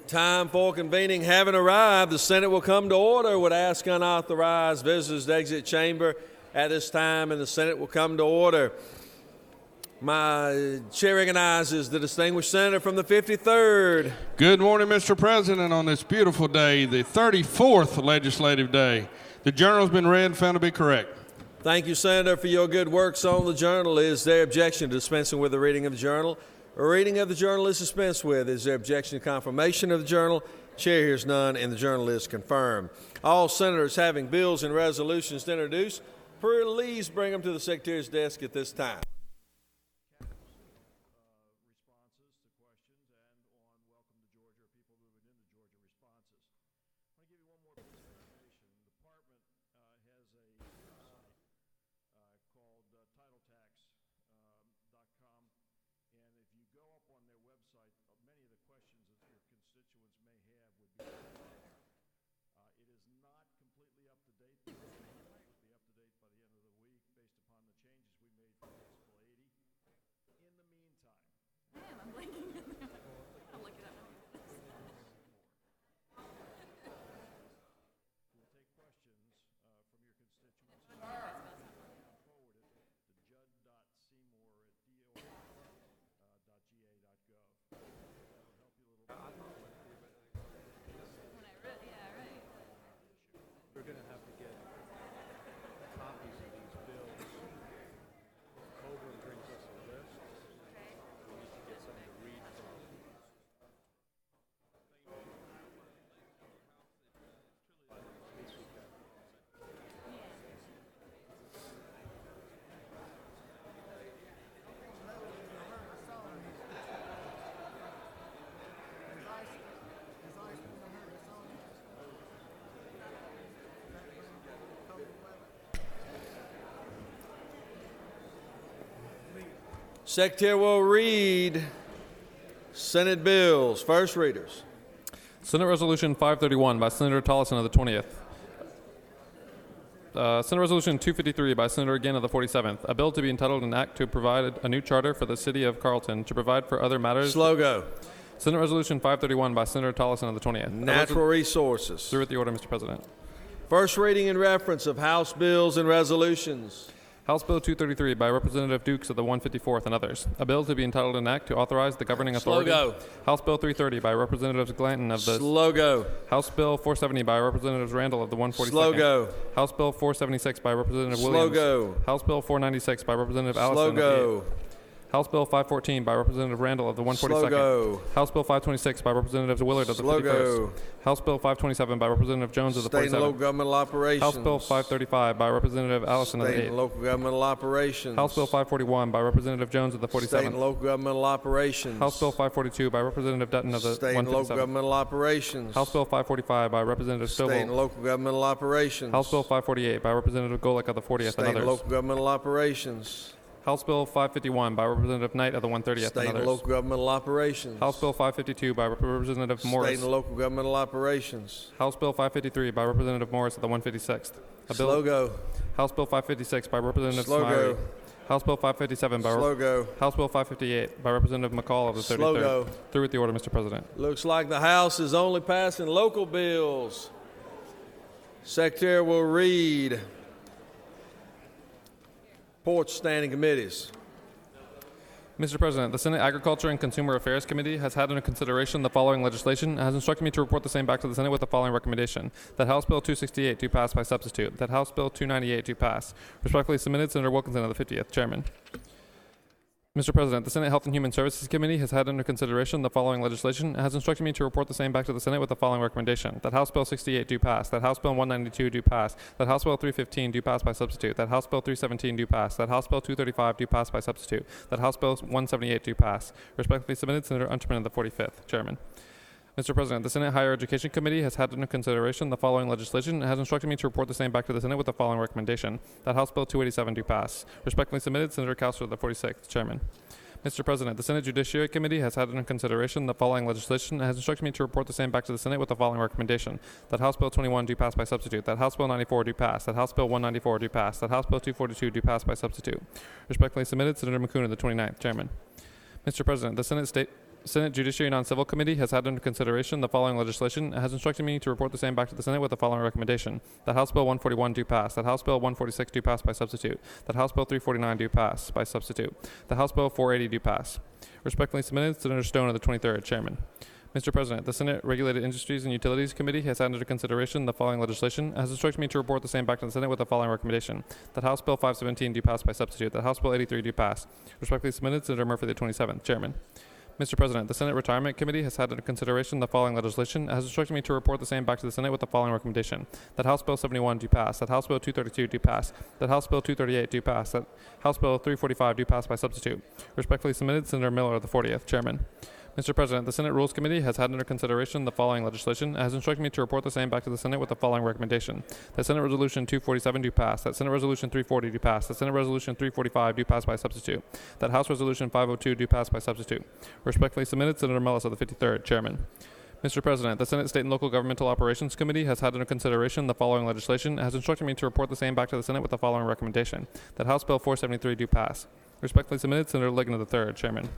Time for convening having arrived. The Senate will come to order. Would ask unauthorized visitors to exit chamber at this time, and the Senate will come to order. My chair recognizes the distinguished senator from the 53rd. Good morning, Mr. President, on this beautiful day, the 34th legislative day. The journal's been read and found to be correct. Thank you, Senator, for your good works on the journal. Is there objection to dispensing with the reading of the journal? A reading of the journal is dispensed with. Is there objection to confirmation of the journal? Chair hears none, and the journal is confirmed. All senators having bills and resolutions to introduce, please bring them to the Secretary's desk at this time. Secretary will read Senate bills. First readers. Senate Resolution 531 by Senator Tolleson of the 20th. Senate Resolution 253 by Senator Gann of the 47th. A bill to be entitled an act to provide a new charter for the city of Carlton to provide for other matters. Slow go. Senate Resolution 531 by Senator Tolleson of the 20th. Natural resources. Through with the order, Mr. President. First reading and reference of House bills and resolutions. House Bill 233 by Representative Dukes of the 154th and others. A bill to be entitled an act to authorize the governing authority. Slow go. House Bill 330 by Representatives Glanton of the. Slow go. House Bill 470 by Representatives Randall of the 142nd. Slow go. House Bill 476 by Representative Slow Williams. go. House Bill 496 by Representative Slow Allison. go. House Bill 514 by Representative Randall of the 142nd. Slow go. House Bill 526 by Representative Willard of the Slow 51st. go. House Bill 527 by Representative Jones of the State and 47th. local governmental operations. House Bill 535 by Representative Allison of the State 8th. and local governmental operations. House Bill 541 by Representative Jones of the 47th. State and local governmental operations. House Bill 542 by Representative Dutton of the State and local 157th. governmental operations. House Bill 545 by Representative State and Stovall. local governmental operations. House Bill 548 by Representative Golick of the 40th State and and others. local governmental operations. House Bill 551 by Representative Knight of the 130th State and and others. local governmental operations. House Bill 552 by Representative Morris. State and local governmental operations. House Bill 553 by Representative Morris of the 156th. Slow go. House Bill 556 by Representative Slow Smiley. go. House Bill 557 by Slow go. House Bill 558 by Representative McCall of the 33rd. Slow go. Through with the order, Mr. President. Looks like the House is only passing local bills. Secretary will read reports standing committees. Mr. President, the Senate Agriculture and Consumer Affairs Committee has had under consideration the following legislation and has instructed me to report the same back to the Senate with the following recommendation: that House Bill 268 do pass by substitute, that House Bill 298 do pass. Respectfully submitted, Senator Wilkinson of the 50th, Chairman. Mr. President, the Senate Health and Human Services Committee has had under consideration the following legislation and has instructed me to report the same back to the Senate with the following recommendation: that House Bill 68 do pass, that House Bill 192 do pass, that House Bill 315 do pass by substitute, that House Bill 317 do pass, that House Bill 235 do pass by substitute, that House Bill 178 do pass. Respectfully submitted, Senator Unterman of the 45th, Chairman. Mr. President, the Senate Higher Education Committee has had under consideration the following legislation and has instructed me to report the same back to the Senate with the following recommendation: that House Bill 287 do pass. Respectfully submitted, Senator Cowser of the 46th, Chairman. Mr. President, the Senate Judiciary Committee has had under consideration the following legislation and has instructed me to report the same back to the Senate with the following recommendation: that House Bill 21 do pass by substitute, that House Bill 94 do pass, that House Bill 194 do pass, that House Bill 242 do pass by substitute. Respectfully submitted, Senator McCoon of the 29th, Chairman. Mr. President, the Senate Senate Judiciary Non-Civil Committee has had under consideration the following legislation and has instructed me to report the same back to the Senate with the following recommendation: that House Bill 141 do pass, that House Bill 146 do pass by substitute, that House Bill 349 do pass by substitute, that House Bill 480 do pass. Respectfully submitted, Senator Stone of the 23rd, Chairman. Mr. President, the Senate Regulated Industries and Utilities Committee has had under consideration the following legislation and has instructed me to report the same back to the Senate with the following recommendation: that House Bill 517 do pass by substitute, that House Bill 83 do pass. Respectfully submitted, Senator Murphy, the 27th, Chairman. Mr. President, the Senate Retirement Committee has had under consideration the following legislation and has instructed me to report the same back to the Senate with the following recommendation: that House Bill 71 do pass, that House Bill 232 do pass, that House Bill 238 do pass, that House Bill 345 do pass by substitute. Respectfully submitted, Senator Miller of the 40th, Chairman. Mr. President, the Senate Rules Committee has had under consideration the following legislation and has instructed me to report the same back to the Senate with the following recommendation: that Senate Resolution 247 do pass, that Senate Resolution 340 do pass, that Senate Resolution 345 do pass by substitute, that House Resolution 502 do pass by substitute. Respectfully submitted, Senator Mellis of the 53rd, Chairman. Mr. President, the Senate State and Local Governmental Operations Committee has had under consideration the following legislation and has instructed me to report the same back to the Senate with the following recommendation: that House Bill 473 do pass. Respectfully submitted, Senator Ligon of the 3rd, Chairman.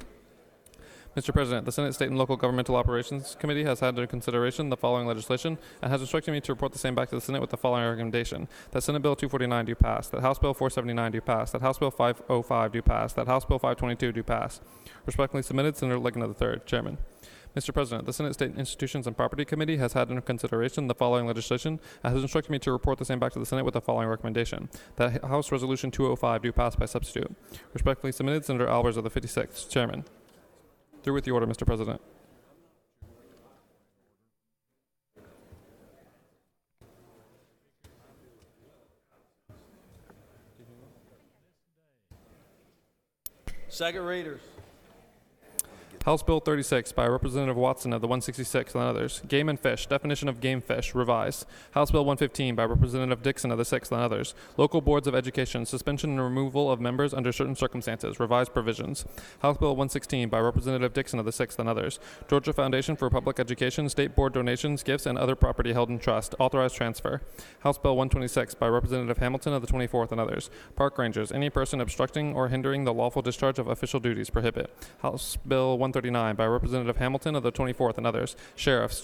Mr. President, the Senate State and Local Governmental Operations Committee has had under consideration the following legislation and has instructed me to report the same back to the Senate with the following recommendation: that Senate Bill 249 do pass, that House Bill 479 do pass, that House Bill 505 do pass, that House Bill 522 do pass. Respectfully submitted, Senator Ligon of the 3rd, Chairman. Mr. President, the Senate State Institutions and Property Committee has had under consideration the following legislation and has instructed me to report the same back to the Senate with the following recommendation: that House Resolution 205 do pass by substitute. Respectfully submitted, Senator Albers of the 56th, Chairman. Through with the order, Mr. President. Second readers. House Bill 36 by Representative Watson of the 166th and others. Game and fish, definition of game fish, revised. House Bill 115 by Representative Dixon of the 6th and others. Local boards of education, suspension and removal of members under certain circumstances, revised provisions. House Bill 116 by Representative Dixon of the 6th and others. Georgia Foundation for Public Education, state board donations, gifts, and other property held in trust, authorized transfer. House Bill 126 by Representative Hamilton of the 24th and others. Park rangers, any person obstructing or hindering the lawful discharge of official duties, prohibit. House Bill 139 by Representative Hamilton of the 24th and others. Sheriffs,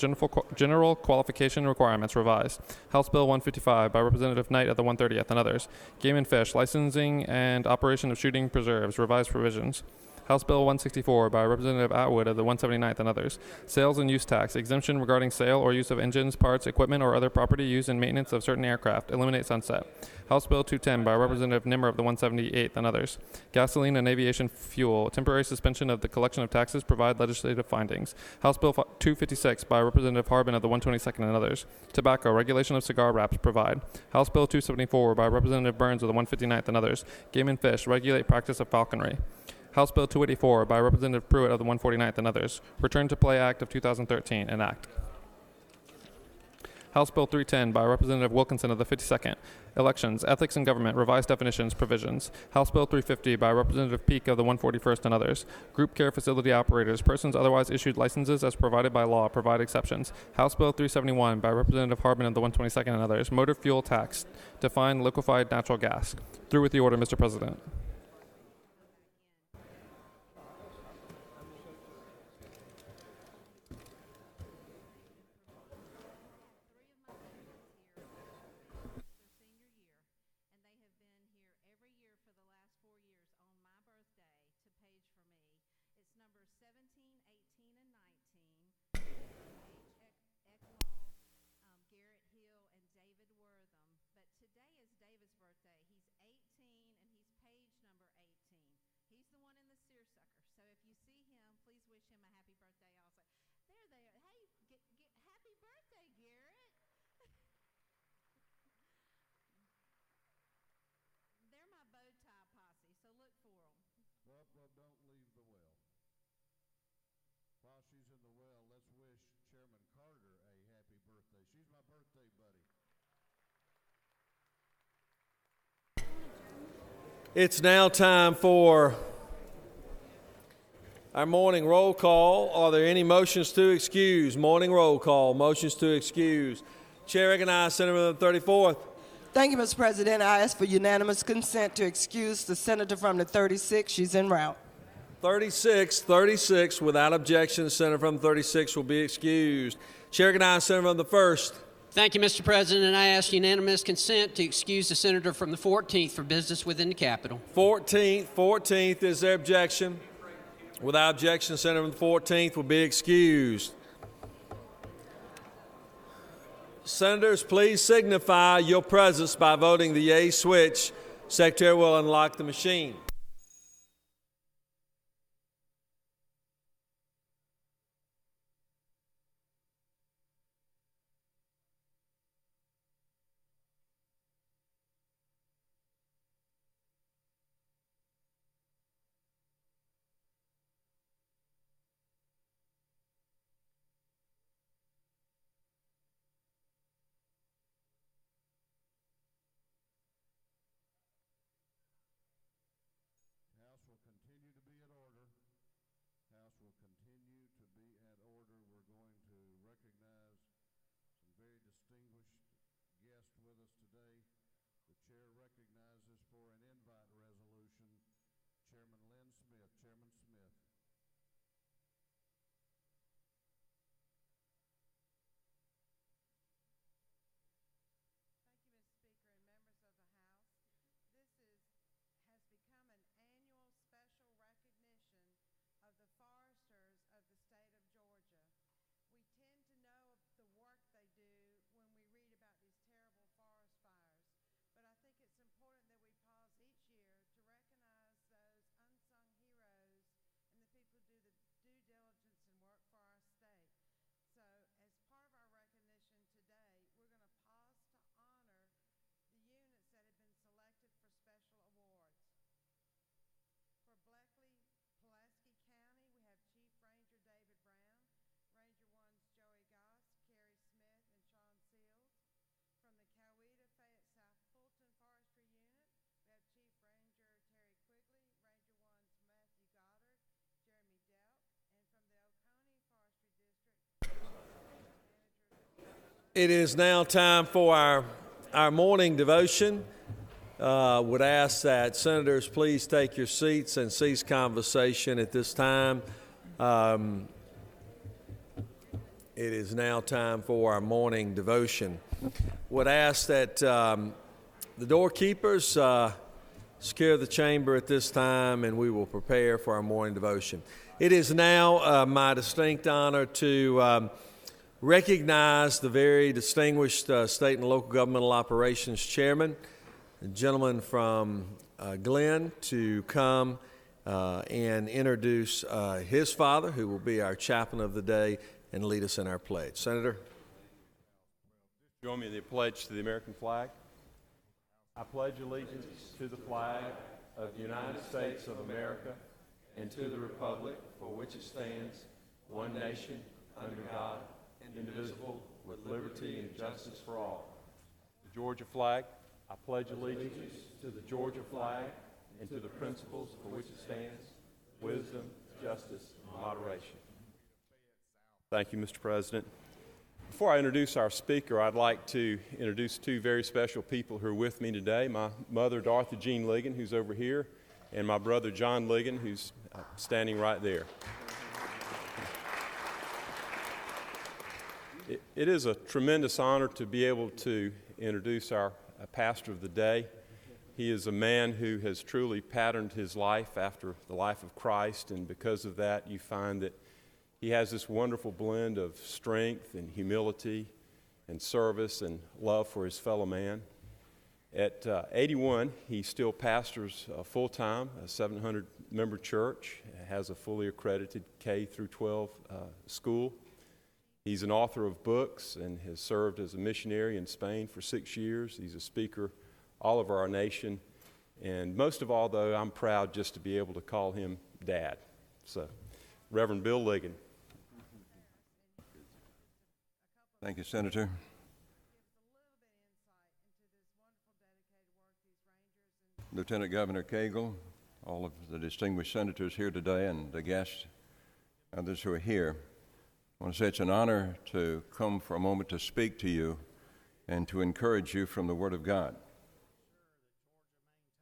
general qualification requirements, revised. House Bill 155 by Representative Knight of the 130th and others. Game and fish, licensing and operation of shooting preserves, revised provisions. House Bill 164 by Representative Atwood of the 179th and others. Sales and use tax, exemption regarding sale or use of engines, parts, equipment, or other property used in maintenance of certain aircraft, eliminate sunset. House Bill 210 by Representative Nimmer of the 178th and others. Gasoline and aviation fuel, temporary suspension of the collection of taxes, provide legislative findings. House Bill 256 by Representative Harbin of the 122nd and others. Tobacco, regulation of cigar wraps, provide. House Bill 274 by Representative Burns of the 159th and others. Game and fish, regulate practice of falconry. House Bill 284 by Representative Pruitt of the 149th and others. Return to Play Act of 2013, enact. House Bill 310 by Representative Wilkinson of the 52nd. Elections, Ethics in Government, Revised Definitions, Provisions. House Bill 350 by Representative Peake of the 141st and others. Group Care Facility Operators, persons otherwise issued licenses as provided by law, provide exceptions. House Bill 371 by Representative Harbin of the 122nd and others. Motor Fuel Tax, define liquefied natural gas. Through with the order, Mr. President. Don't leave the well. While she's in the well, let's wish Chairman Carter a happy birthday. She's my birthday buddy. It's now time for our morning roll call. Are there any motions to excuse? Morning roll call. Motions to excuse. Chair recognizes Senator from the 34th. Thank you, Mr. President. I ask for unanimous consent to excuse the senator from the 36th. She's en route. 36, without objection. The senator from 36 will be excused. Chair recognizes the senator from the 1st. Thank you, Mr. President, and I ask unanimous consent to excuse the senator from the 14th for business within the Capitol. 14th, is there objection? Without objection, the senator from the 14th will be excused. Senators, please signify your presence by voting the yea switch. Secretary will unlock the machine. House will continue to be at order. House will continue to be at order. We're going to recognize some very distinguished guests with us today. The chair recognizes for an invite resolution Chairman Lynn Smith. Chairman Smith. It is now time for our morning devotion. Would ask that senators please take your seats and cease conversation at this time. It is now time for our morning devotion. Would ask that the doorkeepers secure the chamber at this time, and we will prepare for our morning devotion. It is now my distinct honor to recognize the very distinguished State and Local Governmental Operations Chairman, a gentleman from Glenn, to come and introduce his father, who will be our chaplain of the day, and lead us in our pledge. Senator. Join me in the pledge to the American flag. I pledge allegiance to the flag of the United States of America and to the republic for which it stands, one nation, under God, indivisible, with liberty and justice for all. The Georgia flag. I pledge allegiance to the Georgia flag and to the principles for which it stands, wisdom, justice, and moderation. Thank you, Mr. President. Before I introduce our speaker, I'd like to introduce two very special people who are with me today. My mother, Dorothy Jean Ligon, who's over here, and my brother, John Ligon, who's standing right there. It is a tremendous honor to be able to introduce our pastor of the day. He is a man who has truly patterned his life after the life of Christ, and because of that, you find that he has this wonderful blend of strength and humility and service and love for his fellow man. At 81, he still pastors full-time, a 700-member church, has a fully accredited K through 12 school. He's an author of books and has served as a missionary in Spain for 6 years. He's a speaker all over our nation. And most of all, though, I'm proud just to be able to call him Dad. So, Reverend Bill Ligon. Thank you, Senator. Lieutenant Governor Cagle, all of the distinguished senators here today, and the guests, others who are here. I want to say it's an honor to come for a moment to speak to you and to encourage you from the Word of God.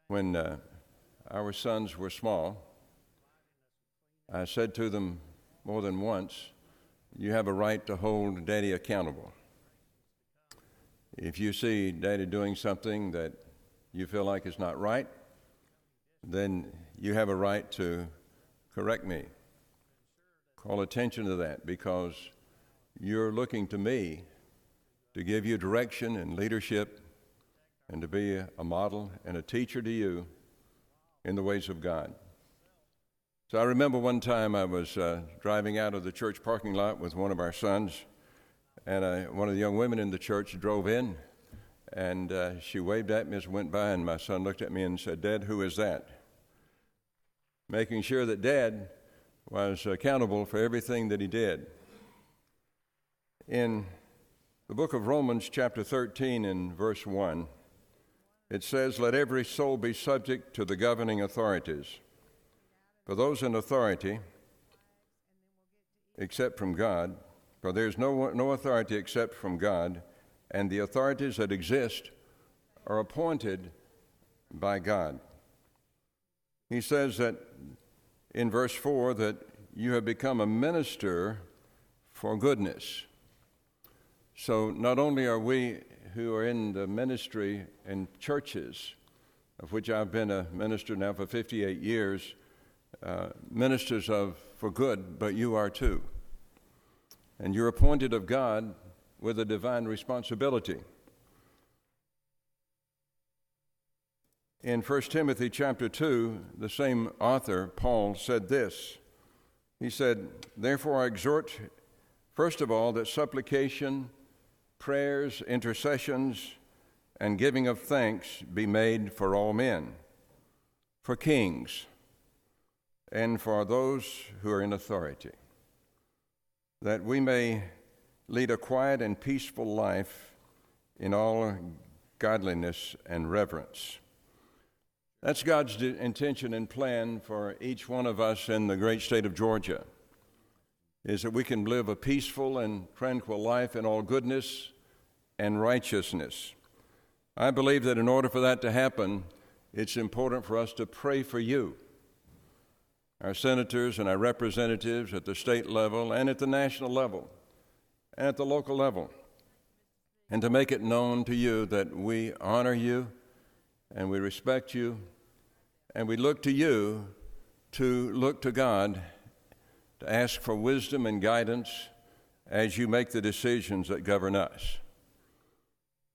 When our sons were small, I said to them more than once, you have a right to hold Daddy accountable. If you see Daddy doing something that you feel like is not right, then you have a right to correct me. Call attention to that, because you're looking to me to give you direction and leadership and to be a model and a teacher to you in the ways of God. So I remember one time I was driving out of the church parking lot with one of our sons, and one of the young women in the church drove in, and she waved at me as we went by, and my son looked at me and said, "Dad, who is that?" Making sure that Dad was accountable for everything that he did. In the book of Romans, chapter 13, and verse 1, it says, "Let every soul be subject to the governing authorities. For those in authority, except from God, for there is no authority except from God, and the authorities that exist are appointed by God." He says that in verse 4 that you have become a minister for goodness. So not only are we who are in the ministry in churches, of which I've been a minister now for 58 years, ministers for good, but you are too. And you're appointed of God with a divine responsibility. In 1 Timothy chapter 2, the same author, Paul, said this. He said, "Therefore I exhort, first of all, that supplication, prayers, intercessions, and giving of thanks be made for all men, for kings, and for those who are in authority, that we may lead a quiet and peaceful life in all godliness and reverence." That's God's intention and plan for each one of us in the great state of Georgia, is that we can live a peaceful and tranquil life in all goodness and righteousness. I believe that in order for that to happen, it's important for us to pray for you, our senators and our representatives at the state level and at the national level and at the local level, and to make it known to you that we honor you and we respect you, and we look to you to look to God to ask for wisdom and guidance as you make the decisions that govern us.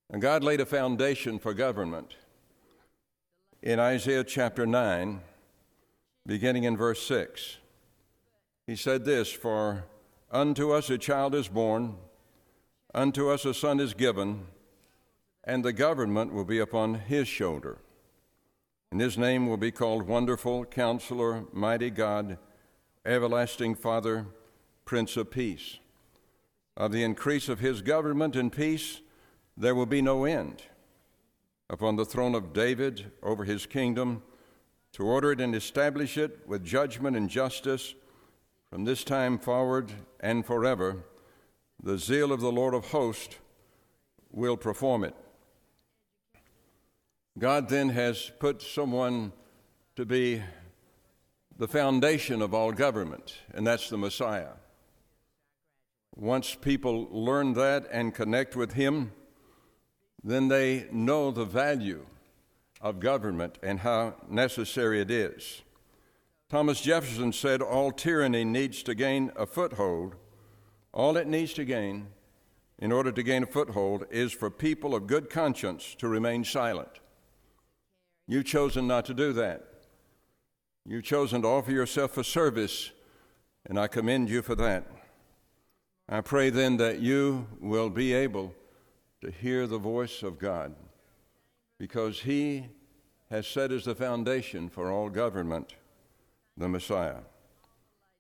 And God laid a foundation for government in Isaiah chapter 9, beginning in verse 6. He said this, "For unto us a child is born, unto us a son is given, and the government will be upon his shoulder. And his name will be called Wonderful, Counselor, Mighty God, Everlasting Father, Prince of Peace. Of the increase of his government and peace there will be no end. Upon the throne of David over his kingdom, to order it and establish it with judgment and justice from this time forward and forever. The zeal of the Lord of hosts will perform it." God then has put someone to be the foundation of all government, and that's the Messiah. Once people learn that and connect with him, then they know the value of government and how necessary it is. Thomas Jefferson said, "All tyranny needs to gain a foothold. All it needs to gain in order to gain a foothold is for people of good conscience to remain silent." You've chosen not to do that. You've chosen to offer yourself for service, and I commend you for that. I pray then that you will be able to hear the voice of God, because he has set as the foundation for all government, the Messiah.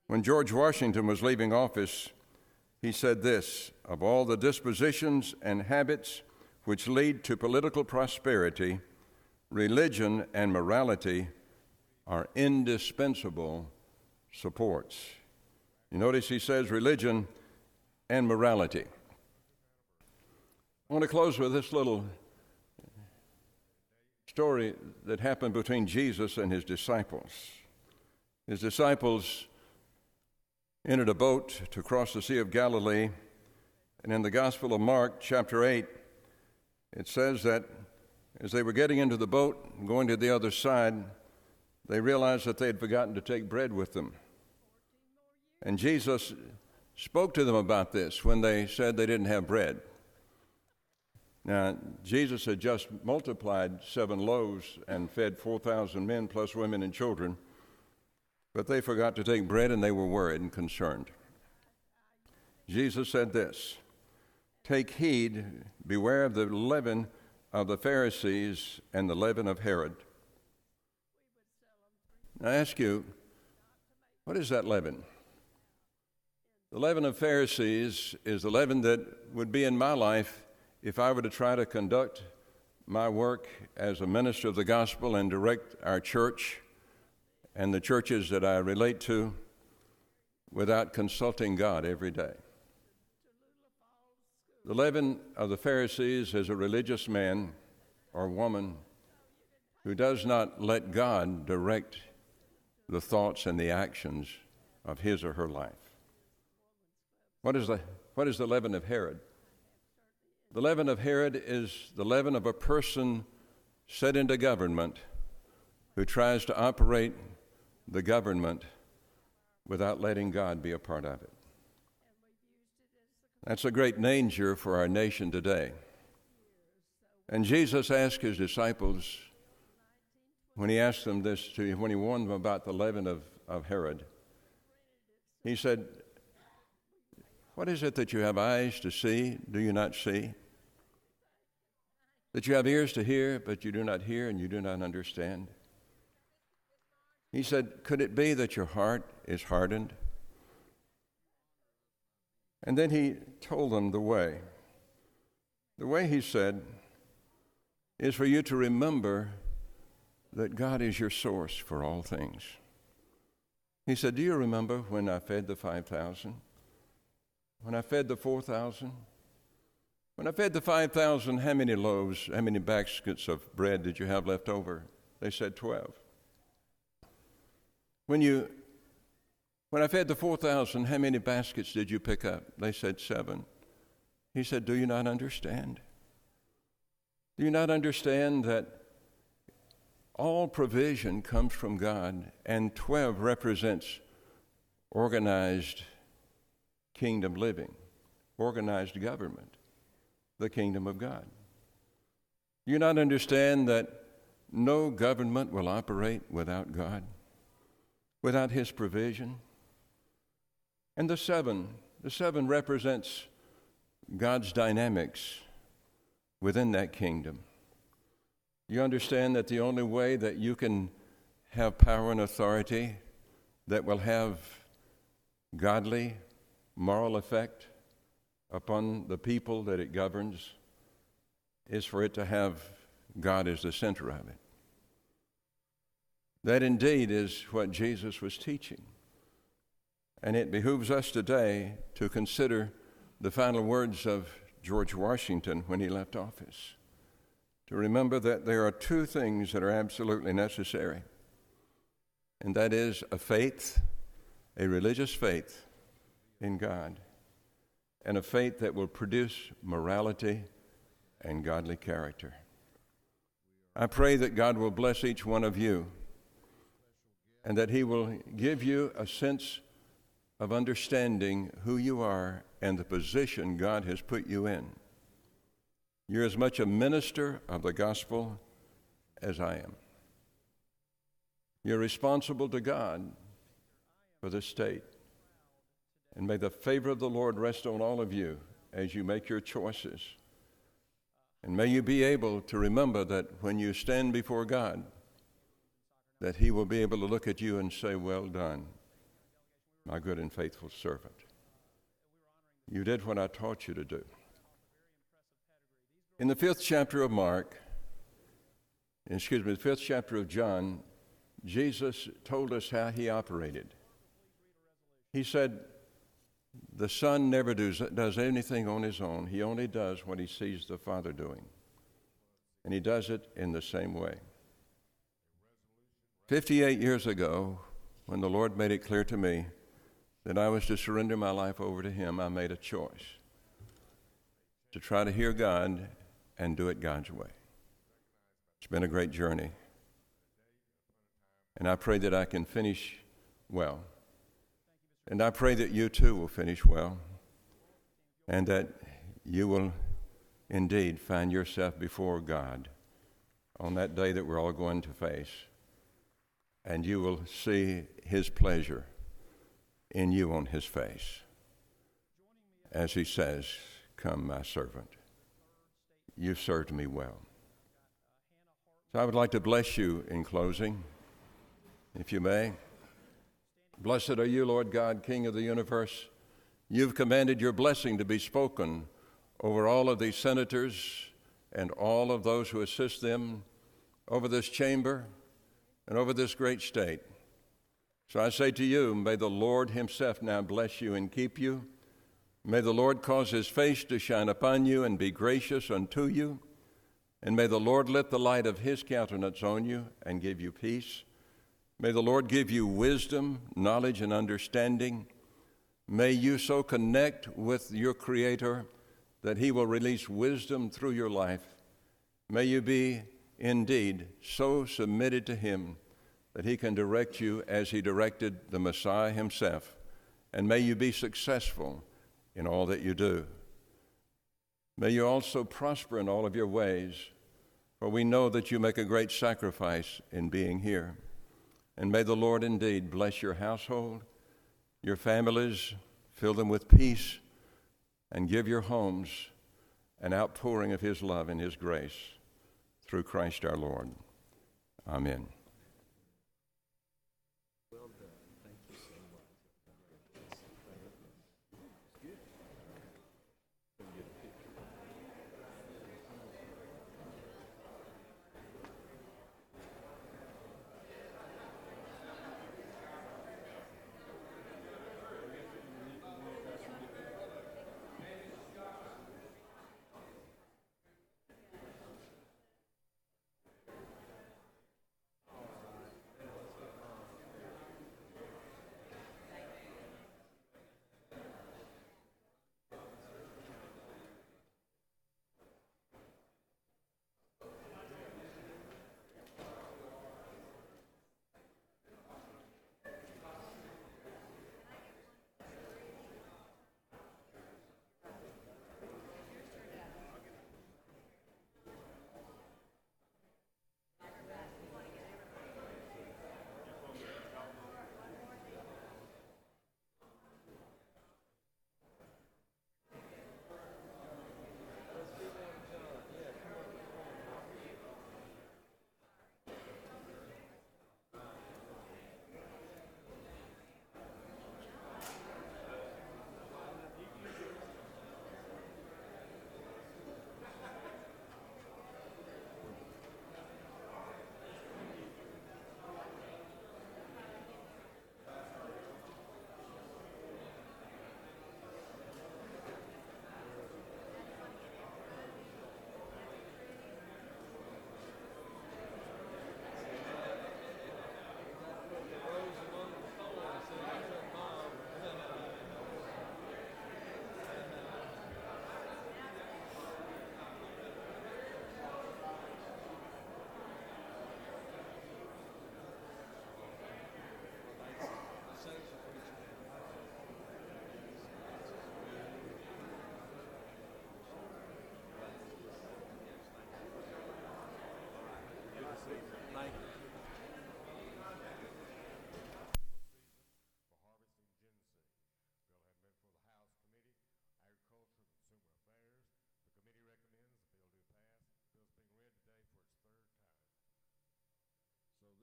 When George Washington was leaving office, he said this, "Of all the dispositions and habits which lead to political prosperity, religion and morality are indispensable supports." You notice he says religion and morality. I want to close with this little story that happened between Jesus and his disciples. His disciples entered a boat to cross the Sea of Galilee. And in the Gospel of Mark, chapter 8, it says that as they were getting into the boat and going to the other side, they realized that they had forgotten to take bread with them. And Jesus spoke to them about this when they said they didn't have bread. Now, Jesus had just multiplied 7 loaves and fed 4,000 men plus women and children, but they forgot to take bread and they were worried and concerned. Jesus said this, "Take heed, beware of the leaven of the Pharisees and the leaven of Herod." Now, I ask you, what is that leaven? The leaven of Pharisees is the leaven that would be in my life if I were to try to conduct my work as a minister of the gospel and direct our church and the churches that I relate to without consulting God every day. The leaven of the Pharisees is a religious man or woman who does not let God direct the thoughts and the actions of his or her life. What is the leaven of Herod? The leaven of Herod is the leaven of a person set into government who tries to operate the government without letting God be a part of it. That's a great danger for our nation today. And Jesus asked his disciples, when he asked them this, when he warned them about the leaven of Herod, he said, "What is it that you have eyes to see, do you not see? That you have ears to hear, but you do not hear and you do not understand?" He said, "Could it be that your heart is hardened?" And then he told them the way. The way, he said, is for you to remember that God is your source for all things. He said, "Do you remember when I fed the 5,000? When I fed the 4,000? When I fed the 5,000, how many loaves, how many baskets of bread did you have left over?" They said 12. When I fed the 4,000, how many baskets did you pick up? They said 7. He said, "Do you not understand? Do you not understand that all provision comes from God, and 12 represents organized kingdom living, organized government, the kingdom of God? Do you not understand that no government will operate without God, without his provision?" And the seven represents God's dynamics within that kingdom. You understand that the only way that you can have power and authority that will have godly, moral effect upon the people that it governs is for it to have God as the center of it. That indeed is what Jesus was teaching. And it behooves us today to consider the final words of George Washington when he left office, to remember that there are 2 things that are absolutely necessary, and that is a faith, a religious faith in God, and a faith that will produce morality and godly character. I pray that God will bless each one of you and that he will give you a sense of understanding who you are and the position God has put you in. You're as much a minister of the gospel as I am. You're responsible to God for this state. And may the favor of the Lord rest on all of you as you make your choices. And may you be able to remember that when you stand before God, that he will be able to look at you and say, "Well done, my good and faithful servant. You did what I taught you to do." In the 5th chapter of the 5th chapter of John, Jesus told us how he operated. He said, "The Son never does anything on his own. He only does what he sees the Father doing. And he does it in the same way." 58 years ago, when the Lord made it clear to me that I was to surrender my life over to Him, I made a choice to try to hear God and do it God's way. It's been a great journey. And I pray that I can finish well. And I pray that you too will finish well, and that you will indeed find yourself before God on that day that we're all going to face, and you will see His pleasure in you on His face as He says, "Come, my servant. You've served me well." So I would like to bless you in closing, if you may. Blessed are you, Lord God, King of the universe. You've commanded your blessing to be spoken over all of these senators and all of those who assist them, over this chamber and over this great state. So I say to you, may the Lord Himself now bless you and keep you. May the Lord cause His face to shine upon you and be gracious unto you. And may the Lord lift the light of His countenance on you and give you peace. May the Lord give you wisdom, knowledge, and understanding. May you so connect with your Creator that He will release wisdom through your life. May you be indeed so submitted to Him that He can direct you as He directed the Messiah Himself. And may you be successful in all that you do. May you also prosper in all of your ways, for we know that you make a great sacrifice in being here. And may the Lord indeed bless your household, your families, fill them with peace, and give your homes an outpouring of His love and His grace through Christ our Lord. Amen.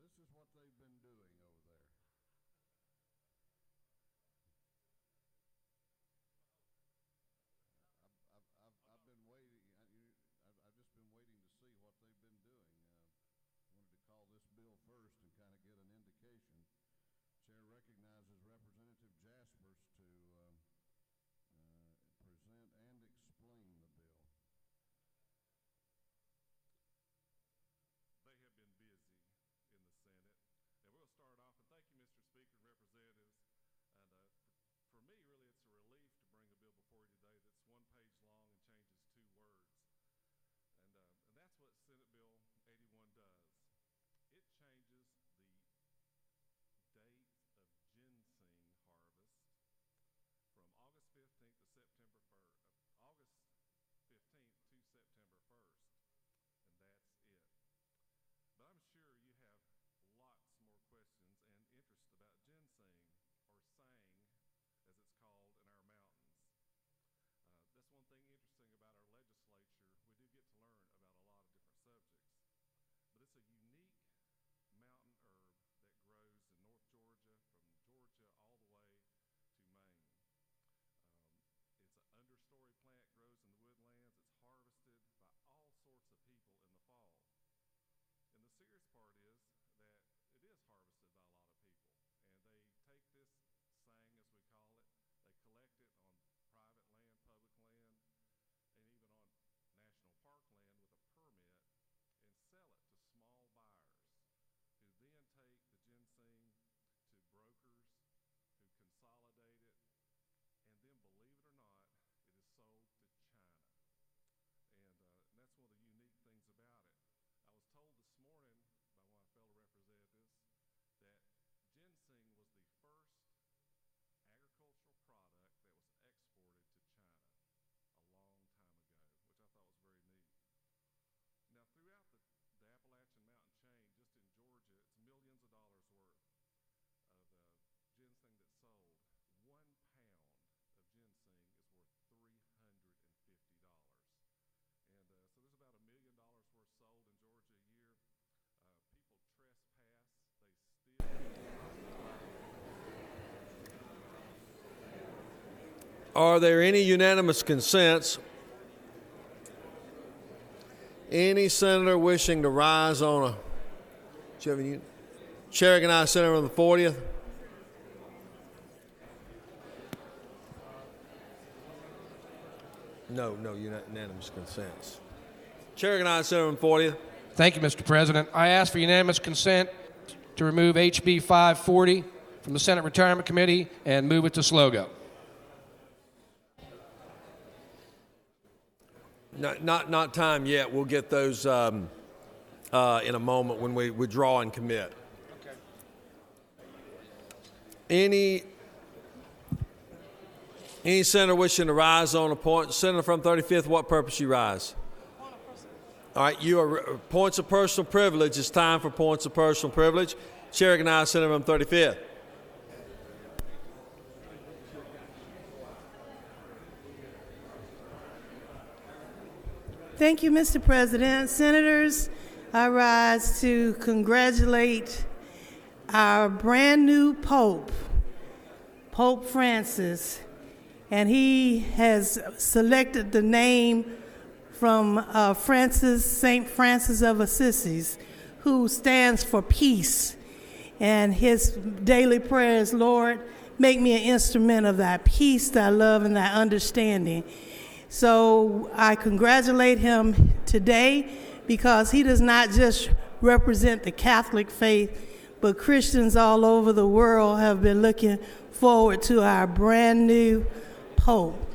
This is what they've been doing over there. I've been waiting. I've just been waiting to see what they've been doing. Wanted to call this Are there any unanimous consents? Any senator wishing to rise on a Chair recognizes Senator on the 40th. No unanimous consents. Chair recognizes Senator on the 40th. Thank you, Mr. President. I ask for unanimous consent to remove HB 540 from the Senate Retirement Committee and move it to SLOGO. Not time yet. We'll get those in a moment when we withdraw and commit. Okay. Any senator wishing to rise on a point? Senator from 35th, what purpose you rise? All right, you are points of personal privilege. It's time for points of personal privilege. Chair recognizes Senator from 35th. Thank you, Mr. President. Senators, I rise to congratulate our brand new Pope, Pope Francis, and he has selected the name from St. Francis of Assisi, who stands for peace. And his daily prayer is, Lord, make me an instrument of thy peace, thy love, and thy understanding. So I congratulate him today because he does not just represent the Catholic faith, but Christians all over the world have been looking forward to our brand new Pope.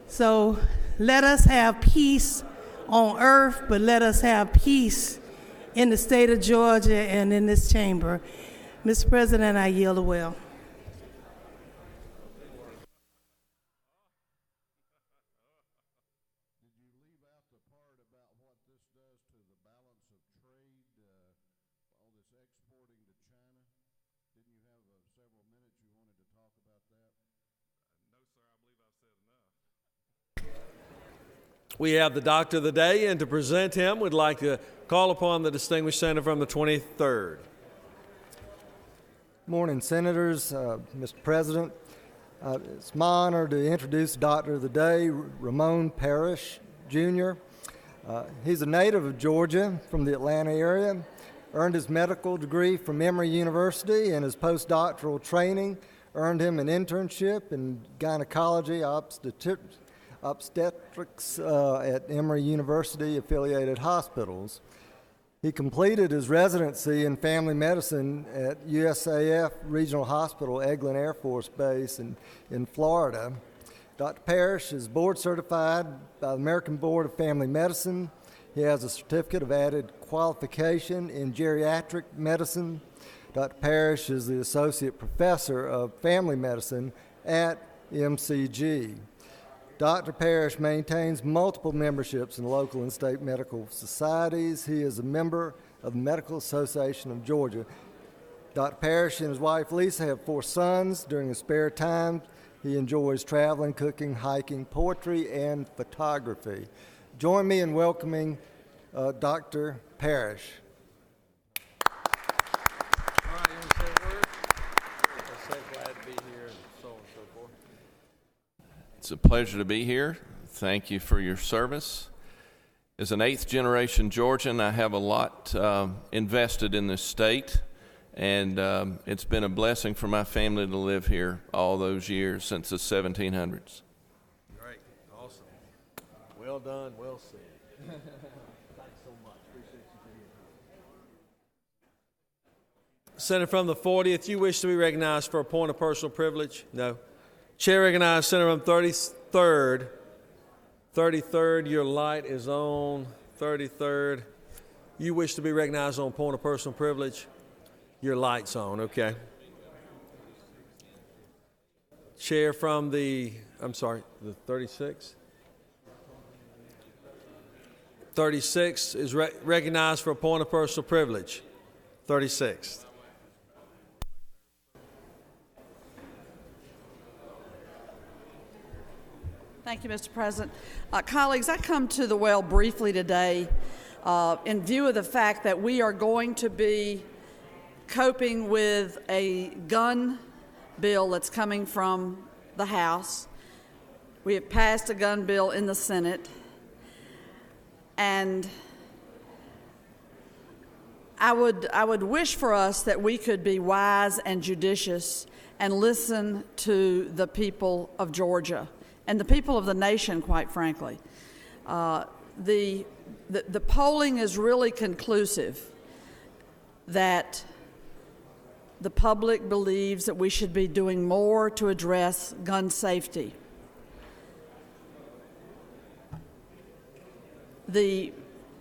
So let us have peace on earth, but let us have peace in the state of Georgia and in this chamber. Mr. President, I yield the will. Did you leave out the part about what this does to the balance of trade, all this exporting to China? Didn't you have several minutes you wanted to talk about that? No, sir. I believe I've said enough. We have the doctor of the day, and to present him, we'd like to call upon the distinguished senator from the 23rd. Morning, Senators, Mr. President. It's my honor to introduce the Doctor of the Day, Ramon Parrish, Jr. He's a native of Georgia from the Atlanta area, earned his medical degree from Emory University, and his postdoctoral training earned him an internship in gynecology obstetrics at Emory University affiliated hospitals. He completed his residency in family medicine at USAF Regional Hospital, Eglin Air Force Base in Florida. Dr. Parrish is board certified by the American Board of Family Medicine. He has a certificate of added qualification in geriatric medicine. Dr. Parrish is the associate professor of family medicine at MCG. Dr. Parrish maintains multiple memberships in local and state medical societies. He is a member of the Medical Association of Georgia. Dr. Parrish and his wife Lisa have 4 sons. During his spare time, he enjoys traveling, cooking, hiking, poetry, and photography. Join me in welcoming Dr. Parrish. All right, you want to say a word? I'm so glad to be here and so on and so forth. It's a pleasure to be here. Thank you for your service. As an 8th-generation Georgian, I have a lot invested in this state, and it's been a blessing for my family to live here all those years since the 1700s. Great. Awesome. Well done. Well said. Thanks so much. Appreciate you being here. Senator from the 40th, you wish to be recognized for a point of personal privilege? No. Chair recognizes Senator from 33rd. 33rd, your light is on. 33rd. You wish to be recognized on a point of personal privilege? Your light's on, okay. Chair from the 36th? 36th is recognized for a point of personal privilege. 36th. Thank you, Mr. President. Colleagues, I come to the well briefly today in view of the fact that we are going to be coping with a gun bill that's coming from the House. We have passed a gun bill in the Senate, and I would wish for us that we could be wise and judicious and listen to the people of Georgia and the people of the nation, quite frankly. The polling is really conclusive that the public believes that we should be doing more to address gun safety. The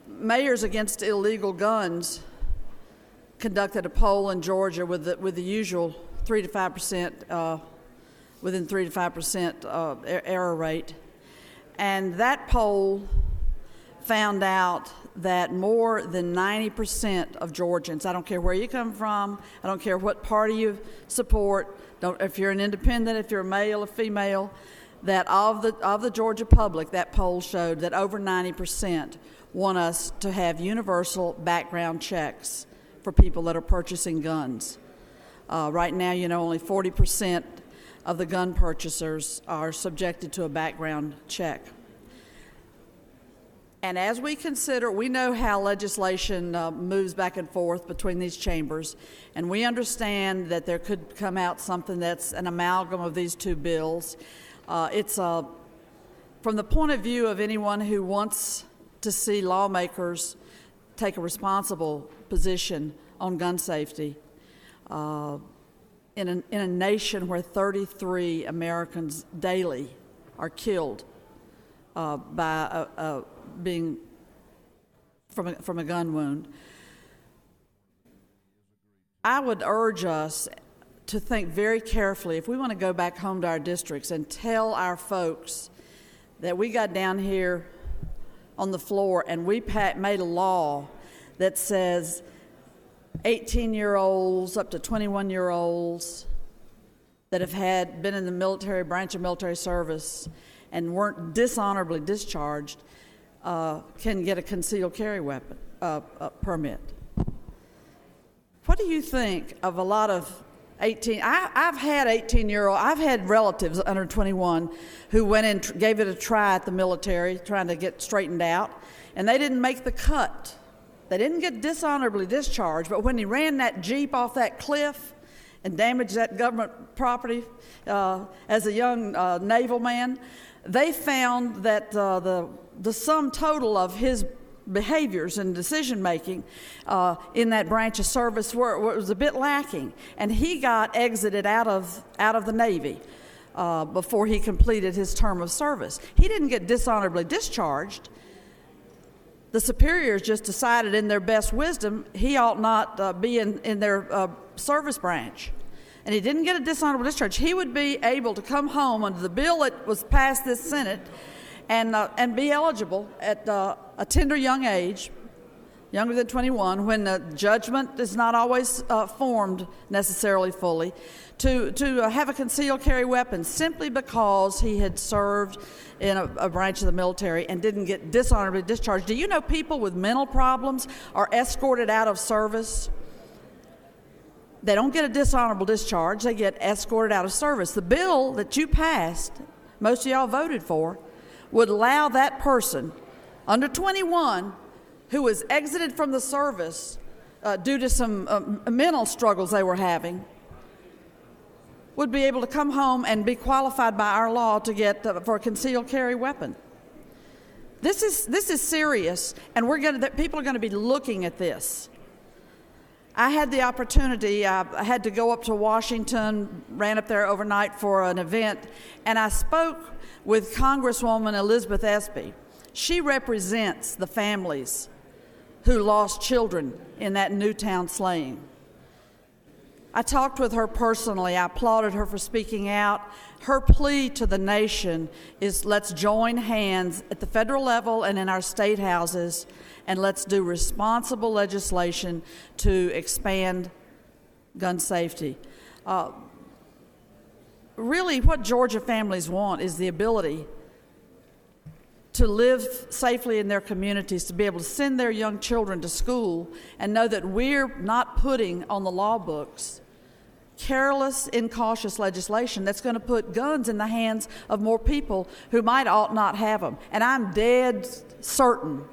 Mayors Against Illegal Guns conducted a poll in Georgia with the usual 3 to 5%, within 3 to 5% error rate, and that poll found out that more than 90% of Georgians, I don't care where you come from, I don't care what party you support, if you're an independent, if you're a male or female, that of the Georgia public, that poll showed that over 90% want us to have universal background checks for people that are purchasing guns. Right now, only 40% of the gun purchasers are subjected to a background check. And as we consider, we know how legislation moves back and forth between these chambers, and we understand that there could come out something that's an amalgam of these two bills. It's from the point of view of anyone who wants to see lawmakers take a responsible position on gun safety in a nation where 33 Americans daily are killed by being from a gun wound. I would urge us to think very carefully if we want to go back home to our districts and tell our folks that we got down here on the floor and we made a law that says 18-year-olds up to 21-year-olds that have been in the military, branch of military service and weren't dishonorably discharged can get a concealed carry weapon permit. What do you think of a lot of 18? I've had 18-year-old. I've had relatives under 21 who went and gave it a try at the military, trying to get straightened out, and they didn't make the cut. They didn't get dishonorably discharged, but when he ran that Jeep off that cliff and damaged that government property as a young naval man, they found that the sum total of his behaviors and decision-making in that branch of service was a bit lacking, and he got exited out of the Navy before he completed his term of service. He didn't get dishonorably discharged. The superiors just decided in their best wisdom he ought not be in their service branch. And he didn't get a dishonorable discharge. He would be able to come home under the bill that was passed this Senate and be eligible at a tender young age, younger than 21, when the judgment is not always formed necessarily fully, to have a concealed carry weapon simply because he had served in a branch of the military and didn't get dishonorably discharged. Do you know people with mental problems are escorted out of service? They don't get a dishonorable discharge, they get escorted out of service. The bill that you passed, most of y'all voted for, would allow that person under 21 who was exited from the service due to some mental struggles they were having, would be able to come home and be qualified by our law to get for a concealed carry weapon. This is serious, and people are going to be looking at this. I had the opportunity, I had to go up to Washington, ran up there overnight for an event, and I spoke with Congresswoman Elizabeth Espy. She represents the families who lost children in that Newtown slaying. I talked with her personally. I applauded her for speaking out. Her plea to the nation is let's join hands at the federal level and in our state houses, and let's do responsible legislation to expand gun safety. Really, what Georgia families want is the ability to live safely in their communities, to be able to send their young children to school and know that we're not putting on the law books careless, incautious legislation that's going to put guns in the hands of more people who ought not have them. And I'm dead certain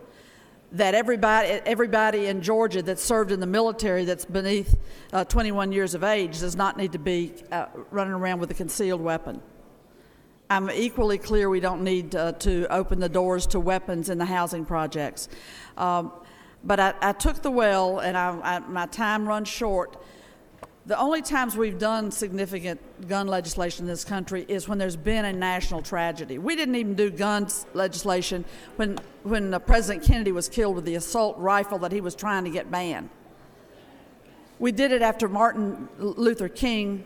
that everybody in Georgia that served in the military that's beneath 21 years of age does not need to be running around with a concealed weapon. I'm equally clear we don't need to open the doors to weapons in the housing projects. But I took the well, and my time runs short. The only times we've done significant gun legislation in this country is when there's been a national tragedy. We didn't even do gun legislation when President Kennedy was killed with the assault rifle that he was trying to get banned. We did it after Martin Luther King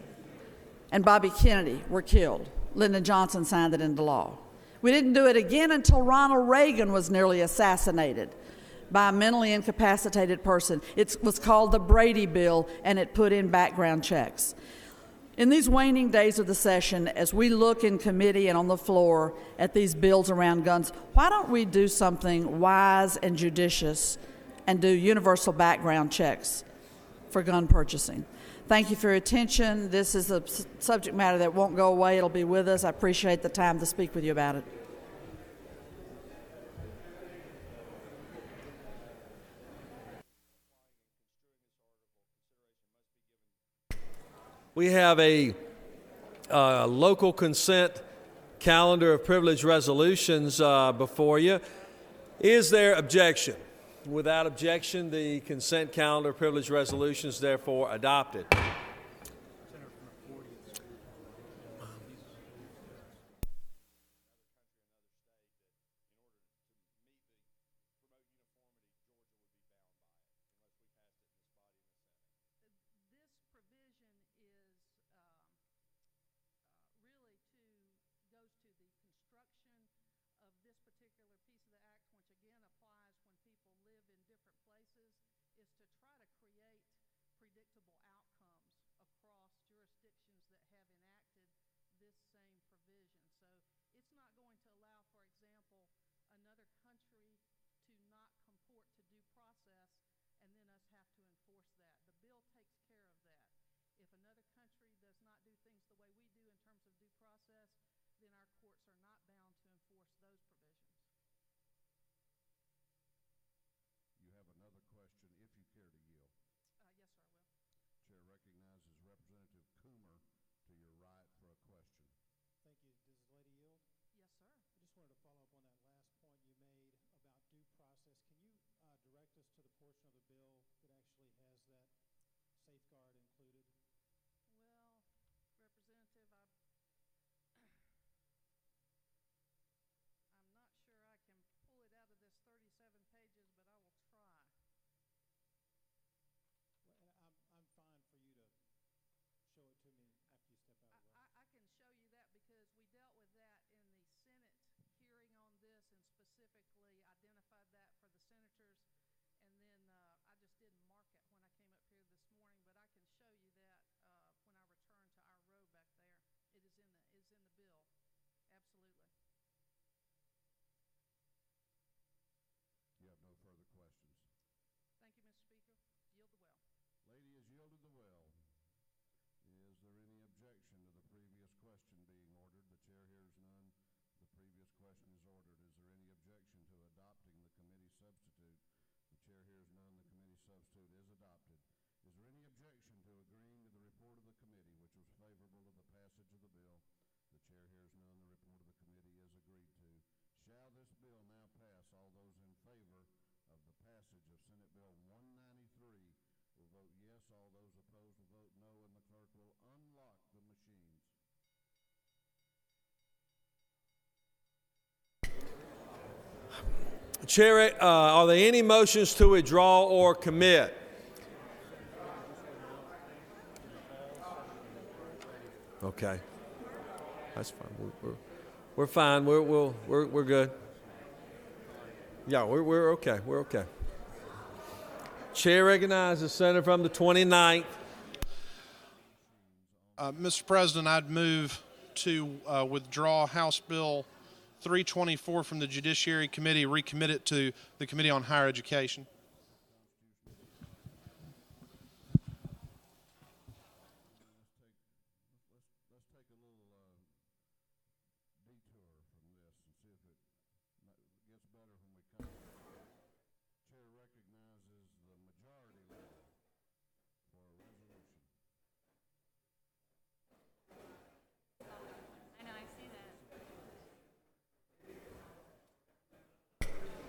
and Bobby Kennedy were killed. Lyndon Johnson signed it into law. We didn't do it again until Ronald Reagan was nearly assassinated by a mentally incapacitated person. It was called the Brady Bill, and it put in background checks. In these waning days of the session, as we look in committee and on the floor at these bills around guns, why don't we do something wise and judicious and do universal background checks for gun purchasing? Thank you for your attention. This is a subject matter that won't go away. It'll be with us. I appreciate the time to speak with you about it. We have a local consent calendar of privilege resolutions before you. Is there objection? Without objection, the consent calendar of privilege resolutions therefore adopted. You have another question, if you care to yield. Yes, sir, I will. Chair recognizes Representative Coomer to your right for a question. Thank you. Does this lady yield? Yes, sir. I just wanted to follow up on that last point you made about due process. Can you direct us to the portion of the bill that actually has that safeguard included? Well, Representative, I'm not sure I can pull it out of this 37 pages, but I will try. Well, and I'm fine for you to show it to me after you step out of the way. I can show you that because we dealt with that in the Senate hearing on this and specifically identified that for the senators. And then I just didn't mark it when I came up here this morning, but I can show you that when I return to our row back there. It is in the bill. Absolutely. You have no further questions. Thank you, Mr. Speaker. Yield the well. Lady has yielded the well. Is there any objection to the previous question being ordered? The chair hears none. The previous question is ordered. Is there any objection to adopting the committee substitute? The chair hears none. The committee substitute is adopted. Is there any objection to agreeing to the report of the committee, which was favorable to the passage of the bill? The chair hears none. The report of the committee is agreed to. Shall this bill now pass? All those in favor of the passage of Senate Bill 193 will vote yes. All those opposed will vote no, and the clerk will unlock the machines. Chair, are there any motions to withdraw or commit? Okay, that's fine. We're fine. We're good. Yeah, we're okay. We're okay. Chair recognizes the senator from the 29th. Mr. President, I'd move to withdraw House Bill 324 from the Judiciary Committee, recommit it to the Committee on Higher Education.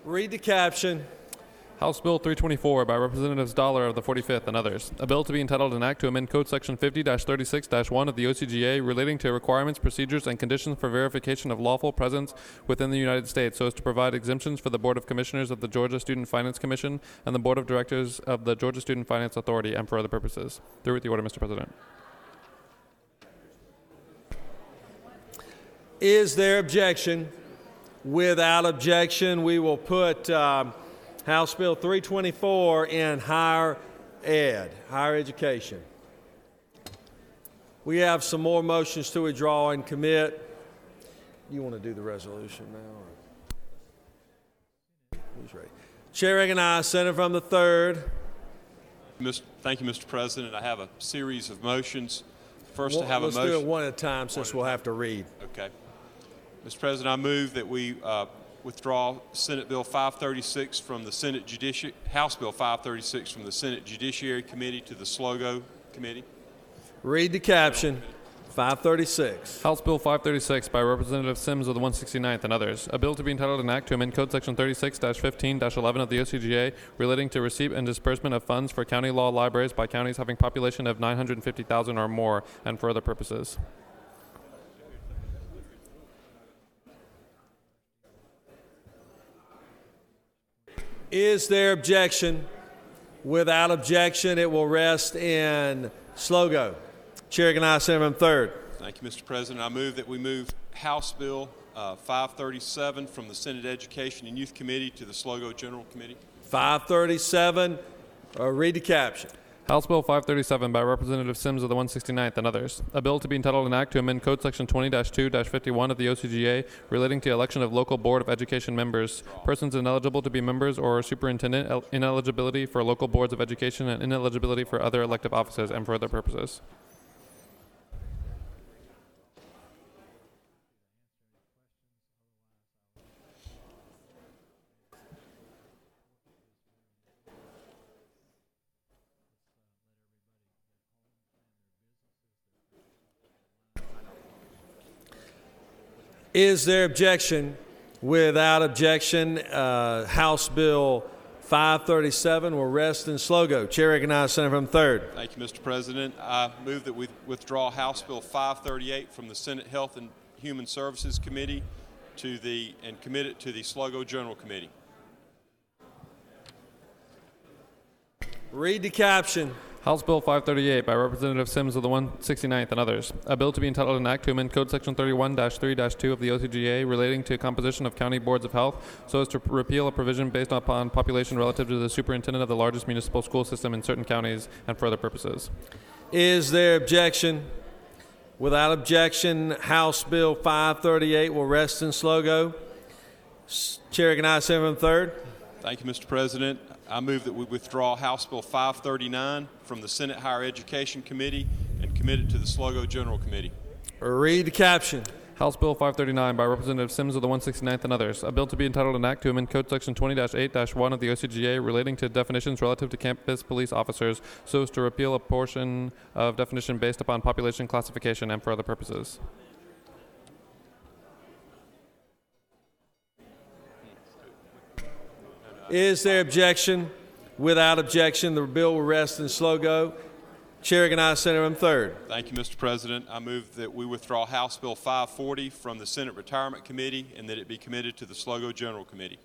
Read the caption. House Bill 324 by Representatives Dollar of the 45th and others. A bill to be entitled an act to amend Code Section 50-36-1 of the OCGA relating to requirements, procedures, and conditions for verification of lawful presence within the United States so as to provide exemptions for the Board of Commissioners of the Georgia Student Finance Commission and the Board of Directors of the Georgia Student Finance Authority and for other purposes. Through with the order, Mr. President. Is there objection? Without objection, we will put House Bill 324 in higher education. We have some more motions to withdraw and commit. You want to do the resolution now? Or? Who's ready? Chair recognizes Senator from the 3rd. Thank you, Mr. President. I have a series of motions. First, to have a motion. Let's do it one at a time since we'll have to read. Okay. Mr. President, I move that we withdraw Senate Bill 536 from the House Bill 536 from the Senate Judiciary Committee to the SLOGO Committee. Read the caption. 536. House Bill 536 by Representative Sims of the 169th and others. A bill to be entitled an act to amend Code Section 36-15-11 of the OCGA relating to receipt and disbursement of funds for county law libraries by counties having population of 950,000 or more and for other purposes. Is there objection? Without objection, it will rest in SLOGO. Chair recognizes Senator from the 3rd. Thank you, Mr. President. I move that we move House Bill 537 from the Senate Education and Youth Committee to the SLOGO General Committee. 537. Read the caption. House Bill 537 by Representative Sims of the 169th and others. A bill to be entitled an act to amend Code Section 20-2-51 of the OCGA relating to election of local Board of Education members, persons ineligible to be members or superintendent, ineligibility for local boards of education, and ineligibility for other elective offices and for other purposes. Is there objection? Without objection, House Bill 537 will rest in SLOGO. Chair recognizes Senator from the 3rd. Thank you, Mr. President. I move that we withdraw House Bill 538 from the Senate Health and Human Services Committee and commit it to the SLOGO General Committee. Read the caption. House Bill 538 by Representative Sims of the 169th and others. A bill to be entitled an act to amend Code Section 31-3-2 of the OCGA relating to composition of county boards of health so as to repeal a provision based upon population relative to the superintendent of the largest municipal school system in certain counties and for other purposes. Is there objection? Without objection, House Bill 538 will rest in SLOGO. Chair recognizes Senator from the 3rd. Thank you, Mr. President. I move that we withdraw House Bill 539 from the Senate Higher Education Committee and commit it to the SLOGO General Committee. Read the caption. House Bill 539 by Representative Sims of the 169th and others. A bill to be entitled an act to amend Code Section 20-8-1 of the OCGA relating to definitions relative to campus police officers so as to repeal a portion of definition based upon population classification and for other purposes. Is there objection? Without objection, the bill will rest in SLOGO. Chair recognizes Senator from the 3rd. Thank you, Mr. President. I move that we withdraw House Bill 540 from the Senate Retirement Committee and that it be committed to the SLOGO General Committee.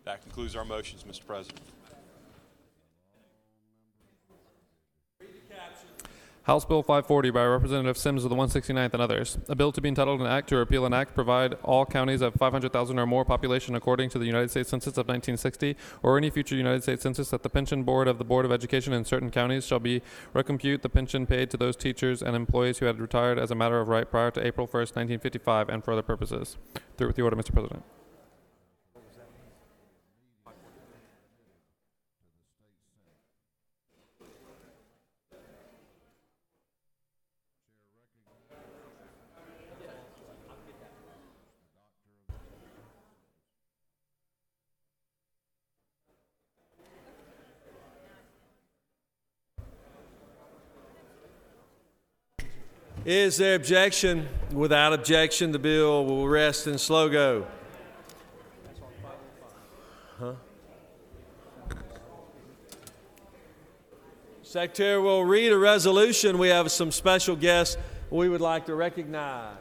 That concludes our motions, Mr. President. House Bill 540 by Representative Sims of the 169th and others. A bill to be entitled an act to repeal an act provide all counties of 500,000 or more population according to the United States Census of 1960 or any future United States Census that the pension board of the Board of Education in certain counties shall be recompute the pension paid to those teachers and employees who had retired as a matter of right prior to April 1st, 1955 and for other purposes. Through with the order, Mr. President. Is there objection? Without objection, the bill will rest in SLOGO. Secretary will read a resolution. We have some special guests we would like to recognize.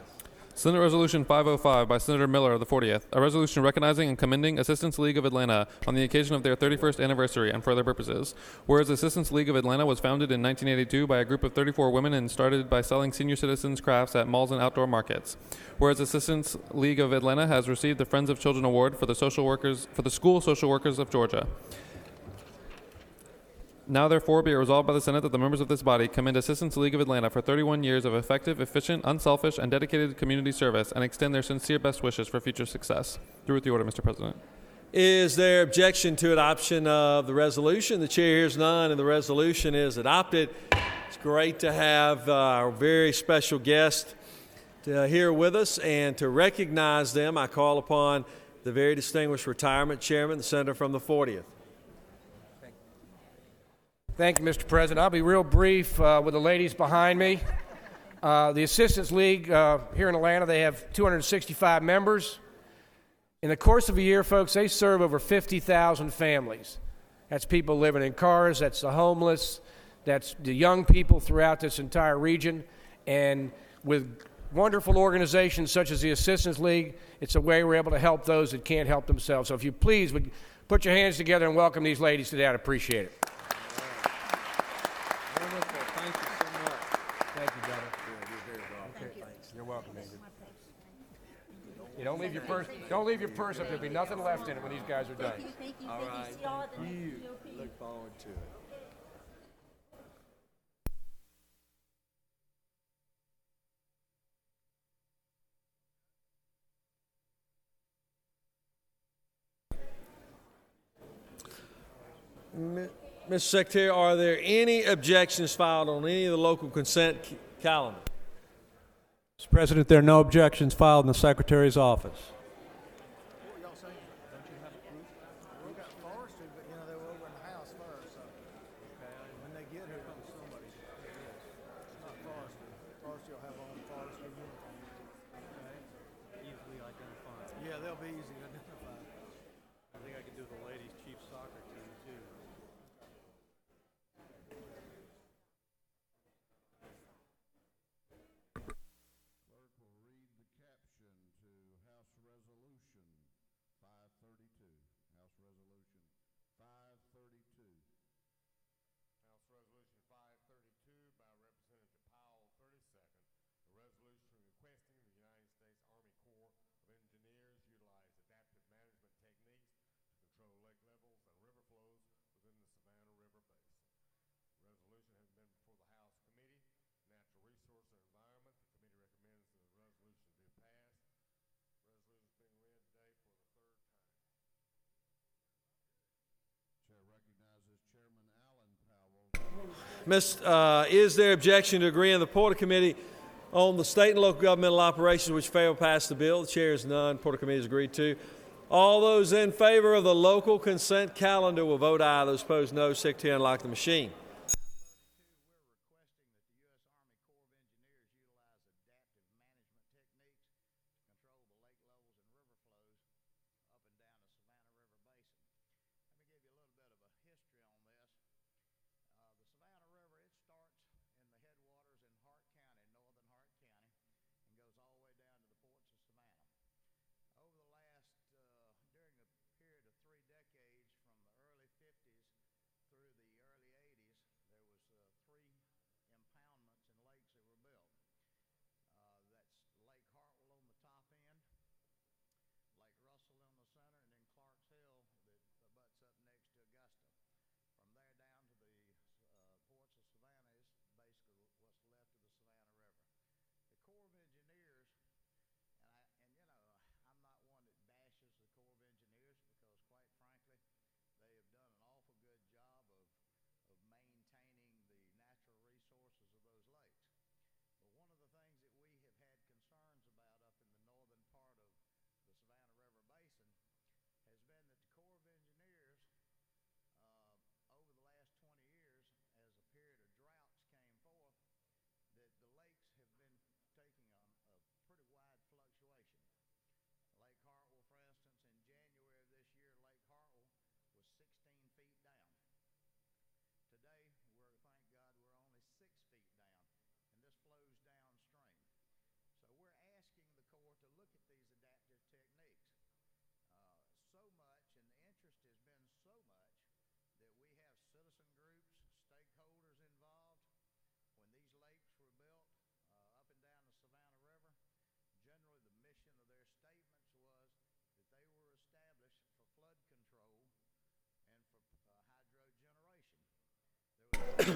Senate Resolution 505 by Senator Miller of the 40th, a resolution recognizing and commending Assistance League of Atlanta on the occasion of their 31st anniversary and for other purposes. Whereas Assistance League of Atlanta was founded in 1982 by a group of 34 women and started by selling senior citizens crafts at malls and outdoor markets. Whereas Assistance League of Atlanta has received the Friends of Children Award for the School Social Workers of Georgia. Now, therefore, be it resolved by the Senate that the members of this body commend Assistance League of Atlanta for 31 years of effective, efficient, unselfish, and dedicated community service and extend their sincere best wishes for future success. Through with the order, Mr. President. Is there objection to adoption of the resolution? The chair hears none, and the resolution is adopted. It's great to have our very special guest here with us, and to recognize them, I call upon the very distinguished retirement chairman, the senator from the 40th. Thank you, Mr. President. I'll be real brief with the ladies behind me. The Assistance League here in Atlanta, they have 265 members. In the course of a year, folks, they serve over 50,000 families. That's people living in cars, that's the homeless, that's the young people throughout this entire region. And with wonderful organizations such as the Assistance League, it's a way we're able to help those that can't help themselves. So if you please would put your hands together and welcome these ladies today, I'd appreciate it. You don't leave your purse. Don't leave your purse up. There'll be nothing left in it when these guys are done. Thank you. All right. See y'all at the You GOP. look forward to it. Mr. Secretary, are there any objections filed on any of the local consent calendar? Mr. President, there are no objections filed in the Secretary's office. Yeah, they'll be easy to identify. I think I can do the ladies' chief soccer team too. Clerk will read the caption to House Resolution 532. House Resolution 532. House Resolution 532 by Representative Powell, 32nd. A resolution requesting the United States Army Corps of Engineers utilize adaptive management techniques to control lake levels and river flows within the Savannah River Basin. The resolution has been before the House Committee, Natural Resource and Environment. The committee recommends that the resolution be passed. The resolution is being read today for the third time. Chair recognizes Chairman Alan Powell. Is there objection to agree in the Porter Committee on the state and local governmental operations which fail to pass the bill? The chair is none. Porter Committee has agreed to. All those in favor of the local consent calendar will vote aye. Those opposed, no. Secretary, unlock the machine. During the period of 3 decades, from the early 50s through the early 80s,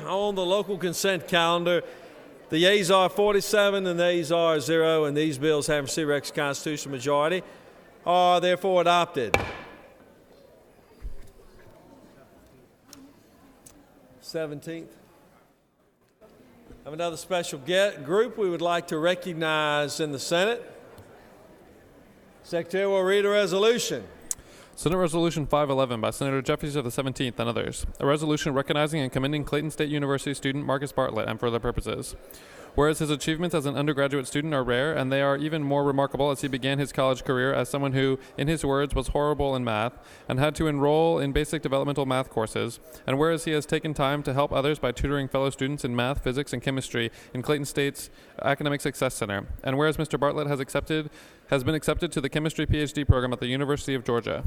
on the local consent calendar. The yeas are 47 and the nays are 0, and these bills having received requisite constitutional majority are therefore adopted. 17th. I have another special group we would like to recognize in the Senate. Secretary will read a resolution. Senate Resolution 511 by Senator Jeffries of the 17th and others. A resolution recognizing and commending Clayton State University student Marcus Bartlett and for other purposes. Whereas his achievements as an undergraduate student are rare, and they are even more remarkable as he began his college career as someone who, in his words, was horrible in math and had to enroll in basic developmental math courses, and whereas he has taken time to help others by tutoring fellow students in math, physics, and chemistry in Clayton State's Academic Success Center, and whereas Mr. Bartlett has been accepted to the chemistry PhD program at the University of Georgia.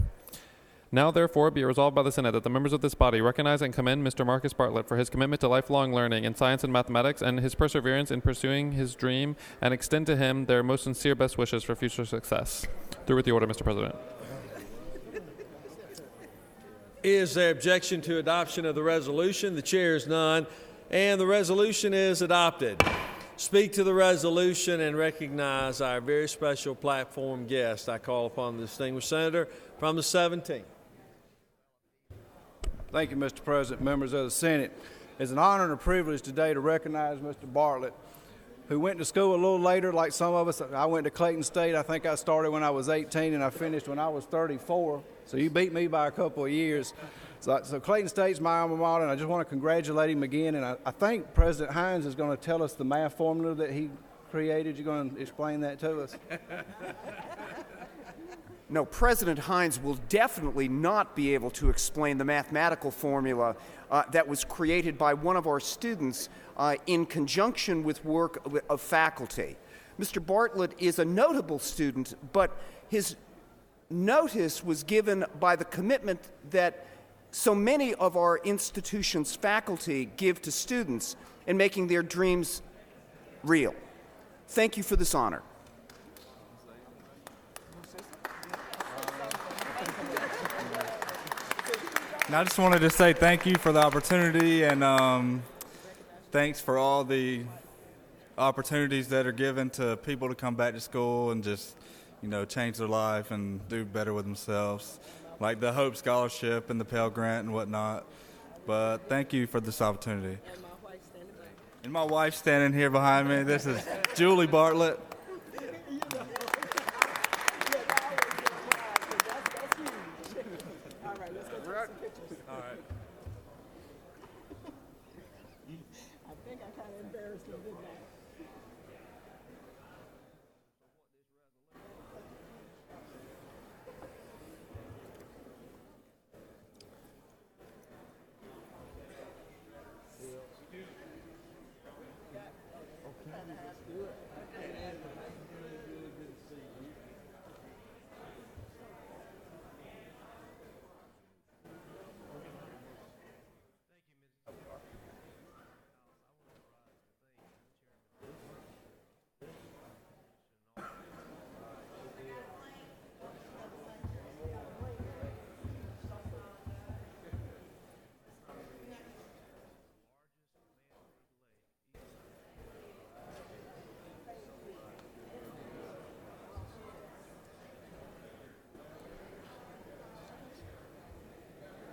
Now, therefore, be it resolved by the Senate that the members of this body recognize and commend Mr. Marcus Bartlett for his commitment to lifelong learning in science and mathematics and his perseverance in pursuing his dream, and extend to him their most sincere best wishes for future success. Through with the order, Mr. President. Is there objection to adoption of the resolution? The chair is none, and the resolution is adopted. Speak to the resolution and recognize our very special platform guest. I call upon the distinguished senator from the 17th. Thank you, Mr. President, members of the Senate. It's an honor and a privilege today to recognize Mr. Bartlett, who went to school a little later like some of us. I went to Clayton State. I think I started when I was 18 and I finished when I was 34. So you beat me by a couple of years. So Clayton State's my alma mater, and I just want to congratulate him again. And I think President Hines is going to tell us the math formula that he created. You're going to explain that to us? No, President Hines will definitely not be able to explain the mathematical formula that was created by one of our students in conjunction with work of faculty. Mr. Bartlett is a notable student, but his notice was given by the commitment that so many of our institution's faculty give to students in making their dreams real. Thank you for this honor. And I just wanted to say thank you for the opportunity, and thanks for all the opportunities that are given to people to come back to school and just, change their life and do better with themselves, like the Hope Scholarship and the Pell Grant and whatnot. But thank you for this opportunity. And my wife's standing here behind me. This is Julie Bartlett.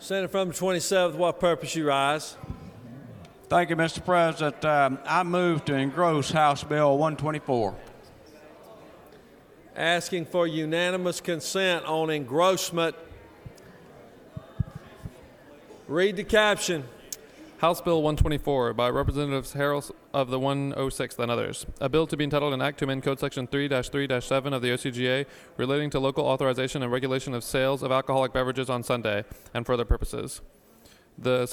Senator from the 27th, what purpose you rise? Thank you, Mr. President. I move to engross House Bill 124. Asking for unanimous consent on engrossment. Read the caption. House Bill 124 by Representatives Harrell of the 106th and others. A bill to be entitled an act to amend Code Section 3-3-7 of the OCGA relating to local authorization and regulation of sales of alcoholic beverages on Sunday and for other purposes. The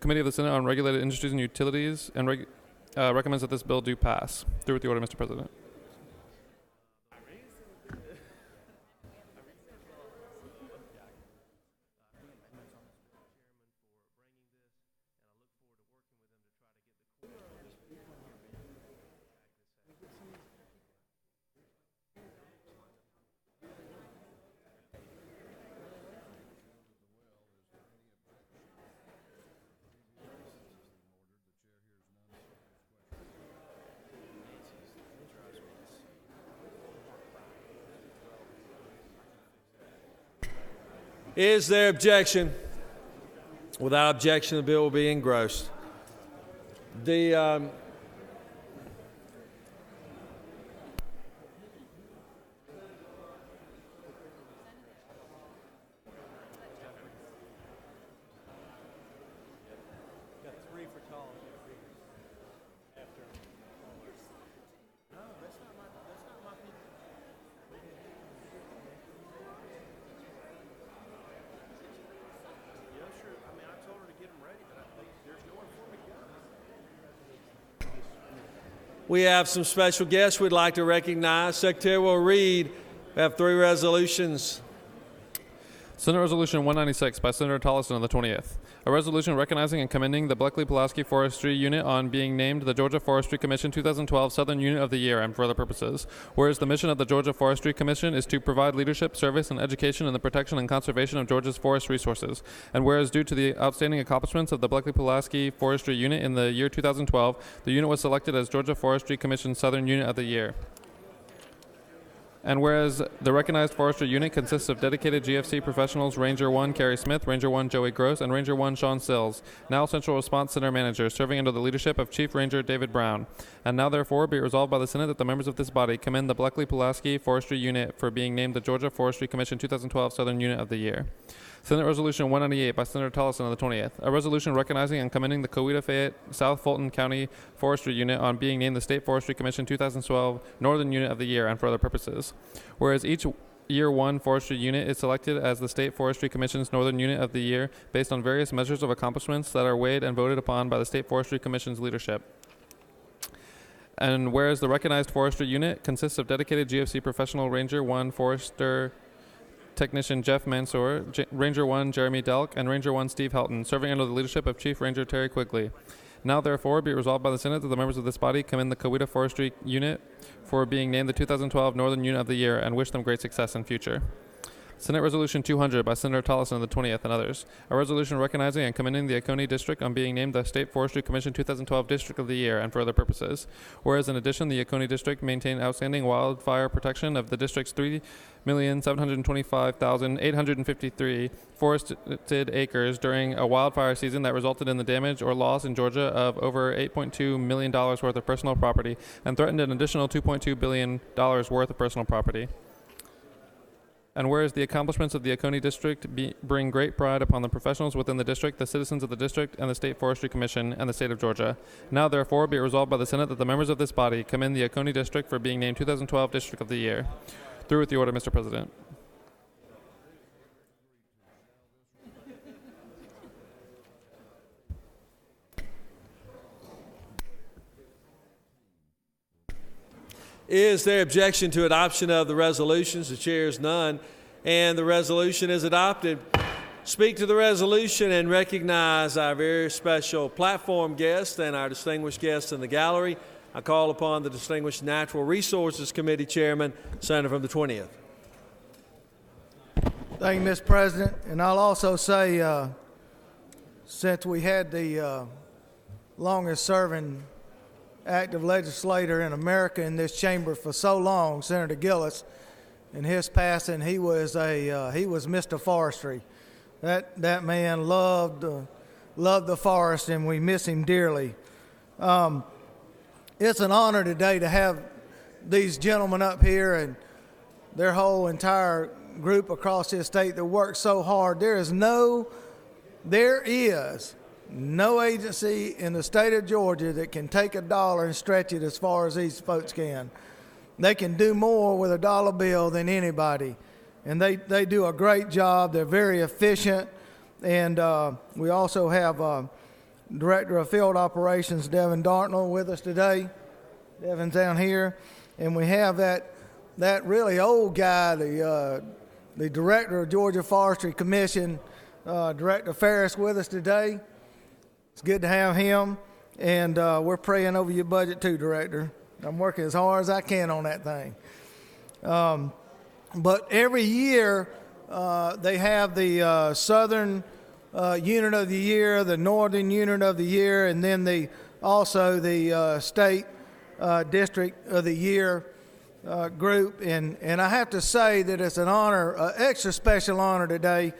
Committee of the Senate on Regulated Industries and Utilities recommends that this bill do pass. Through with the order, Mr. President. Is there objection? Without objection, the bill will be engrossed. The We have some special guests we'd like to recognize. Secretary will read. We have 3 resolutions. Senate Resolution 196 by Senator Tolleson on the 20th. A resolution recognizing and commending the Bleckley-Pulaski Forestry Unit on being named the Georgia Forestry Commission 2012 Southern Unit of the Year and for other purposes. Whereas the mission of the Georgia Forestry Commission is to provide leadership, service, and education in the protection and conservation of Georgia's forest resources. And whereas due to the outstanding accomplishments of the Bleckley-Pulaski Forestry Unit in the year 2012, the unit was selected as Georgia Forestry Commission Southern Unit of the Year. And whereas the recognized forestry unit consists of dedicated GFC professionals Ranger 1 Carrie Smith, Ranger 1 Joey Gross, and Ranger 1 Sean Sills, now Central Response Center managers, serving under the leadership of Chief Ranger David Brown. And now therefore be it resolved by the Senate that the members of this body commend the Bleckley-Pulaski Forestry Unit for being named the Georgia Forestry Commission 2012 Southern Unit of the Year. Senate Resolution 198 by Senator Tolleson on the 20th. A resolution recognizing and commending the Coweta-Fayette South Fulton County Forestry Unit on being named the State Forestry Commission 2012 Northern Unit of the Year and for other purposes. Whereas each Year 1 Forestry Unit is selected as the State Forestry Commission's Northern Unit of the Year based on various measures of accomplishments that are weighed and voted upon by the State Forestry Commission's leadership. And whereas the recognized forestry unit consists of dedicated GFC professional Ranger 1 Forester Technician Jeff Mansour, Ranger 1 Jeremy Delk, and Ranger 1 Steve Helton, serving under the leadership of Chief Ranger Terry Quigley. Now, therefore, be it resolved by the Senate that the members of this body commend the Coweta Forestry Unit for being named the 2012 Northern Unit of the Year and wish them great success in future. Senate Resolution 200 by Senator Tolleson on the 20th and others. A resolution recognizing and commending the Oconee District on being named the State Forestry Commission 2012 District of the Year and for other purposes. Whereas in addition, the Oconee District maintained outstanding wildfire protection of the district's 3,725,853 forested acres during a wildfire season that resulted in the damage or loss in Georgia of over $8.2 million worth of personal property and threatened an additional $2.2 billion worth of personal property. And whereas the accomplishments of the Oconee District bring great pride upon the professionals within the district, the citizens of the district, and the State Forestry Commission, and the state of Georgia. Now, therefore, be it resolved by the Senate that the members of this body commend the Oconee District for being named 2012 District of the Year. Through with the order, Mr. President. Is there objection to adoption of the resolutions? The chair is none, and the resolution is adopted. Speak to the resolution and recognize our very special platform guest and our distinguished guests in the gallery. I call upon the distinguished Natural Resources Committee Chairman, Senator from the 20th. Thank you, Mr. President. And I'll also say, since we had the longest serving active legislator in America in this chamber for so long, Senator Gillis, in his passing, he was Mr. Forestry. That man loved the forest, and we miss him dearly. It's an honor today to have these gentlemen up here and their whole entire group across this state that worked so hard. There is no agency in the state of Georgia that can take a dollar and stretch it as far as these folks can. They can do more with a dollar bill than anybody, and they do a great job. They're very efficient, and we also have Director of Field Operations Devin Dartnell with us today. Devin's down here, and we have that really old guy, the Director of Georgia Forestry Commission, Director Ferris, with us today. It's good to have him, and we're praying over your budget too, Director. I'm working as hard as I can on that thing. But every year they have the Southern Unit of the Year, the Northern Unit of the Year, and then also the State District of the Year group. And I have to say that it's an honor, an extra special honor today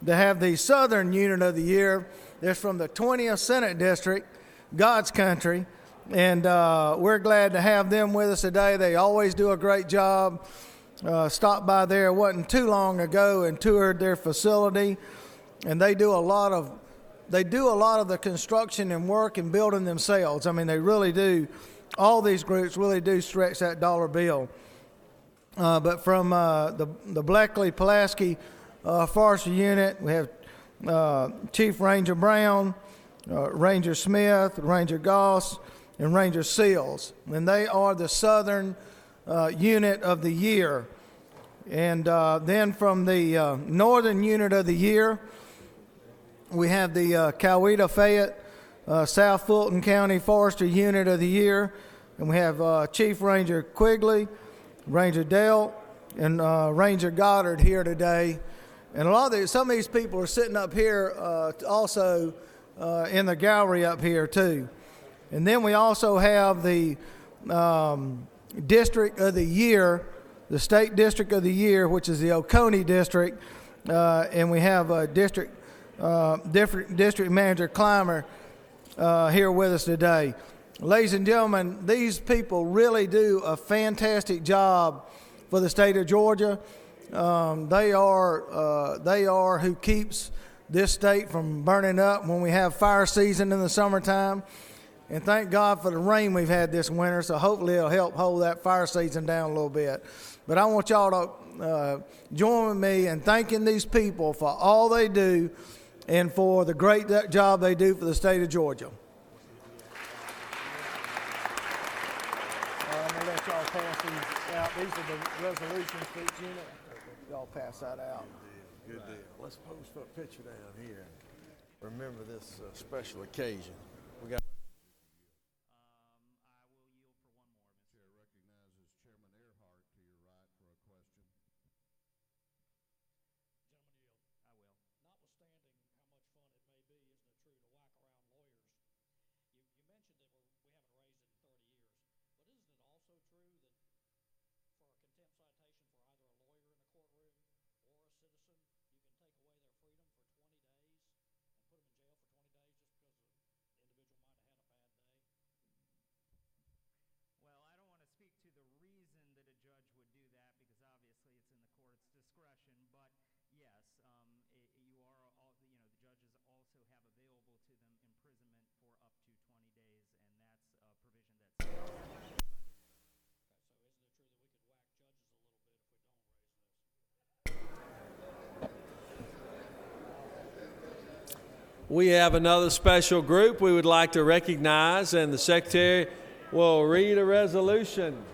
to have the Southern Unit of the Year. That's from the 20th Senate District, God's country, and we're glad to have them with us today. They always do a great job. Stopped by there wasn't too long ago and toured their facility, and they do a lot of the construction and work and building themselves. I mean, they really do. All these groups really do stretch that dollar bill. But from the Bleckley Pulaski Forestry Unit, we have Chief Ranger Brown, Ranger Smith, Ranger Goss, and Ranger Seals. And they are the Southern Unit of the Year. And then from the Northern Unit of the Year, we have the Coweta Fayette South Fulton County Forestry Unit of the Year. And we have Chief Ranger Quigley, Ranger Dale, and Ranger Goddard here today. And some of these people are sitting up here also in the gallery up here too. And then we also have the District of the Year, the State District of the Year, which is the Oconee District, and we have District Manager Clymer here with us today. Ladies and gentlemen, these people really do a fantastic job for the state of Georgia. They are who keeps this state from burning up when we have fire season in the summertime. And thank God for the rain we've had this winter, so hopefully it'll help hold that fire season down a little bit. But I want y'all to join with me in thanking these people for all they do and for the great job they do for the state of Georgia. I'm going to let y'all pass these out. These are the resolutions for each unit. Y'all pass that out. Good deal. Let's pose for a picture down here. Remember this special occasion. We got. We have another special group we would like to recognize, and the Secretary will read a resolution.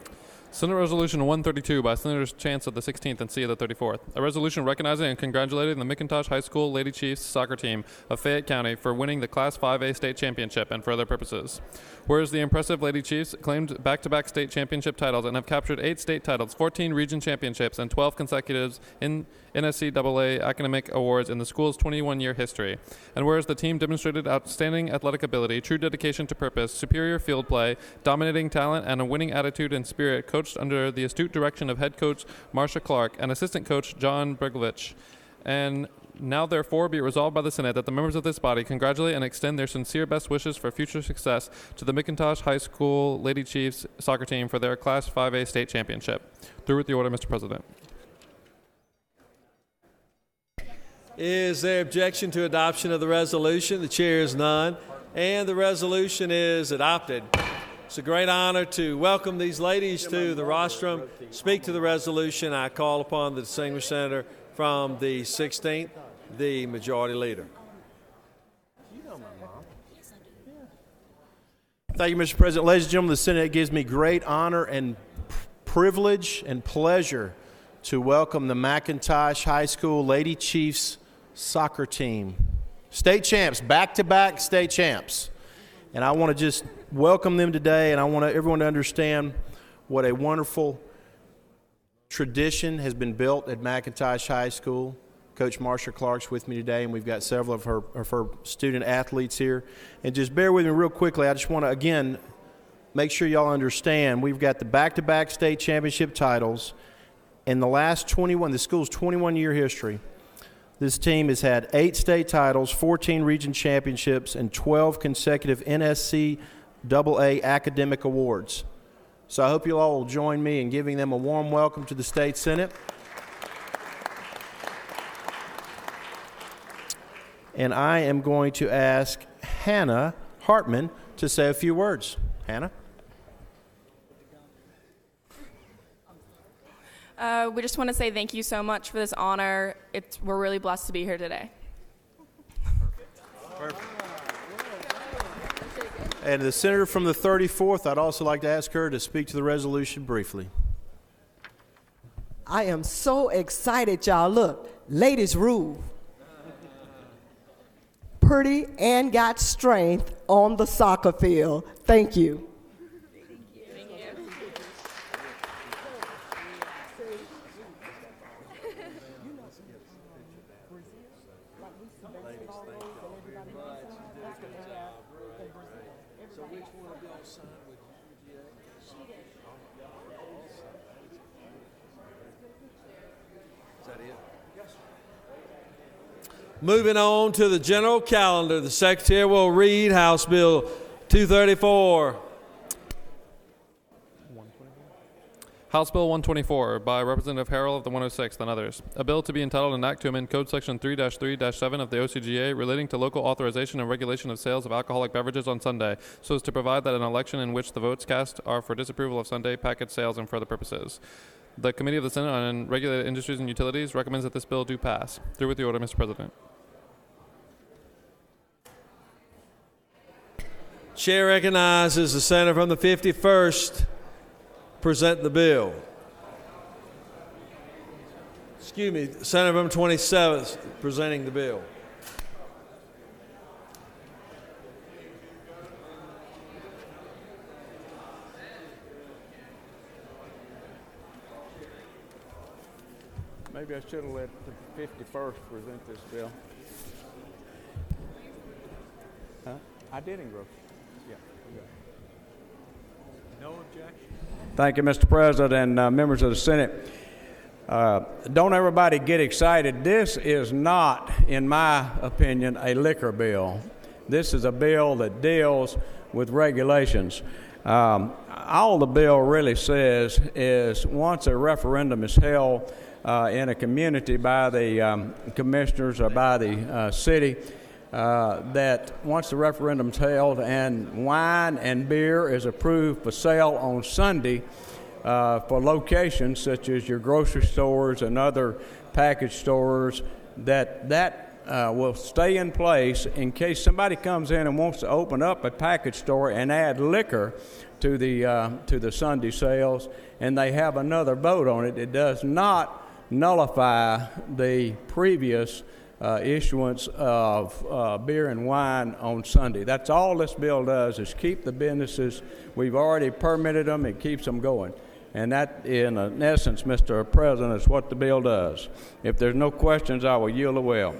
Senate Resolution 132 by Senators Chance of the 16th and C of the 34th. A resolution recognizing and congratulating the McIntosh High School Lady Chiefs soccer team of Fayette County for winning the Class 5A state championship and for other purposes. Whereas the impressive Lady Chiefs claimed back-to-back state championship titles and have captured 8 state titles, 14 region championships, and 12 consecutives in NSCAA academic awards in the school's 21-year history. And whereas the team demonstrated outstanding athletic ability, true dedication to purpose, superior field play, dominating talent, and a winning attitude and spirit, coached under the astute direction of head coach Marsha Clark and assistant coach John Bergovich. And now, therefore, be it resolved by the Senate that the members of this body congratulate and extend their sincere best wishes for future success to the McIntosh High School Lady Chiefs soccer team for their Class 5A state championship. Through with the order, Mr. President. Is there objection to adoption of the resolution? The chair is none, and the resolution is adopted. It's a great honor to welcome these ladies to the rostrum, speak to the resolution. I call upon the distinguished senator from the 16th, the majority leader. Thank you, Mr. President. Ladies and gentlemen, the Senate gives me great honor and privilege and pleasure to welcome the McIntosh High School Lady Chiefs soccer team. State champs, back-to-back state champs. And I want to just welcome them today, and I want everyone to understand what a wonderful tradition has been built at McIntosh High School. Coach Marsha Clark's with me today, and we've got several of her student athletes here. And just bear with me real quickly. I just want to, again, make sure y'all understand we've got the back-to-back state championship titles in the last the school's 21-year history. This team has had 8 state titles, 14 region championships, and 12 consecutive NSCAA academic awards. So I hope you all will join me in giving them a warm welcome to the State Senate. And I am going to ask Hannah Hartman to say a few words. Hannah? We just want to say thank you so much for this honor. We're really blessed to be here today. Perfect. And the senator from the 34th, I'd also like to ask her to speak to the resolution briefly. I am so excited, y'all. Look, ladies rule. Pretty and got strength on the soccer field. Thank you. Moving on to the general calendar, the Secretary will read House Bill 234. House Bill 124 by Representative Harrell of the 106th and others. A bill to be entitled an act to amend Code Section 3-3-7 of the OCGA relating to local authorization and regulation of sales of alcoholic beverages on Sunday, so as to provide that an election in which the votes cast are for disapproval of Sunday package sales and for other purposes. The Committee of the Senate on Regulated Industries and Utilities recommends that this bill do pass. Through with the order, Mr. President. Chair recognizes the senator from the 51st present the bill. Excuse me, senator from the 27th presenting the bill. Maybe I should have let the 51st present this bill. Huh? I did engross. Yeah. No objection. Thank you, Mr. President and members of the Senate. Don't everybody get excited. This is not, in my opinion, a liquor bill. This is a bill that deals with regulations. All the bill really says is once a referendum is held in a community by the commissioners or by the city, that once the referendum's held and wine and beer is approved for sale on Sunday for locations such as your grocery stores and other package stores, that will stay in place in case somebody comes in and wants to open up a package store and add liquor to the Sunday sales, and they have another vote on it. It does not nullify the previous issuance of beer and wine on Sunday. That's all this bill does, is keep the businesses. We've already permitted them. It keeps them going. And that, in essence, Mr. President, is what the bill does. If there's no questions, I will yield the will.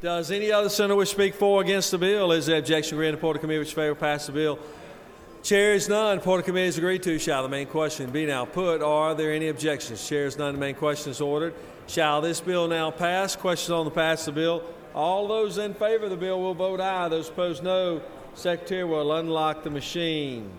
Does any other senator wish to speak for or against the bill? Is there objection granted? Report of committee which favor pass the bill. Chair is none. Report of committee is agreed to. Shall the main question be now put? Are there any objections? Chair is none. The main question is ordered. Shall this bill now pass? Questions on the pass of the bill. All those in favor of the bill will vote aye. Those opposed, no. Secretary will unlock the machine.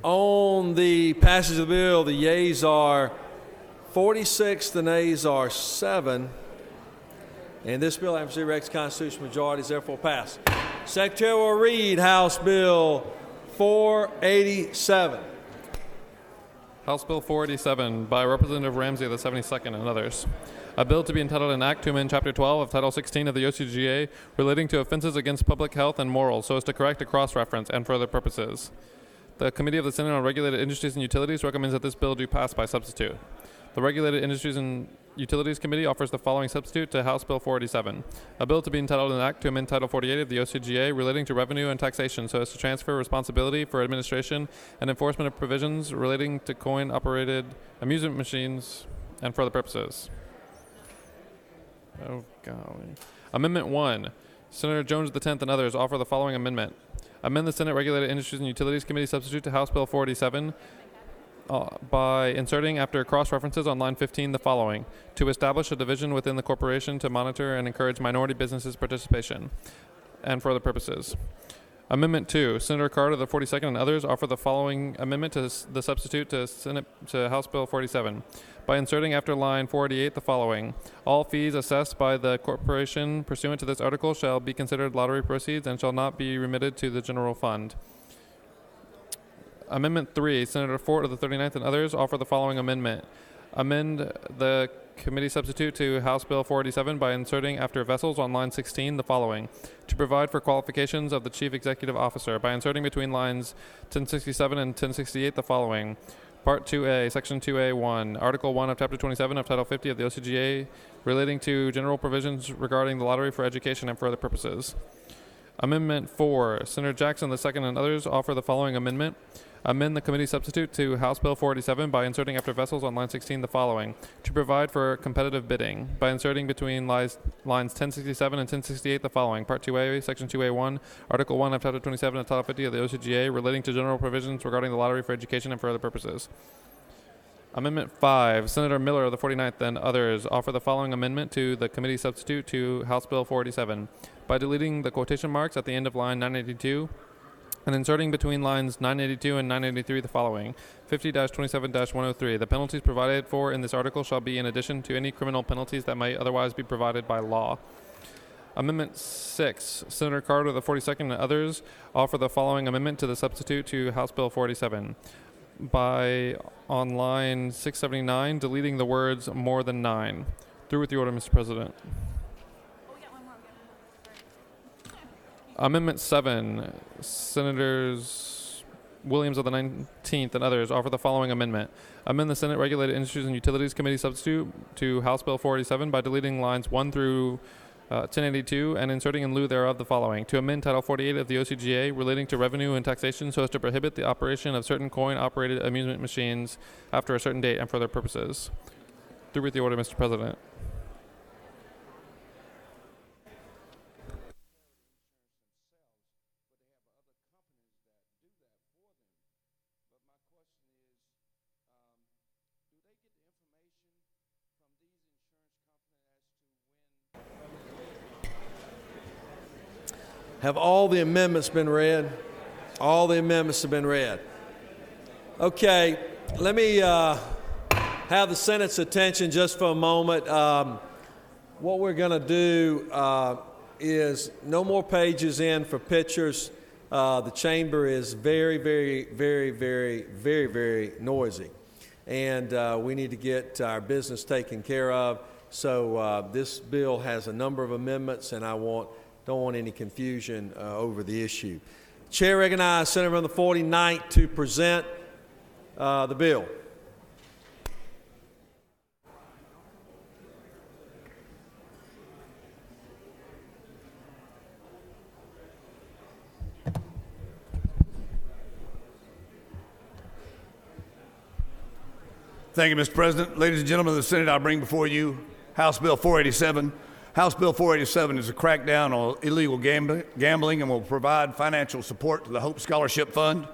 On the passage of the bill, the yeas are 46, the nays are 7. And this bill, having received Rex constitutional majority, is therefore passed. Secretary will read House Bill 487. House Bill 487 by Representative Ramsey of the 72nd and others. A bill to be entitled an act to amend Chapter 12 of Title 16 of the OCGA relating to offenses against public health and morals so as to correct a cross-reference and for other purposes. The Committee of the Senate on Regulated Industries and Utilities recommends that this bill do pass by substitute. The Regulated Industries and Utilities Committee offers the following substitute to House Bill 487. A bill to be entitled an act to amend Title 48 of the OCGA relating to revenue and taxation so as to transfer responsibility for administration and enforcement of provisions relating to coin-operated amusement machines and for other purposes. Oh, golly. Amendment 1. Senator Jones X and others offer the following amendment. Amend the Senate Regulated Industries and Utilities Committee substitute to House Bill 487 by inserting after cross-references on line 15 the following: to establish a division within the corporation to monitor and encourage minority businesses' participation, and for other purposes. Amendment 2. Senator Carter, the 42nd, and others offer the following amendment to the substitute to House Bill 47 by inserting after line 488 the following: all fees assessed by the corporation pursuant to this article shall be considered lottery proceeds and shall not be remitted to the general fund. Amendment 3, Senator Fort of the 39th and others offer the following amendment. Amend the committee substitute to House Bill 487 by inserting after vessels on line 16 the following: to provide for qualifications of the Chief Executive Officer by inserting between lines 1067 and 1068 the following: Part 2A, Section 2A1, Article 1 of Chapter 27 of Title 50 of the OCGA relating to general provisions regarding the lottery for education and for other purposes. Amendment 4, Senator Jackson II and others offer the following amendment. Amend the committee substitute to House Bill 487 by inserting after vessels on line 16 the following: to provide for competitive bidding by inserting between lines 1067 and 1068 the following: Part 2A, Section 2A1, Article 1 of Chapter 27 of Title 50 of the OCGA relating to general provisions regarding the lottery for education and for other purposes. Amendment 5, Senator Miller of the 49th and others offer the following amendment to the committee substitute to House Bill 487 by deleting the quotation marks at the end of line 982 and inserting between lines 982 and 983 the following: 50-27-103. The penalties provided for in this article shall be in addition to any criminal penalties that may otherwise be provided by law. Amendment 6, Senator Carter of the 42nd and others offer the following amendment to the substitute to House Bill 487 by, on line 679, deleting the words more than 9. Through with the order, Mr. President. Amendment 7, Senators Williams of the 19th and others offer the following amendment. Amend the Senate Regulated Industries and Utilities Committee substitute to House Bill 487 by deleting lines 1 through 1082 and inserting in lieu thereof the following: to amend Title 48 of the OCGA relating to revenue and taxation so as to prohibit the operation of certain coin-operated amusement machines after a certain date and for other purposes. Through with the order, Mr. President. Have all the amendments been read? All the amendments have been read. Okay, let me have the Senate's attention just for a moment. What we're going to do is no more pages in for pictures. The chamber is very, very, very, very, very, very noisy. And we need to get our business taken care of. So this bill has a number of amendments, and I don't want any confusion over the issue. Chair recognizes Senator from the 49th to present the bill. Thank you, Mr. President. Ladies and gentlemen of the Senate, I bring before you House Bill 487. House Bill 487 is a crackdown on illegal gambling and will provide financial support to the Hope Scholarship Fund.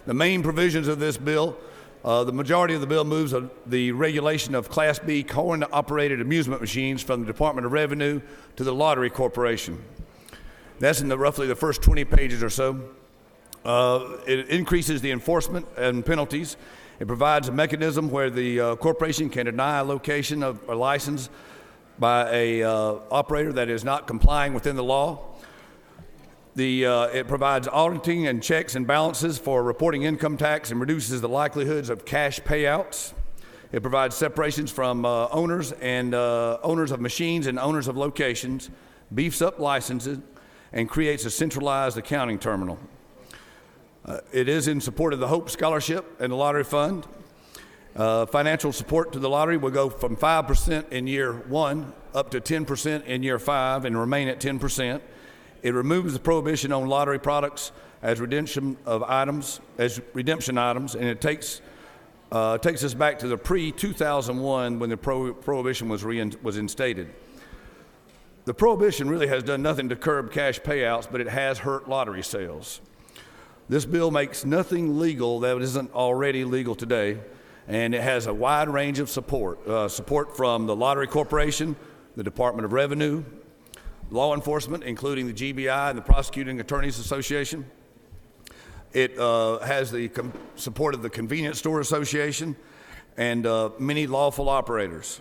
The main provisions of this bill, the majority of the bill moves the regulation of Class B coin-operated amusement machines from the Department of Revenue to the Lottery Corporation. That's in roughly the first 20 pages or so. It increases the enforcement and penalties. It provides a mechanism where the corporation can deny a location of a license by a operator that is not complying within the law. It provides auditing and checks and balances for reporting income tax and reduces the likelihoods of cash payouts. It provides separations from owners and owners of machines and owners of locations, beefs up licenses, and creates a centralized accounting terminal. It is in support of the Hope Scholarship and the Lottery Fund. Financial support to the lottery will go from 5% in year 1 up to 10% in year 5 and remain at 10%. It removes the prohibition on lottery products as redemption items, and it takes us back to the pre-2001 when the prohibition was instated. The prohibition really has done nothing to curb cash payouts, but it has hurt lottery sales. This bill makes nothing legal that isn't already legal today, and it has a wide range of support. Support from the Lottery Corporation, the Department of Revenue, law enforcement, including the GBI and the Prosecuting Attorneys Association. It has the support of the Convenience Store Association and many lawful operators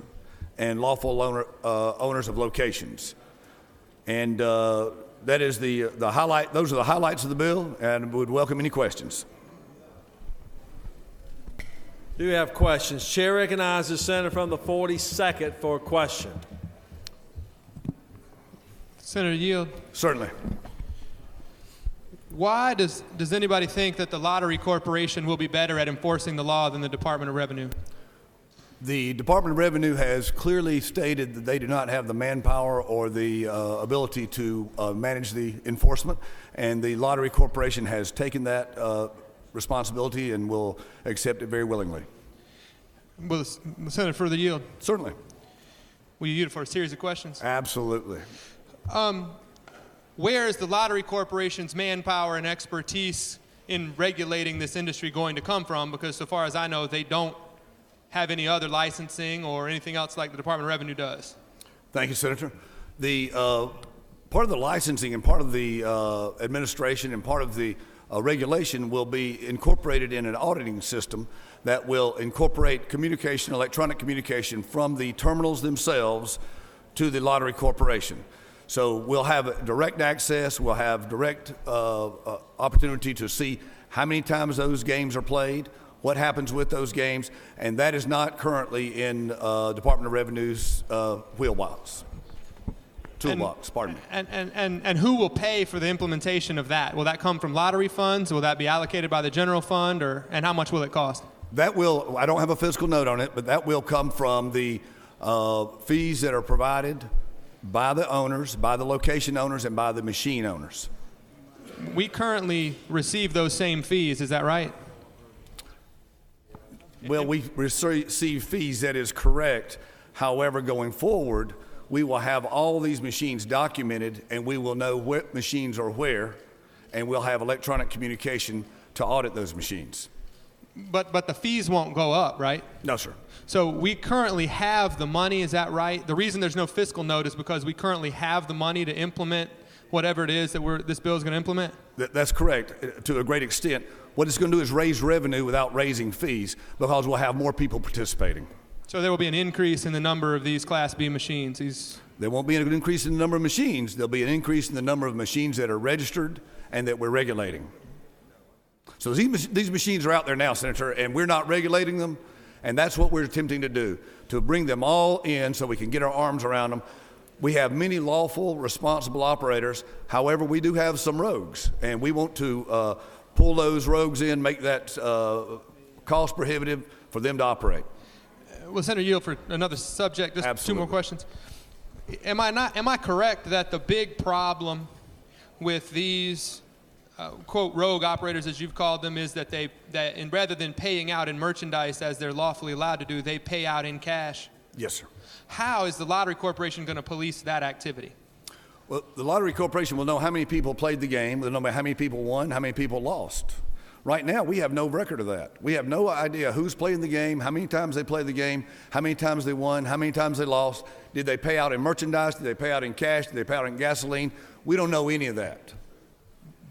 and lawful owners of locations. And that is the highlight. Those are the highlights of the bill, and would welcome any questions. Do we have questions? Chair recognizes the senator from the 42nd for a question. Senator Yield. Certainly. Why does anybody think that the Lottery Corporation will be better at enforcing the law than the Department of Revenue? The Department of Revenue has clearly stated that they do not have the manpower or the ability to manage the enforcement, and the Lottery Corporation has taken that responsibility and will accept it very willingly. Will the Senator further yield? Certainly. Will you yield for a series of questions? Absolutely. Where is the Lottery Corporation's manpower and expertise in regulating this industry going to come from? Because so far as I know, they don't have any other licensing or anything else like the Department of Revenue does. Thank you, Senator. The part of the licensing and part of the administration and part of the regulation will be incorporated in an auditing system that will incorporate communication, electronic communication from the terminals themselves to the Lottery Corporation. So we'll have direct access, we'll have direct opportunity to see how many times those games are played, what happens with those games, and that is not currently in Department of Revenue's toolbox, pardon me. And who will pay for the implementation of that? Will that come from lottery funds? Will that be allocated by the general fund, and how much will it cost? That will, I don't have a fiscal note on it, but that will come from the fees that are provided by the owners, by the location owners, and by the machine owners. We currently receive those same fees, is that right? Well, we receive fees, that is correct. However, going forward, we will have all these machines documented, and we will know what machines are where, and we'll have electronic communication to audit those machines. But the fees won't go up, right? No, sir. So we currently have the money, is that right? The reason there's no fiscal note is because we currently have the money to implement whatever it is that this bill is going to implement? That's correct, to a great extent. What it's going to do is raise revenue without raising fees because we'll have more people participating. So there will be an increase in the number of these Class B machines? There won't be an increase in the number of machines. There'll be an increase in the number of machines that are registered and that we're regulating. So these machines are out there now, Senator, and we're not regulating them, and that's what we're attempting to do, to bring them all in so we can get our arms around them. We have many lawful, responsible operators. However, we do have some rogues, and we want to pull those rogues in, make that cost prohibitive for them to operate. Well, Senator Yield, for another subject, just Absolutely. 2 more questions. Am I correct that the big problem with these quote rogue operators, as you've called them, is that and rather than paying out in merchandise as they're lawfully allowed to do, they pay out in cash? Yes, sir. How is the Lottery Corporation going to police that activity? Well, the Lottery Corporation will know how many people played the game. They'll know how many people won, how many people lost. Right now, we have no record of that. We have no idea who's playing the game, how many times they played the game, how many times they won, how many times they lost. Did they pay out in merchandise? Did they pay out in cash? Did they pay out in gasoline? We don't know any of that.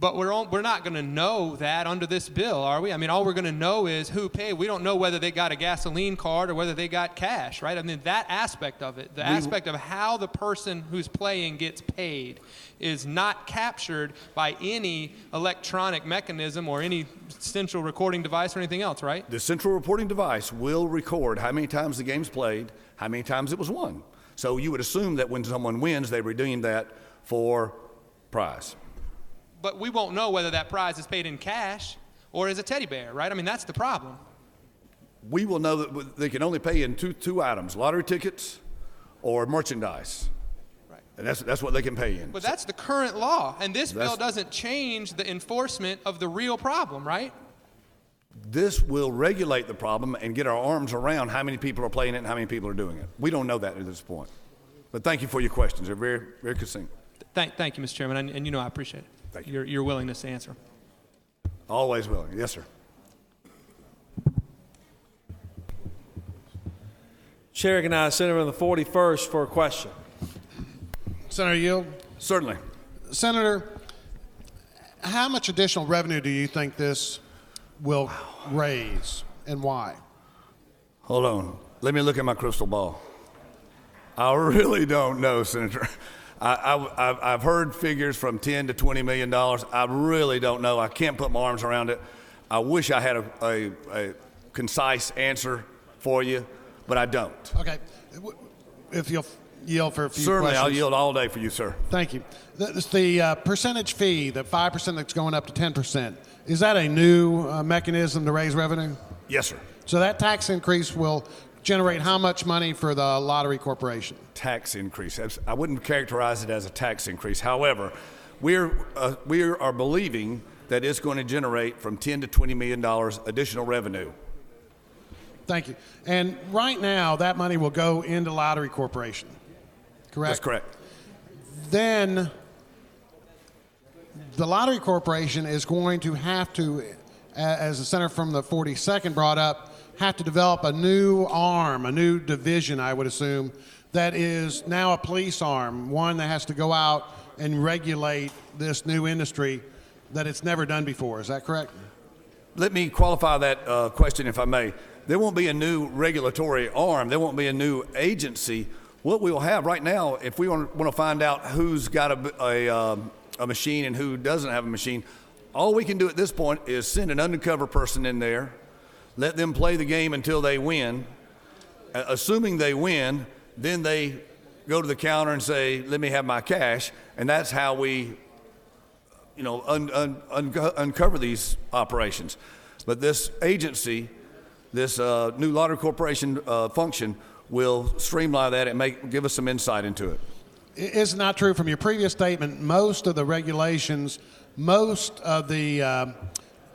But we're not going to know that under this bill, are we? I mean, all we're going to know is who paid. We don't know whether they got a gasoline card or whether they got cash, right? I mean, that aspect of it, the aspect of how the person who's playing gets paid, is not captured by any electronic mechanism or any central recording device or anything else, right? The central reporting device will record how many times the game's played, how many times it was won. So you would assume that when someone wins, they redeem that for prize. But we won't know whether that prize is paid in cash or as a teddy bear, right? I mean, that's the problem. We will know that they can only pay in two items, lottery tickets or merchandise. Right. And that's what they can pay in. But that's the current law, and this bill doesn't change the enforcement of the real problem, right? This will regulate the problem and get our arms around how many people are playing it and how many people are doing it. We don't know that at this point. But thank you for your questions. They're very, very succinct. Thank you, Mr. Chairman, and you know I appreciate it. Thank you. Your willingness to answer. Always willing. Yes, sir. Chair recognizes Senator from the 41st for a question. Senator Yield? Certainly. Senator, how much additional revenue do you think this will raise, and why? Hold on. Let me look at my crystal ball. I really don't know, Senator. I've heard figures from $10 to $20 million. I really don't know. I can't put my arms around it. I wish I had a concise answer for you, but I don't. Okay. If you'll yield for a few Certainly, questions. I'll yield all day for you, sir. Thank you. The percentage fee, the 5% that's going up to 10%, is that a new mechanism to raise revenue? Yes, sir. So that tax increase will generate how much money for the Lottery Corporation? Tax increase. I wouldn't characterize it as a tax increase. However, we are believing that it's going to generate from $10 to $20 million additional revenue. Thank you. And right now, that money will go into Lottery Corporation, correct? That's correct. Then the Lottery Corporation is going to have to, as the senator from the 42nd brought up, have to develop a new arm, a new division, I would assume, that is now a police arm, one that has to go out and regulate this new industry that it's never done before. Is that correct? Let me qualify that question, if I may. There won't be a new regulatory arm. There won't be a new agency. What we will have right now, if we want to find out who's got a machine and who doesn't have a machine, all we can do at this point is send an undercover person in there, let them play the game until they win. Assuming they win, then they go to the counter and say, let me have my cash. And that's how we, uncover these operations. But this agency, this new Lottery Corporation function will streamline that and give us some insight into it. Is it not true from your previous statement, most of the regulations, most of the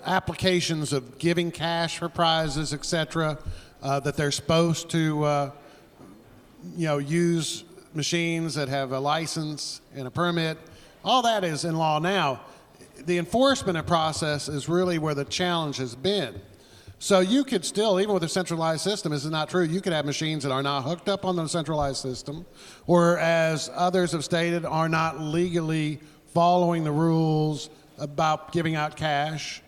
applications of giving cash for prizes, et cetera, that they're supposed to use machines that have a license and a permit, all that is in law now. The enforcement process is really where the challenge has been. So you could still, even with a centralized system, this is not true, you could have machines that are not hooked up on the centralized system, or as others have stated, are not legally following the rules about giving out cash,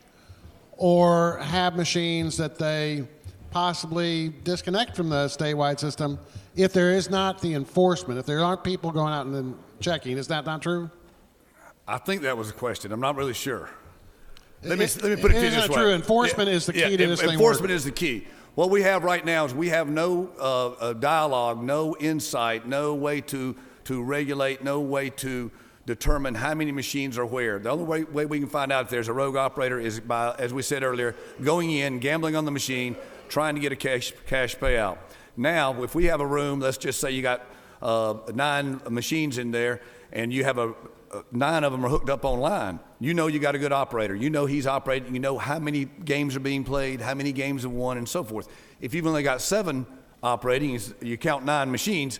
or have machines that they possibly disconnect from the statewide system if there is not the enforcement, if there aren't people going out and then checking. Is that not true? I think that was a question. I'm not really sure. Let me put it to you this way. Isn't that true? Enforcement is the key to this thing. Enforcement is the key. What we have right now is we have no dialogue, no insight, no way to regulate, no way to determine how many machines are where. The only way we can find out if there's a rogue operator is by, as we said earlier, going in, gambling on the machine, trying to get a cash payout. Now, if we have a room, let's just say you got 9 machines in there, and you have 9 of them are hooked up online. You know you got a good operator. You know he's operating. You know how many games are being played, how many games have won, and so forth. If you've only got 7 operating, you count 9 machines,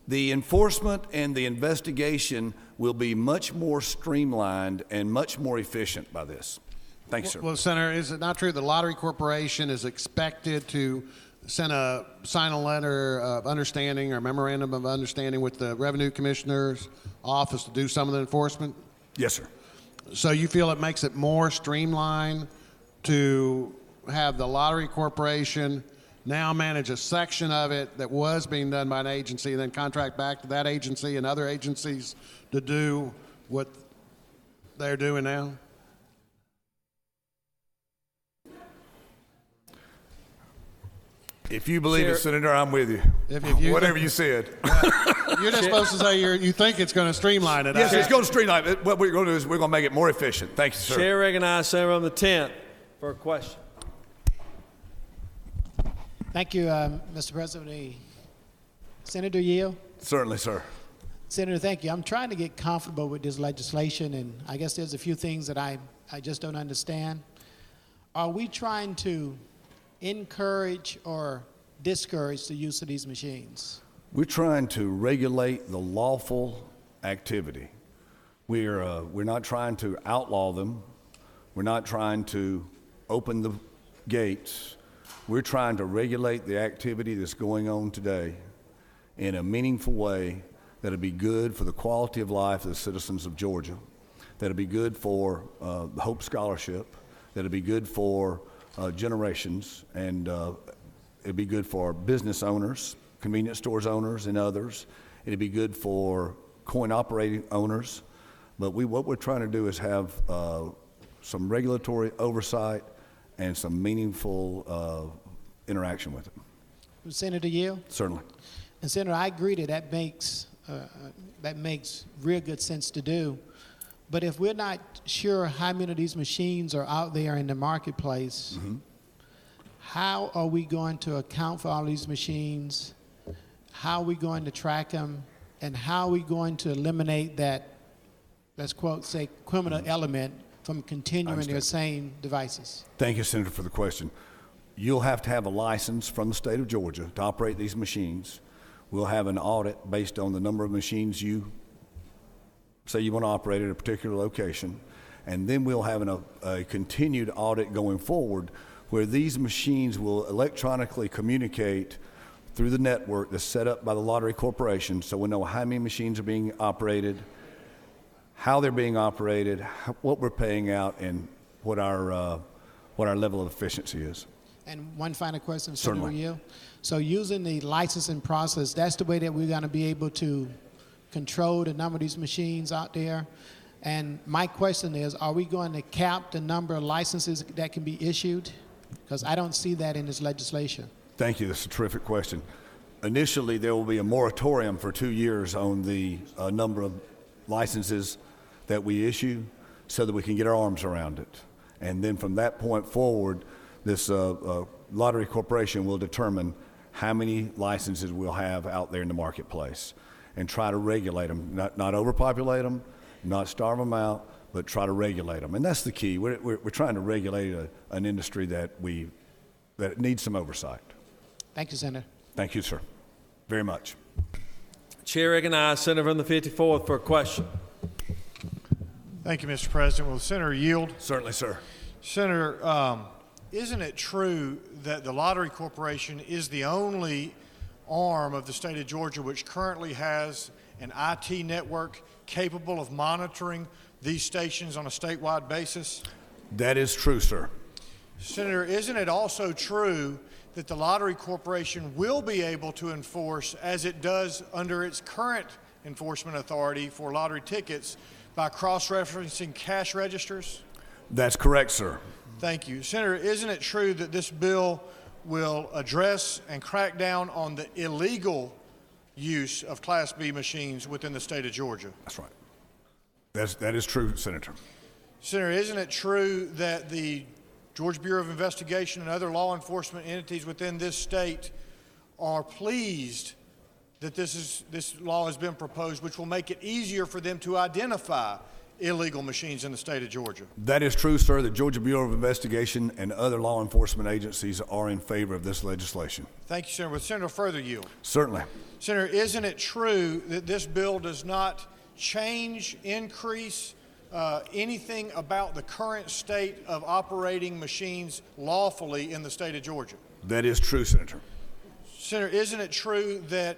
the enforcement and the investigation will be much more streamlined and much more efficient by this. Thanks, sir. Well, Senator, is it not true the Lottery Corporation is expected to sign a letter of understanding or memorandum of understanding with the Revenue Commissioner's office to do some of the enforcement? Yes, sir. So you feel it makes it more streamlined to have the Lottery Corporation now manage a section of it that was being done by an agency and then contract back to that agency and other agencies to do what they're doing now? If you believe it, Senator, I'm with you. If you Whatever you said. You're just supposed to say you think it's going to streamline it. Yes, it's going to streamline it. What we're going to do is we're going to make it more efficient. Thank you, sir. Chair recognizes Senator on the 10th for a question. Thank you, Mr. President. Senator Yield? Certainly, sir. Senator, thank you. I'm trying to get comfortable with this legislation, and I guess there's a few things that I just don't understand. Are we trying to encourage or discourage the use of these machines? We're trying to regulate the lawful activity. We're not trying to outlaw them. We're not trying to open the gates. We're trying to regulate the activity that's going on today in a meaningful way that'll be good for the quality of life of the citizens of Georgia, that'll be good for the Hope Scholarship, that'll be good for generations, and it'll be good for business owners, convenience stores owners, and others. It'll be good for coin operating owners. But what we're trying to do is have some regulatory oversight and some meaningful interaction with it. Senator Yield? Certainly. And Senator, I agree that makes real good sense to do. But if we're not sure how many of these machines are out there in the marketplace, how are we going to account for all these machines? How are we going to track them? And how are we going to eliminate that, let's quote, say, criminal element from continuing their same devices? Thank you, Senator, for the question. You'll have to have a license from the state of Georgia to operate these machines. We'll have an audit based on the number of machines you say you want to operate at a particular location. And then we'll have a continued audit going forward where these machines will electronically communicate through the network that's set up by the Lottery Corporation, so we know how many machines are being operated, how they're being operated, what we're paying out, and what our level of efficiency is. And one final question, Certainly. Senator Yield. So using the licensing process, that's the way that we're going to be able to control the number of these machines out there. And my question is, are we going to cap the number of licenses that can be issued? Because I don't see that in this legislation. Thank you. That's a terrific question. Initially, there will be a moratorium for 2 years on the number of licenses that we issue so that we can get our arms around it. And then from that point forward, this Lottery Corporation will determine how many licenses we'll have out there in the marketplace and try to regulate them, not overpopulate them, not starve them out, but try to regulate them. And that's the key. We're trying to regulate an industry that needs some oversight. Thank you, Senator. Thank you, sir, very much. Chair recognizes Senator from the 54th for a question. Thank you, Mr. President. Will the Senator yield? Certainly, sir. Senator, isn't it true that the Lottery Corporation is the only arm of the state of Georgia which currently has an IT network capable of monitoring these stations on a statewide basis? That is true, sir. Senator, isn't it also true that the Lottery Corporation will be able to enforce, as it does under its current enforcement authority for lottery tickets, by cross-referencing cash registers? That's correct, sir. Thank you. Senator, isn't it true that this bill will address and crack down on the illegal use of Class B machines within the state of Georgia? That's right. That is true, Senator. Senator, isn't it true that the Georgia Bureau of Investigation and other law enforcement entities within this state are pleased that this law has been proposed, which will make it easier for them to identify illegal machines in the state of Georgia? That is true, sir. The Georgia Bureau of Investigation and other law enforcement agencies are in favor of this legislation. Thank you, Senator. Will the Senator further yield? Certainly. Senator, isn't it true that this bill does not change, increase anything about the current state of operating machines lawfully in the state of Georgia? That is true, Senator. Senator, isn't it true that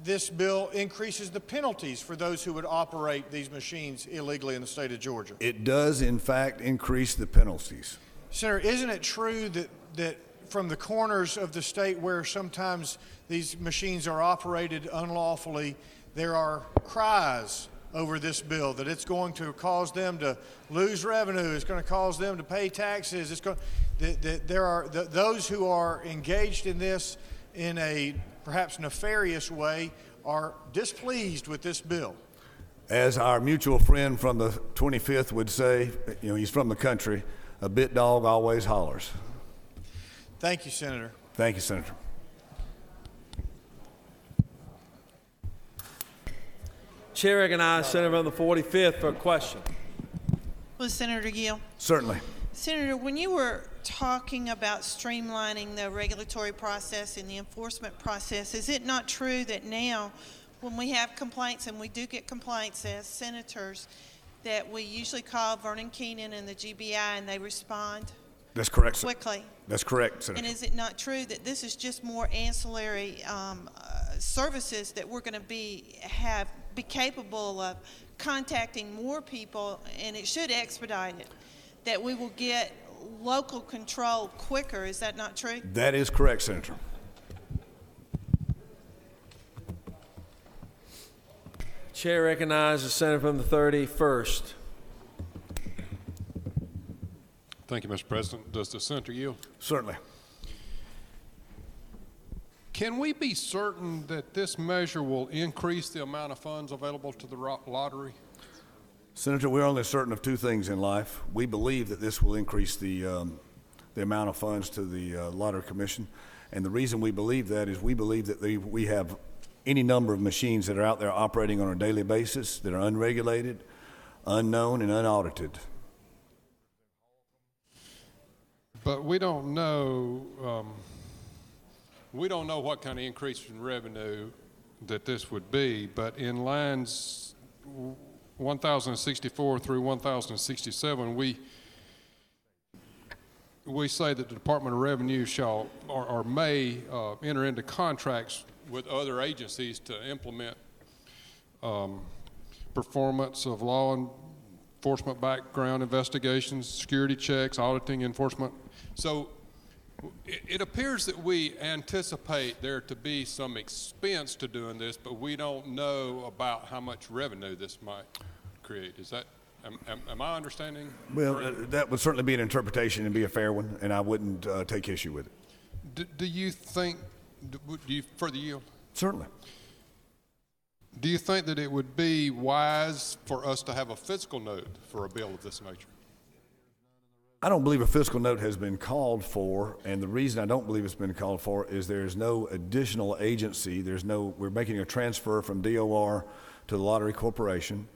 this bill increases the penalties for those who would operate these machines illegally in the state of Georgia. It does, in fact, increase the penalties. Senator, isn't it true that from the corners of the state where sometimes these machines are operated unlawfully, there are cries over this bill that it's going to cause them to lose revenue, it's going to cause them to pay taxes, there are those who are engaged in this in a perhaps nefarious way are displeased with this bill? As our mutual friend from the 25th would say, he's from the country, a bit dog always hollers. Thank you, Senator. Thank you, Senator. Chair recognizes Senator from the 45th for a question. Well, Senator Gill. Certainly. Senator, when you were talking about streamlining the regulatory process and the enforcement process, is it not true that now when we have complaints, and we do get complaints as senators, that we usually call Vernon Keenan and the GBI and they respond? That's correct, quickly. That's correct, Senator. And is it not true that this is just more ancillary services that we're going to be capable of contacting more people, and it should expedite it, that we will get local control quicker? Is that not true? That is correct, Senator. Chair recognizes the Senator from the 31st. Thank you, Mr. President. Does the Senator yield? Certainly. Can we be certain that this measure will increase the amount of funds available to the lottery? Senator, we're only certain of two things in life. We believe that this will increase the amount of funds to the Lottery Commission. And the reason we believe that is we believe that we have any number of machines that are out there operating on a daily basis that are unregulated, unknown, and unaudited. But we don't know what kind of increase in revenue that this would be. But in lines 1064 through 1067, we say that the Department of Revenue shall or may enter into contracts with other agencies to implement performance of law enforcement background investigations, security checks, auditing, enforcement. So it appears that we anticipate there to be some expense to doing this, but we don't know about how much revenue this might create. Is that, am I understanding? Well, that would certainly be an interpretation and be a fair one, and I wouldn't take issue with it. Do you think, do you further yield? Certainly. Do you think that it would be wise for us to have a fiscal note for a bill of this nature? I don't believe a fiscal note has been called for, and the reason I don't believe it's been called for is there's no additional agency. We're making a transfer from DOR to the Lottery Corporation.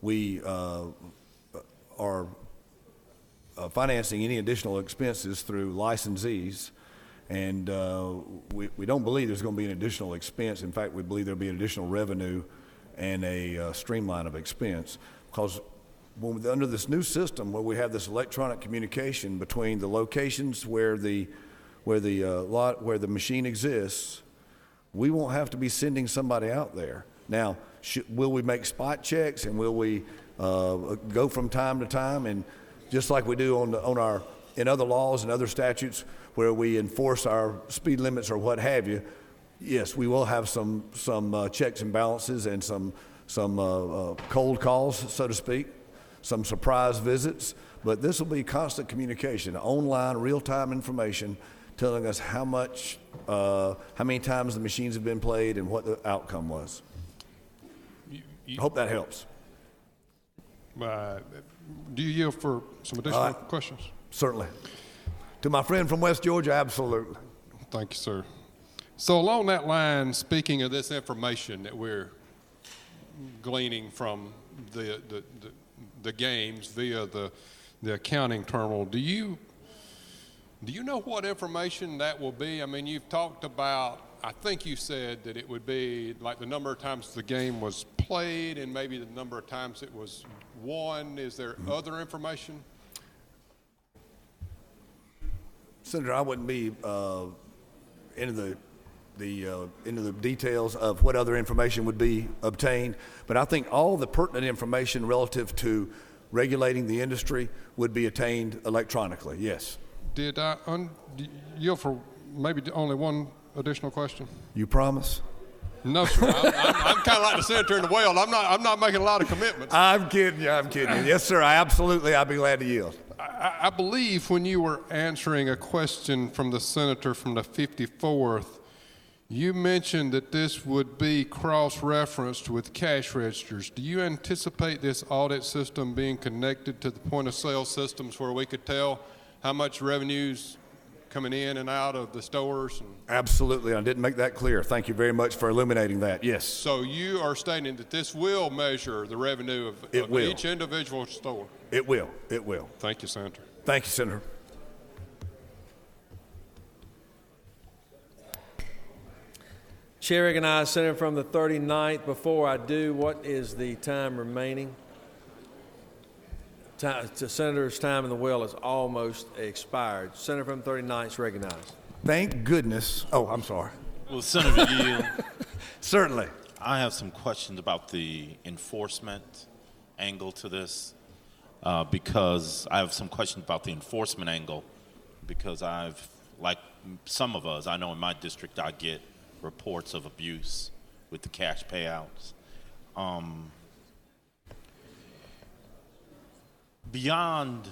We are financing any additional expenses through licensees, and we don't believe there's going to be an additional expense. In fact, we believe there'll be an additional revenue and a streamline of expense, because under this new system where we have this electronic communication between the locations where the machine exists, we won't have to be sending somebody out there. Now, will we make spot checks, and will we go from time to time, and just like we do in other laws and other statutes where we enforce our speed limits or what have you? Yes, we will have some checks and balances and some cold calls, so to speak, some surprise visits, but this will be constant communication, online, real-time information telling us how many times the machines have been played and what the outcome was. I hope that helps. Do you yield for some additional questions? Certainly. To my friend from West Georgia, absolutely. Thank you, sir. So along that line, speaking of this information that we're gleaning from the games via the accounting terminal, do you know what information that will be? I mean, you've talked about, I think you said that it would be like the number of times the game was played and maybe the number of times it was won. Is there other information? Senator, I wouldn't be into the into the details of what other information would be obtained, but I think all the pertinent information relative to regulating the industry would be attained electronically, yes. Did I yield for maybe only one additional question? You promise? No, sir. I'm kind of like the senator in the well. I'm not making a lot of commitments. I'm kidding you. Yes, sir. I'd be glad to yield. I believe when you were answering a question from the senator from the 54th, you mentioned that this would be cross-referenced with cash registers. Do you anticipate this audit system being connected to the point-of-sale systems where we could tell how much revenue's coming in and out of the stores? Absolutely. I didn't make that clear. Thank you very much for illuminating that. Yes. So you are stating that this will measure the revenue of each individual store? It will. It will. Thank you, Senator. Thank you, Senator. Chair recognizes Senator from the 39th. Before I do, what is the time remaining? The Senator's time in the well is almost expired. Senator from the 39th is recognized. Thank goodness. Oh, I'm sorry. Well, Senator Yield. Certainly. I have some questions about the enforcement angle to this because I have some questions about the enforcement angle because like some of us, I know in my district I get reports of abuse with the cash payouts. Beyond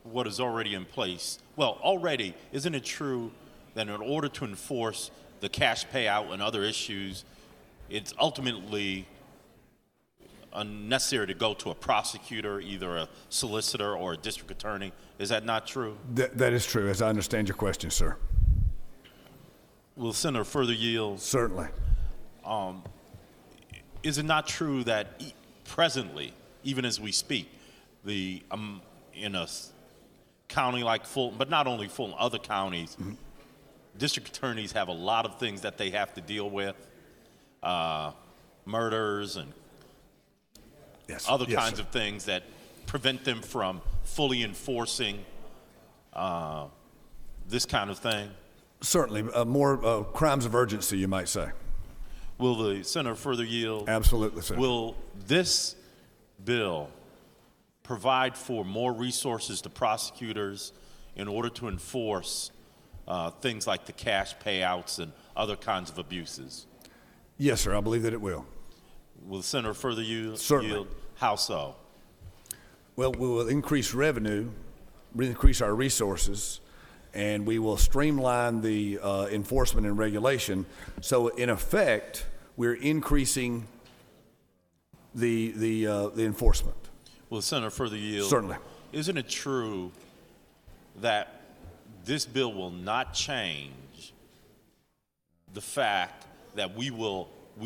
what is already in place, isn't it true that in order to enforce the cash payout and other issues, it's ultimately unnecessary to go to a prosecutor, either a solicitor or a district attorney? Is that not true? That is true, as I understand your question, sir. Will the Senator further yield? Certainly. Is it not true that presently, even as we speak, in a county like Fulton, but not only Fulton, other counties, district attorneys have a lot of things that they have to deal with, murders and other kinds of things that prevent them from fully enforcing this kind of thing? Certainly. More crimes of urgency, you might say. Will the Senator further yield? Absolutely, sir. Will this bill provide for more resources to prosecutors in order to enforce things like the cash payouts and other kinds of abuses? Yes, sir. I believe that it will. Will the Senator further yield? Certainly. How so? Well, we will increase revenue, increase our resources, and we will streamline the enforcement and regulation. So, in effect, we're increasing the enforcement. Will the Senator further yield? Certainly. Isn't it true that this bill will not change the fact that we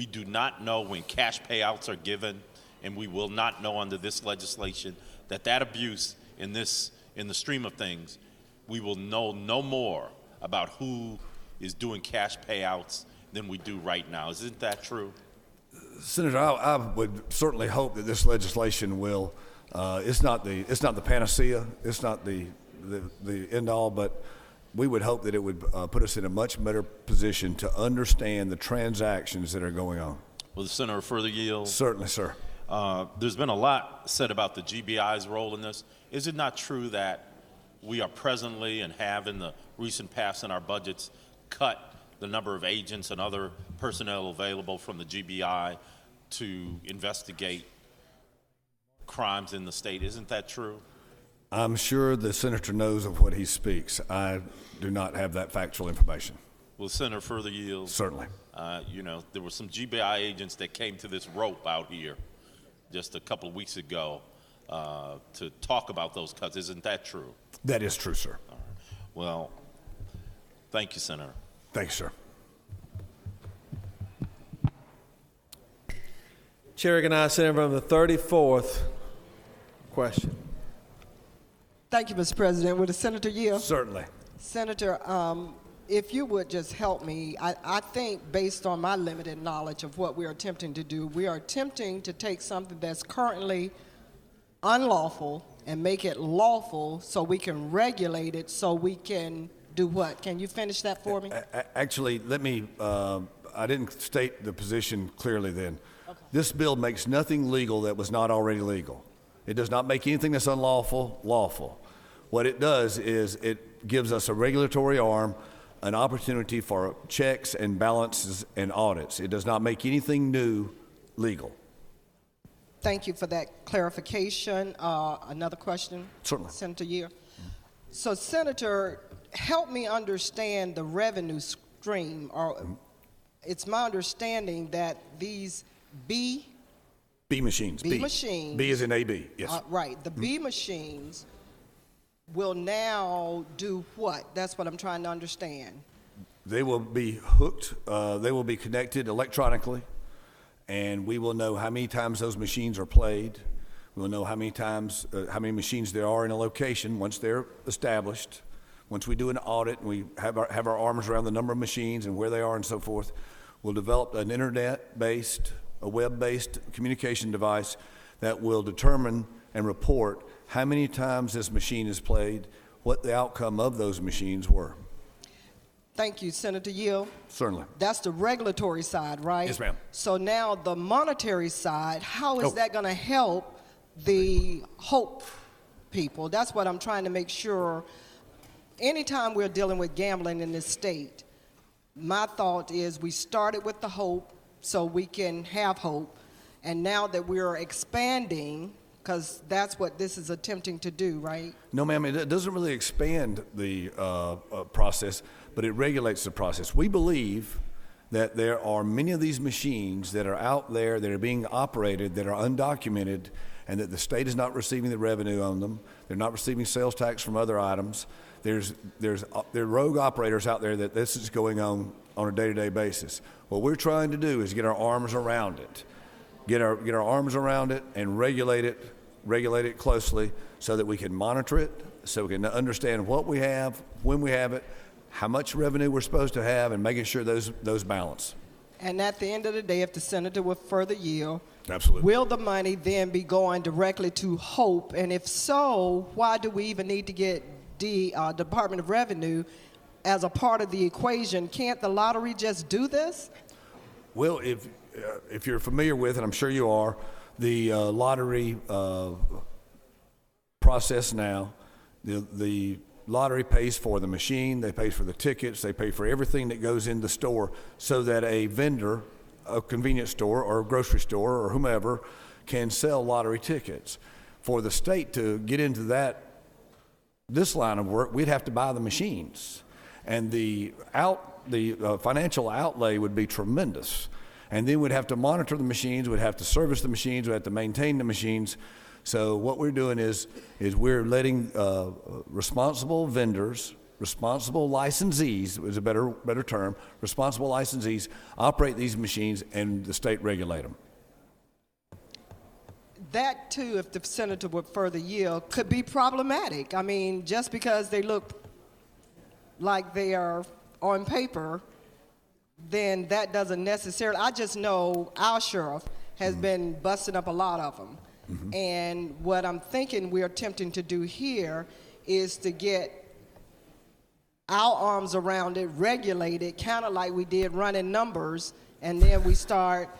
do not know when cash payouts are given, and we will not know under this legislation that abuse in the stream of things, we will know no more about who is doing cash payouts than we do right now? Isn't that true? Senator, I would certainly hope that this legislation will. It's not the panacea. It's not the end all, but we would hope that it would put us in a much better position to understand the transactions that are going on. Will the Senator further yield? Certainly, sir. There's been a lot said about the GBI's role in this. Is it not true that we are presently and have in the recent past in our budgets cut the number of agents and other personnel available from the GBI to investigate crimes in the state? Isn't that true? I'm sure the senator knows of what he speaks. I do not have that factual information. Will the Senator further yield? Certainly. There were some GBI agents that came to this rope out here just a couple of weeks ago to talk about those cuts. Isn't that true? That is true, sir. All right. Well, thank you, Senator. Thank you, sir. Chair recognizes Senator from the 34th. Question. Thank you, Mr. President. Would the Senator yield? Certainly. Senator, if you would just help me, I think based on my limited knowledge of what we are attempting to do, we are attempting to take something that's currently unlawful and make it lawful so we can regulate it, so we can do what? Can you finish that for me? Actually, let me, I didn't state the position clearly then. Okay. This bill makes nothing legal that was not already legal. It does not make anything that's unlawful lawful. What it does is it gives us a regulatory arm, an opportunity for checks and balances and audits. It does not make anything new legal. Thank you for that clarification. Another question? Certainly. Senator Year. So, Senator, help me understand the revenue stream. It's my understanding that these B machines. Machines. B is in AB, yes. Right. The B machines will now do what? That's what I'm trying to understand. They will be hooked, they will be connected electronically, and we will know how many times those machines are played. We'll know how many times, how many machines there are in a location once they're established. Once we do an audit and we have our arms around the number of machines and where they are and so forth, we'll develop an internet-based, a web-based communication device that will determine and report how many times this machine is played, what the outcome of those machines were. Thank you, Senator Yield. Certainly. That's the regulatory side, right? Yes, ma'am. So now the monetary side, how is that going to help the HOPE people? That's what I'm trying to make sure. Anytime we're dealing with gambling in this state, my thought is we started with the HOPE so we can have hope, and now that we're expanding, because that's what this is attempting to do, right? No, ma'am, it doesn't really expand the process, but it regulates the process. We believe that there are many of these machines that are out there that are being operated that are undocumented, and that the state is not receiving the revenue on them. They're not receiving sales tax from other items. There are rogue operators out there that this is going on a day-to-day basis. What we're trying to do is get our arms around it, get our arms around it and regulate it closely so that we can monitor it, so we can understand what we have, when we have it, how much revenue we're supposed to have, and making sure those balance. And at the end of the day, if the senator will further yield, absolutely, will the money then be going directly to HOPE? And if so, why do we even need to get the Department of Revenue as a part of the equation? Can't the lottery just do this? Well, if you're familiar with, and I'm sure you are, the lottery process now, the lottery pays for the machine, they pay for the tickets, they pay for everything that goes in the store, so that a vendor, a convenience store or a grocery store or whomever, can sell lottery tickets. For the state to get into this line of work, we'd have to buy the machines, and the financial outlay would be tremendous. And then we'd have to monitor the machines, we'd have to service the machines, we'd have to maintain the machines. So what we're doing is we're letting responsible vendors, responsible licensees is a better term, responsible licensees operate these machines, and the state regulate them. That too, if the senator would further yield, could be problematic. I mean, just because they look like they are on paper, then that doesn't necessarily, I just know our sheriff has been busting up a lot of them. Mm-hmm. And what I'm thinking we're attempting to do here is to get our arms around it, regulate it, kind of like we did running numbers, and then we start,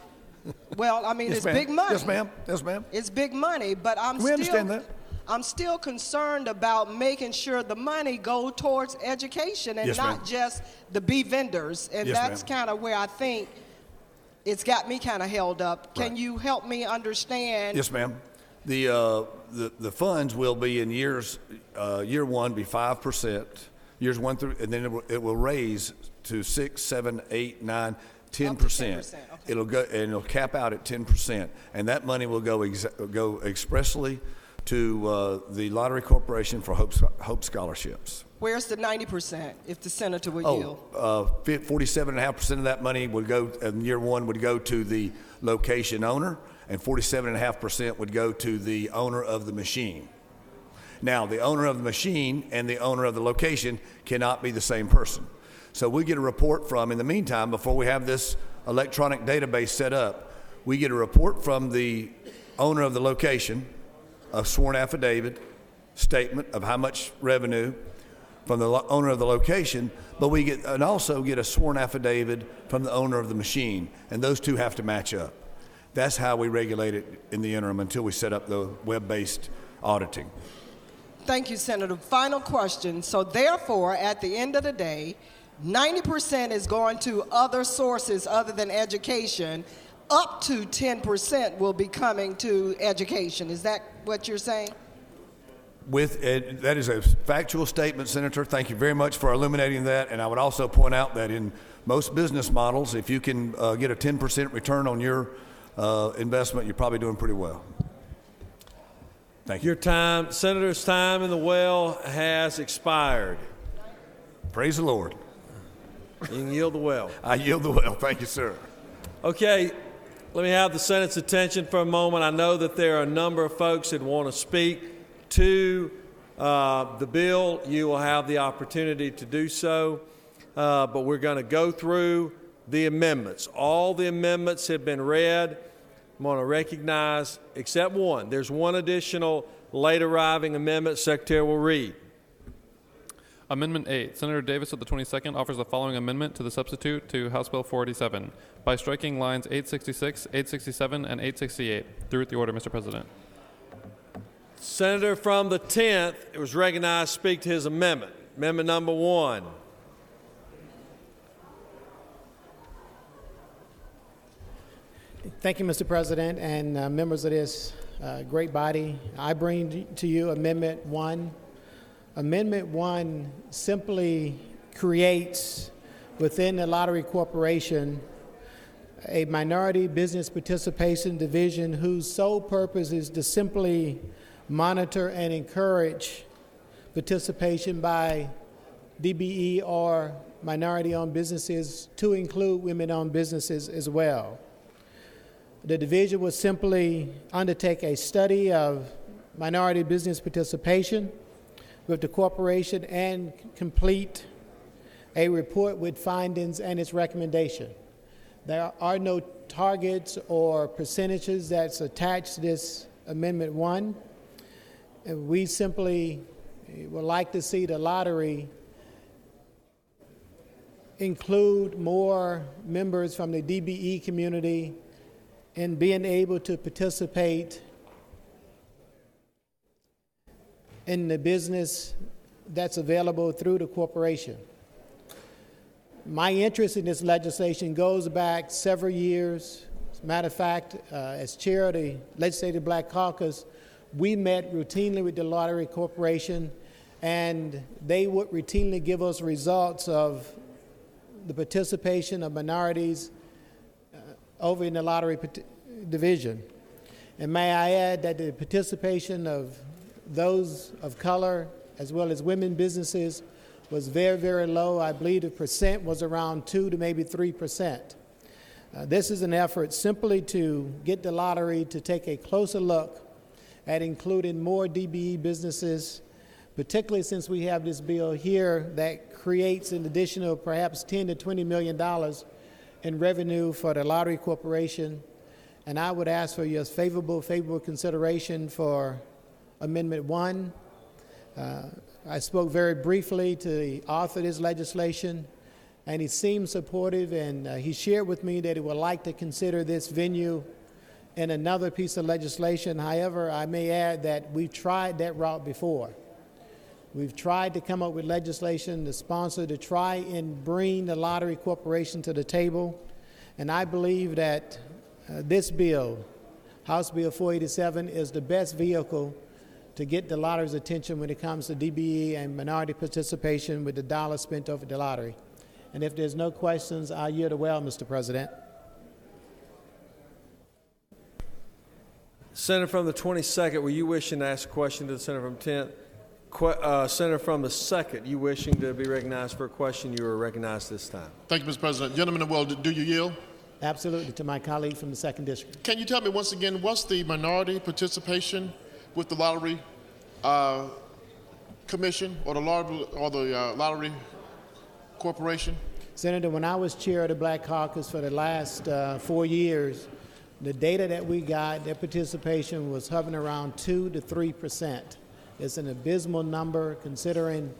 well, I mean, yes, it's ma'am. big money. Yes, ma'am. Yes, ma'am. It's big money, but understand that. I'm still concerned about making sure the money go towards education and yes, not ma'am. just the B vendors. And yes, that's kind of where I think it's got me kind of held up. Can right. you help me understand? Yes, ma'am. The funds will be in year one be 5%, years 1 through, and then it will raise to 6, 7, 8, 9, 10%. Okay. It'll go and it'll cap out at 10%, and that money will go expressly to the Lottery Corporation for Hope Scholarships. Where's the 90% if the senator would yield? 47.5% of that money would go in year one would go to the location owner, and 47.5% would go to the owner of the machine. Now, the owner of the machine and the owner of the location cannot be the same person. So we get a report from, in the meantime, before we have this electronic database set up, we get a report from the owner of the location, a sworn affidavit, statement of how much revenue. from the owner of the location, but we also get a sworn affidavit from the owner of the machine, and those two have to match up. That's how we regulate it in the interim until we set up the web-based auditing. Thank you, Senator. Final question. So therefore, at the end of the day, 90% is going to other sources other than education. Up to 10% will be coming to education. Is that what you're saying? That is a factual statement, Senator. Thank you very much for illuminating that. And I would also point out that in most business models, if you can get a 10% return on your investment, you're probably doing pretty well. Thank you. Your time, Senator's time in the well has expired. Praise the Lord. You can yield the well. I yield the well. Thank you, sir. Okay, let me have the Senate's attention for a moment. I know that there are a number of folks that want to speak to the bill. You will have the opportunity to do so, but we're going to go through the amendments. All the amendments have been read. I'm going to recognize, except one. There's one additional late arriving amendment. Secretary will read. Amendment 8. Senator Davis of the 22nd offers the following amendment to the substitute to House Bill 487 by striking lines 866, 867, and 868. Through with the order, Mr. President. Senator from the 10th was recognized to speak to his amendment. Amendment number 1. Thank you, Mr. President, and members of this great body. I bring to you Amendment 1. Amendment 1 simply creates within the Lottery Corporation a minority business participation division whose sole purpose is to simply monitor and encourage participation by DBE or minority-owned businesses, to include women-owned businesses as well. The division would simply undertake a study of minority business participation with the corporation and complete a report with findings and its recommendation. There are no targets or percentages that's attached to this Amendment 1. And we simply would like to see the lottery include more members from the DBE community in being able to participate in the business that's available through the corporation. My interest in this legislation goes back several years. As a matter of fact, as chair of the Legislative Black Caucus, we met routinely with the Lottery Corporation, and they would routinely give us results of the participation of minorities over in the lottery division. And may I add that the participation of those of color as well as women businesses was very, very low. I believe the percent was around 2 to maybe 3%. This is an effort simply to get the lottery to take a closer look at including more DBE businesses, particularly since we have this bill here that creates an additional perhaps $10 to $20 million in revenue for the Lottery Corporation. And I would ask for your favorable consideration for Amendment 1. I spoke very briefly to the author of this legislation, and he seemed supportive, and he shared with me that he would like to consider this venue in another piece of legislation. However, I may add that we've tried that route before. We've tried to come up with legislation, the sponsor, to try and bring the Lottery Corporation to the table, and I believe that this bill, House Bill 487, is the best vehicle to get the lottery's attention when it comes to DBE and minority participation with the dollars spent over the lottery. And if there's no questions, I'll yield the well, Mr. President. Senator from the 22nd, were you wishing to ask a question to the Senator from 10th? Senator from the 2nd, you wishing to be recognized for a question? You are recognized this time. Thank you, Mr. President. Gentlemen, well, do you yield? Absolutely, to my colleague from the 2nd District. Can you tell me once again, what's the minority participation with the Lottery Commission or the Lottery Corporation? Senator, when I was chair of the Black Caucus for the last 4 years, the data that we got, their participation was hovering around 2 to 3%. It's an abysmal number considering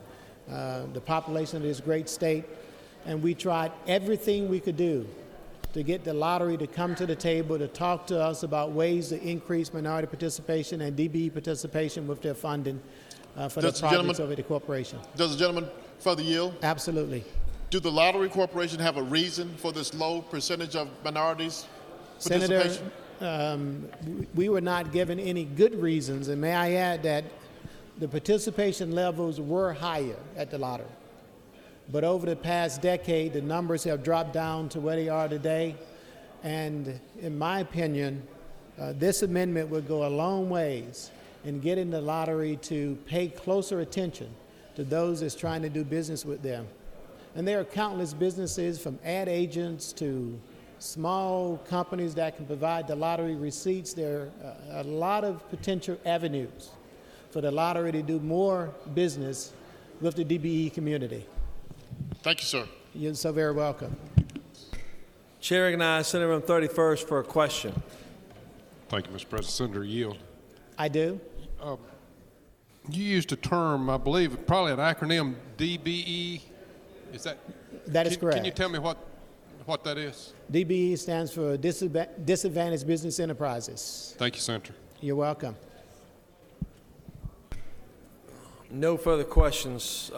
the population of this great state, and we tried everything we could do to get the lottery to come to the table to talk to us about ways to increase minority participation and DBE participation with their funding for the projects of the corporation. Does the gentleman further yield? Absolutely. Do the lottery corporation have a reason for this low percentage of minorities participation? Senator, we were not given any good reasons, and may I add that the participation levels were higher at the lottery. But over the past decade, the numbers have dropped down to where they are today. And in my opinion, this amendment would go a long ways in getting the lottery to pay closer attention to those that's trying to do business with them. And there are countless businesses, from ad agents to small companies that can provide the lottery receipts. There are a lot of potential avenues for the lottery to do more business with the DBE community. Thank you, sir. You're so very welcome. Chair recognizes Senator from 31st for a question. Thank you, Mr. President. Senator, yield. I do. You used a term, I believe, probably an acronym, DBE. Is that? That is correct. Can you tell me what that is? DBE stands for Disadvantaged Business Enterprises. Thank you, Senator. You're welcome. No further questions,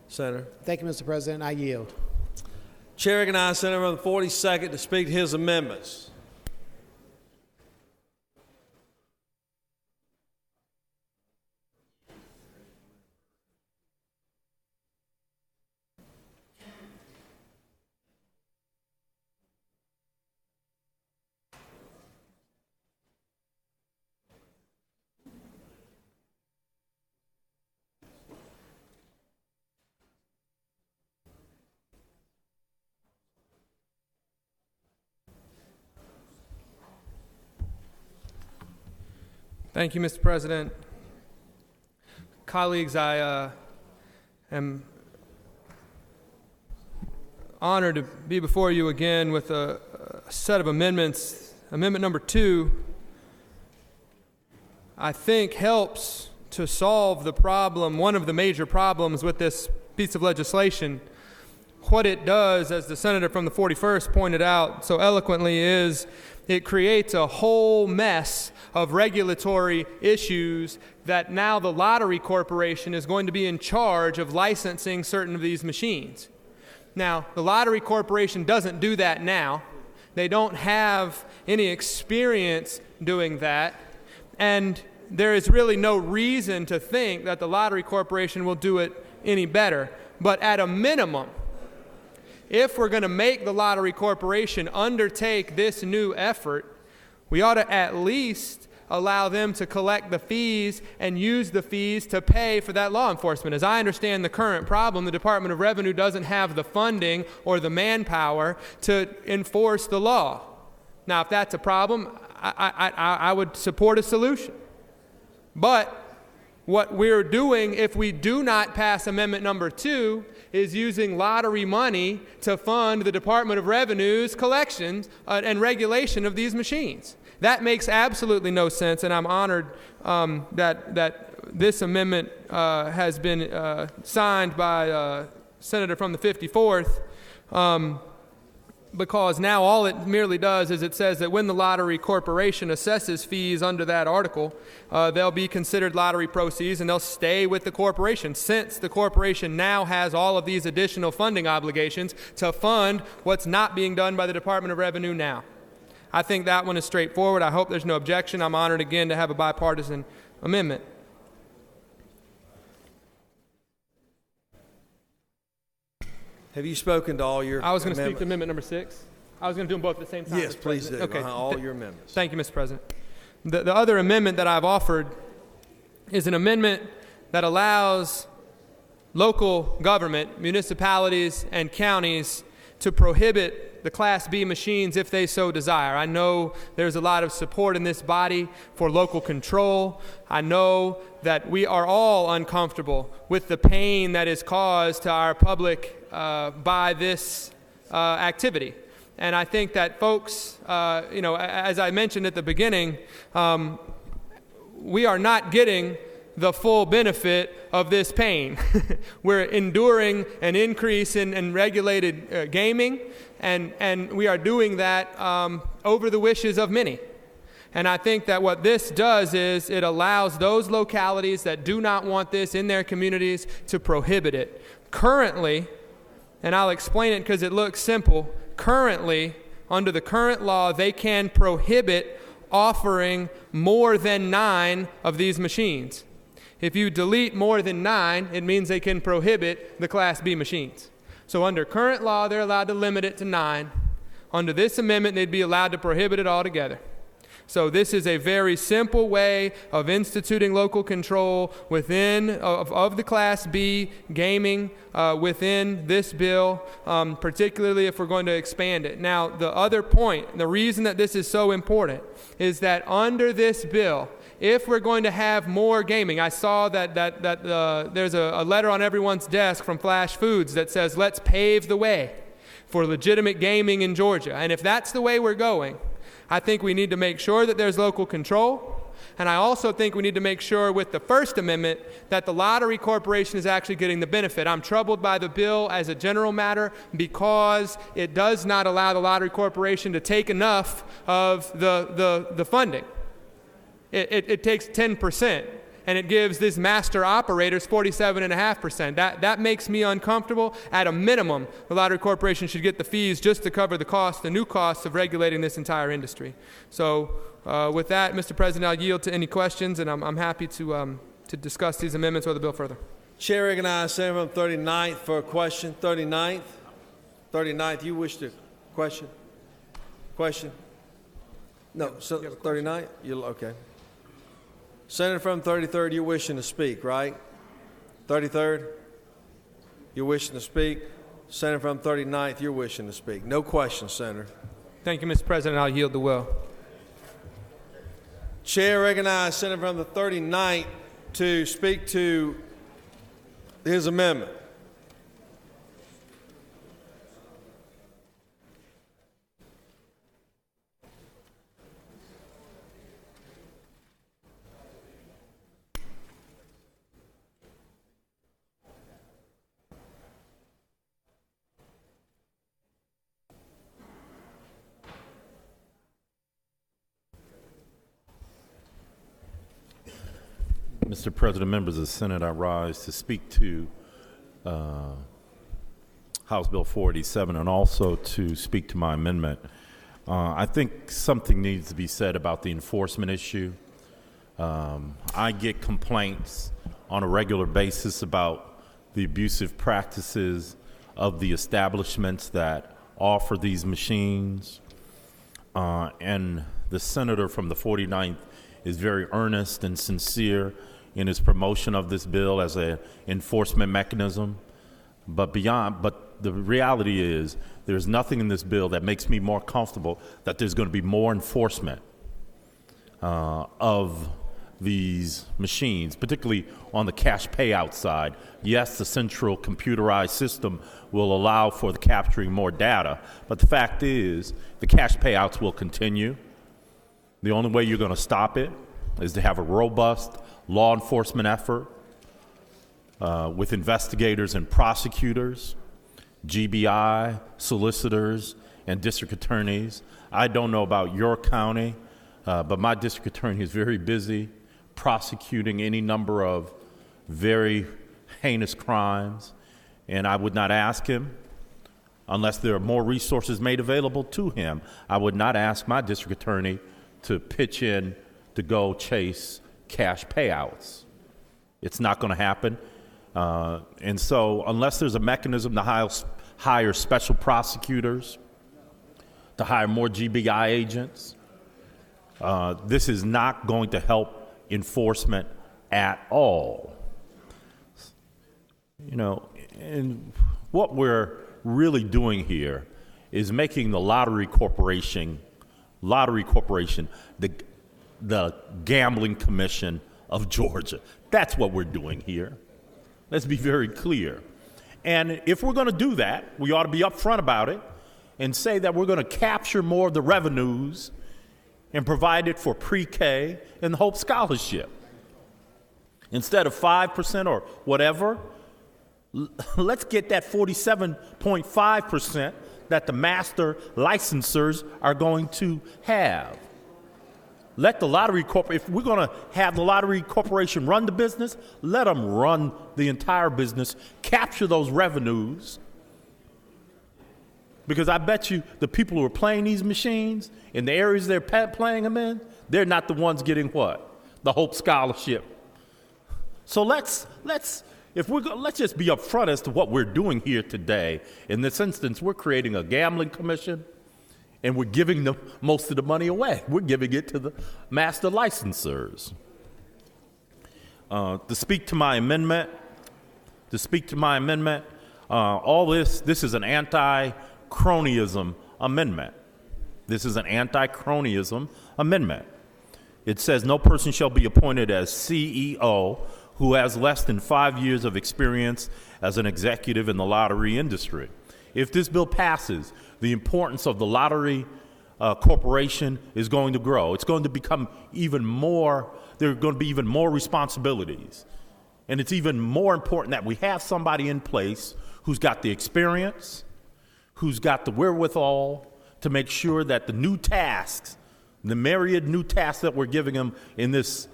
Senator. Thank you, Mr. President. I yield. Chair recognizes Senator from the 42nd to speak to his amendments. Thank you, Mr. President. Colleagues, I am honored to be before you again with a set of amendments. Amendment number 2, I think, helps to solve the problem, one of the major problems with this piece of legislation. What it does, as the senator from the 41st pointed out so eloquently, is it creates a whole mess of regulatory issues that now the lottery corporation is going to be in charge of licensing certain of these machines. Now, the lottery corporation doesn't do that now. They don't have any experience doing that, and there is really no reason to think that the lottery corporation will do it any better. But at a minimum, if we're going to make the lottery corporation undertake this new effort, we ought to at least allow them to collect the fees and use the fees to pay for that law enforcement. As I understand the current problem, the Department of Revenue doesn't have the funding or the manpower to enforce the law. Now, if that's a problem, I would support a solution. But what we're doing, if we do not pass amendment number 2, is using lottery money to fund the Department of Revenue's collections and regulation of these machines. That makes absolutely no sense, and I'm honored that this amendment has been signed by a senator from the 54th, because now all it merely does is it says that when the lottery corporation assesses fees under that article, they'll be considered lottery proceeds and they'll stay with the corporation, since the corporation now has all of these additional funding obligations to fund what's not being done by the Department of Revenue now. I think that one is straightforward. I hope there's no objection. I'm honored again to have a bipartisan amendment. Have you spoken to all your I was going to speak to amendment number 6. I was going to do them both at the same time. Yes, please do. Okay. All your amendments. Thank you, Mr. President. The other amendment that I've offered is an amendment that allows local government, municipalities, and counties to prohibit the Class B machines if they so desire. I know there's a lot of support in this body for local control. I know that we are all uncomfortable with the pain that is caused to our public by this activity. And I think that folks, as I mentioned at the beginning, we are not getting the full benefit of this pain. We're enduring an increase in regulated gaming, and we are doing that over the wishes of many. And I think that what this does is it allows those localities that do not want this in their communities to prohibit it. Currently, and I'll explain it because it looks simple, currently, under the current law, they can prohibit offering more than 9 of these machines. If you delete more than 9, it means they can prohibit the Class B machines. So under current law, they're allowed to limit it to 9. Under this amendment, they'd be allowed to prohibit it altogether. So this is a very simple way of instituting local control within of the Class B gaming within this bill, particularly if we're going to expand it. Now, the other point, the reason that this is so important, is that under this bill, if we're going to have more gaming, I saw that there's a letter on everyone's desk from Flash Foods that says, let's pave the way for legitimate gaming in Georgia. And if that's the way we're going, I think we need to make sure that there's local control. And I also think we need to make sure with the First Amendment that the lottery corporation is actually getting the benefit. I'm troubled by the bill as a general matter because it does not allow the lottery corporation to take enough of the funding. It takes 10%, and it gives these master operators 47.5%. That makes me uncomfortable. At a minimum, the lottery corporation should get the fees just to cover the new costs of regulating this entire industry. So with that, Mr. President, I'll yield to any questions, and I'm happy to discuss these amendments or the bill further. Chair recognizes Senator from 39th for a question. 39th? 39th, you wish to question? Question? No, so 39th? Okay. Senator from 33rd, you're wishing to speak, right? 33rd? You're wishing to speak? Senator from 39th, you're wishing to speak. No questions, Senator. Thank you, Mr. President. I'll yield the will. Chair recognizes Senator from the 39th to speak to his amendment. Mr. President, members of the Senate, I rise to speak to House Bill 487 and also to speak to my amendment. I think something needs to be said about the enforcement issue. I get complaints on a regular basis about the abusive practices of the establishments that offer these machines. And the senator from the 49th is very earnest and sincere in his promotion of this bill as an enforcement mechanism. But the reality is there's nothing in this bill that makes me more comfortable that there's going to be more enforcement of these machines, particularly on the cash payout side. Yes, the central computerized system will allow for the capturing more data, but the fact is the cash payouts will continue. The only way you're going to stop it is to have a robust law enforcement effort with investigators and prosecutors, GBI, solicitors, and district attorneys. I don't know about your county, but my district attorney is very busy prosecuting any number of very heinous crimes, and I would not ask him, unless there are more resources made available to him, I would not ask my district attorney to pitch in to go chase cash payouts. It's not going to happen. And so unless there's a mechanism to hire special prosecutors, to hire more GBI agents, this is not going to help enforcement at all. You know, and what we're really doing here is making the lottery corporation the gambling commission of Georgia. That's what we're doing here. Let's be very clear. And if we're going to do that, we ought to be upfront about it and say that we're going to capture more of the revenues and provide it for pre-K and the Hope Scholarship. Instead of 5% or whatever, let's get that 47.5% that the master licensors are going to have. Let the lottery if we're going to have the lottery corporation run the business, let them run the entire business, capture those revenues. Because I bet you the people who are playing these machines in the areas they're playing them in, they're not the ones getting what? The Hope Scholarship. So let's just be upfront as to what we're doing here today. In this instance, we're creating a gambling commission, and we're giving most of the money away. We're giving it to the master licensors. To speak to my amendment, all this is an anti-cronyism amendment. This is an anti-cronyism amendment. It says no person shall be appointed as CEO who has less than 5 years of experience as an executive in the lottery industry. If this bill passes, the importance of the lottery corporation is going to grow. It's going to become even more, there are going to be even more responsibilities. And it's even more important that we have somebody in place who's got the experience, who's got the wherewithal to make sure that the new tasks, the myriad new tasks that we're giving them in this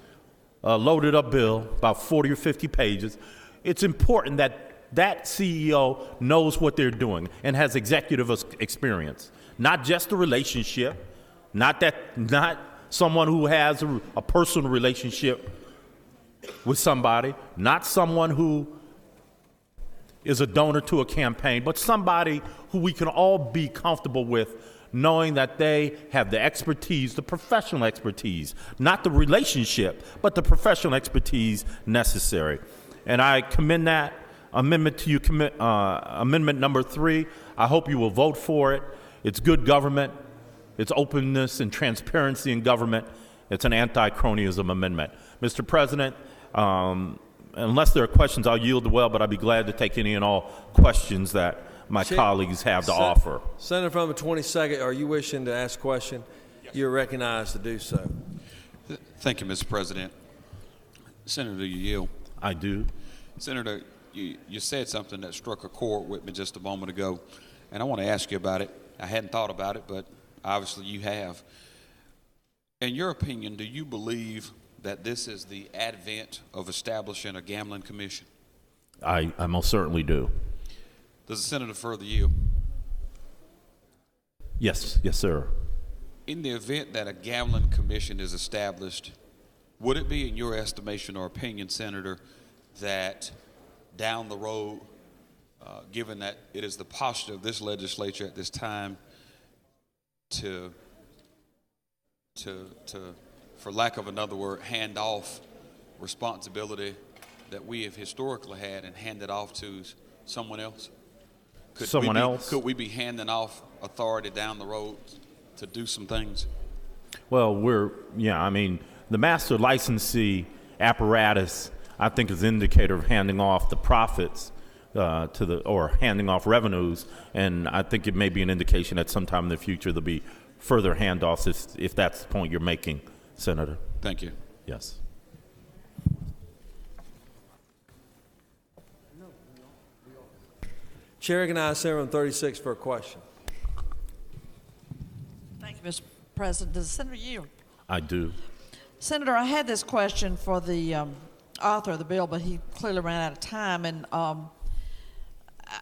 loaded up bill, about 40 or 50 pages, it's important that that CEO knows what they're doing and has executive experience. Not just a relationship, not someone who has a personal relationship with somebody, not someone who is a donor to a campaign, but somebody who we can all be comfortable with, knowing that they have the expertise, the professional expertise, not the relationship, but the professional expertise necessary. And I commend that amendment to you, amendment number 3. I hope you will vote for it. It's good government. It's openness and transparency in government. It's an anti-cronyism amendment. Mr. President, unless there are questions, I'll yield the well, but I'd be glad to take any and all questions that my colleagues have to offer. Senator from the 22nd, are you wishing to ask a question? Yes. You're recognized to do so. Thank you, Mr. President. Senator, you yield? I do. Senator, you said something that struck a chord with me just a moment ago, and I want to ask you about it. I hadn't thought about it, but obviously you have. In your opinion, do you believe that this is the advent of establishing a gambling commission? I most certainly do. Does the senator further yield? Yes, sir. In the event that a gambling commission is established, would it be in your estimation or opinion, Senator, that down the road, given that it is the posture of this legislature at this time to for lack of another word, hand off responsibility that we have historically had and hand it off to someone else? Could we be handing off authority down the road to do some things? Well, the master licensee apparatus, I think, is an indicator of handing off the profits or handing off revenues, and I think it may be an indication that sometime in the future there'll be further handoffs if that's the point you're making, Senator. Thank you. Yes. Chair recognizes Senator from 36 for a question. Thank you, Mr. President. Does the senator yield? I do. Senator, I had this question for the author of the bill, but he clearly ran out of time, and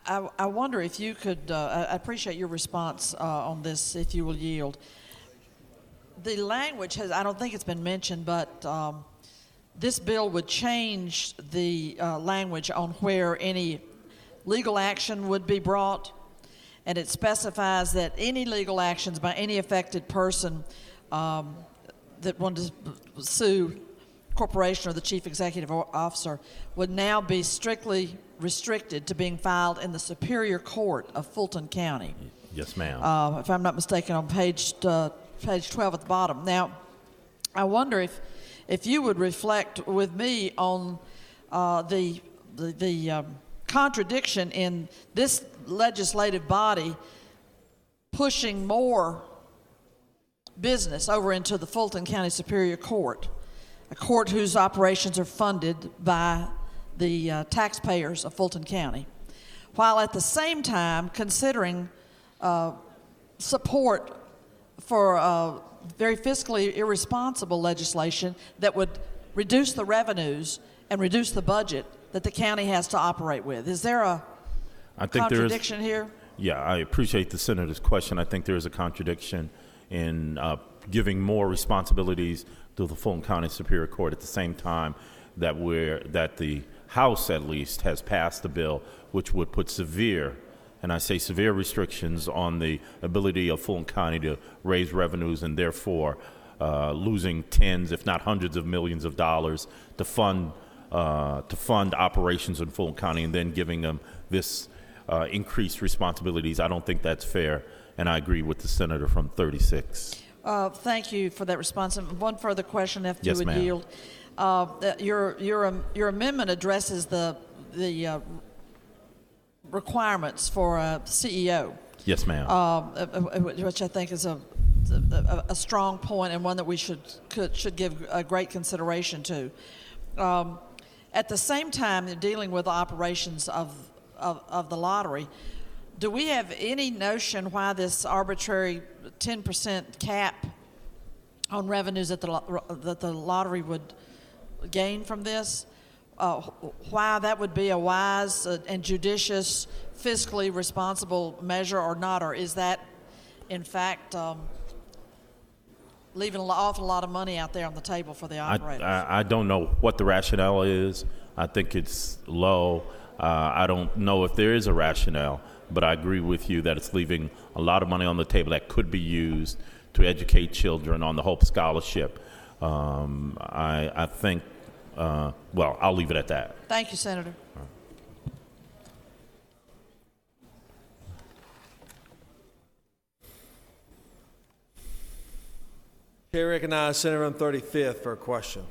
I wonder if you could, I appreciate your response on this, if you will yield. The language I don't think it's been mentioned, but this bill would change the language on where any legal action would be brought, and it specifies that any legal actions by any affected person that wanted to sue corporation or the chief executive officer would now be strictly restricted to being filed in the Superior Court of Fulton County. Yes, ma'am. If I'm not mistaken, on page 12 at the bottom. Now, I wonder if you would reflect with me on the contradiction in this legislative body pushing more business over into the Fulton County Superior Court. a court whose operations are funded by the taxpayers of Fulton County, while at the same time considering support for very fiscally irresponsible legislation that would reduce the revenues and reduce the budget that the county has to operate with. Is there a contradiction here? Yeah, I appreciate the senator's question. I think there is a contradiction in giving more responsibilities to the Fulton County Superior Court at the same time that the House at least has passed a bill which would put severe, and I say severe, restrictions on the ability of Fulton County to raise revenues and therefore losing tens, if not hundreds of millions of dollars to fund operations in Fulton County and then giving them this increased responsibilities. I don't think that's fair, and I agree with the senator from 36. Thank you for that response. And one further question, if you would ma'am. yield. Your amendment addresses the requirements for a CEO. Yes, ma'am. Which I think is a strong point and one that we should give a great consideration to. At the same time, dealing with the operations of the lottery, do we have any notion why this arbitrary 10% cap on revenues that the lottery would gain from this? Why that would be a wise and judicious, fiscally responsible measure or not? Or is that, in fact, leaving an awful lot of money out there on the table for the operators? I don't know what the rationale is. I think it's low. I don't know if there is a rationale, but I agree with you that it's leaving a lot of money on the table that could be used to educate children on the Hope Scholarship. I think, well, I'll leave it at that. Thank you, Senator. Chair recognizes Senator from 35th for a question.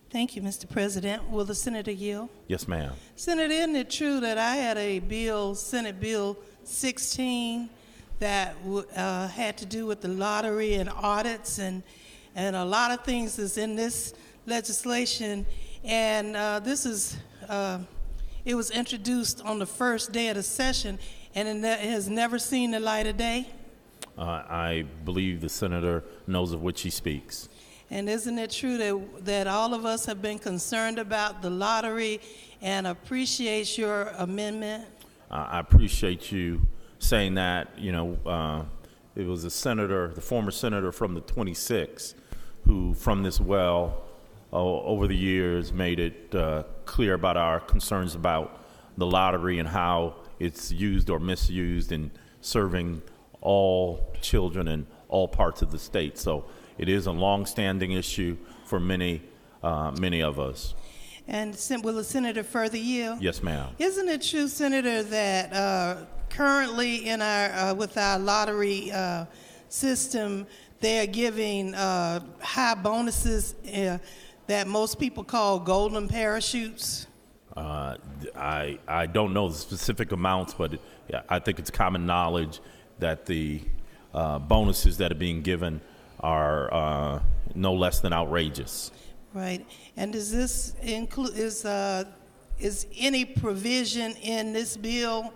Thank you, Mr. President. Will the senator yield? Yes, ma'am. Senator, isn't it true that I had a bill, Senate Bill 16, that had to do with the lottery and audits and a lot of things is in this legislation, and it was introduced on the first day of the session, and it has never seen the light of day? I believe the senator knows of which he speaks. And isn't it true that all of us have been concerned about the lottery and appreciate your amendment? I appreciate you saying that. You know, it was a senator, the former senator from the 26, who from this well over the years made it clear about our concerns about the lottery and how it's used or misused in serving all children in all parts of the state. So it is a long-standing issue for many of us. And will the senator further yield? Yes, ma'am. Isn't it true, Senator, that currently in our with our lottery system, they are giving high bonuses that most people call golden parachutes? I don't know the specific amounts, but I think it's common knowledge that the bonuses that are being given are no less than outrageous. Right. And does this include is any provision in this bill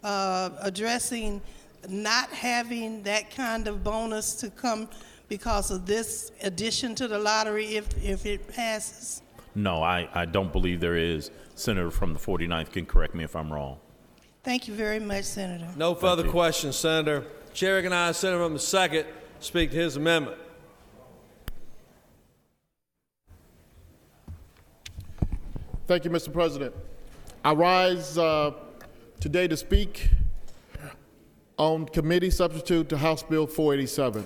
addressing not having that kind of bonus to come because of this addition to the lottery if it passes? No, I don't believe there is. Senator from the 49th can correct me if I'm wrong. Thank you very much, Senator. No further questions, Senator. Chair recognizes Senator from the 2nd to speak to his amendment. Thank you, Mr. President. I rise today to speak on committee substitute to House Bill 487.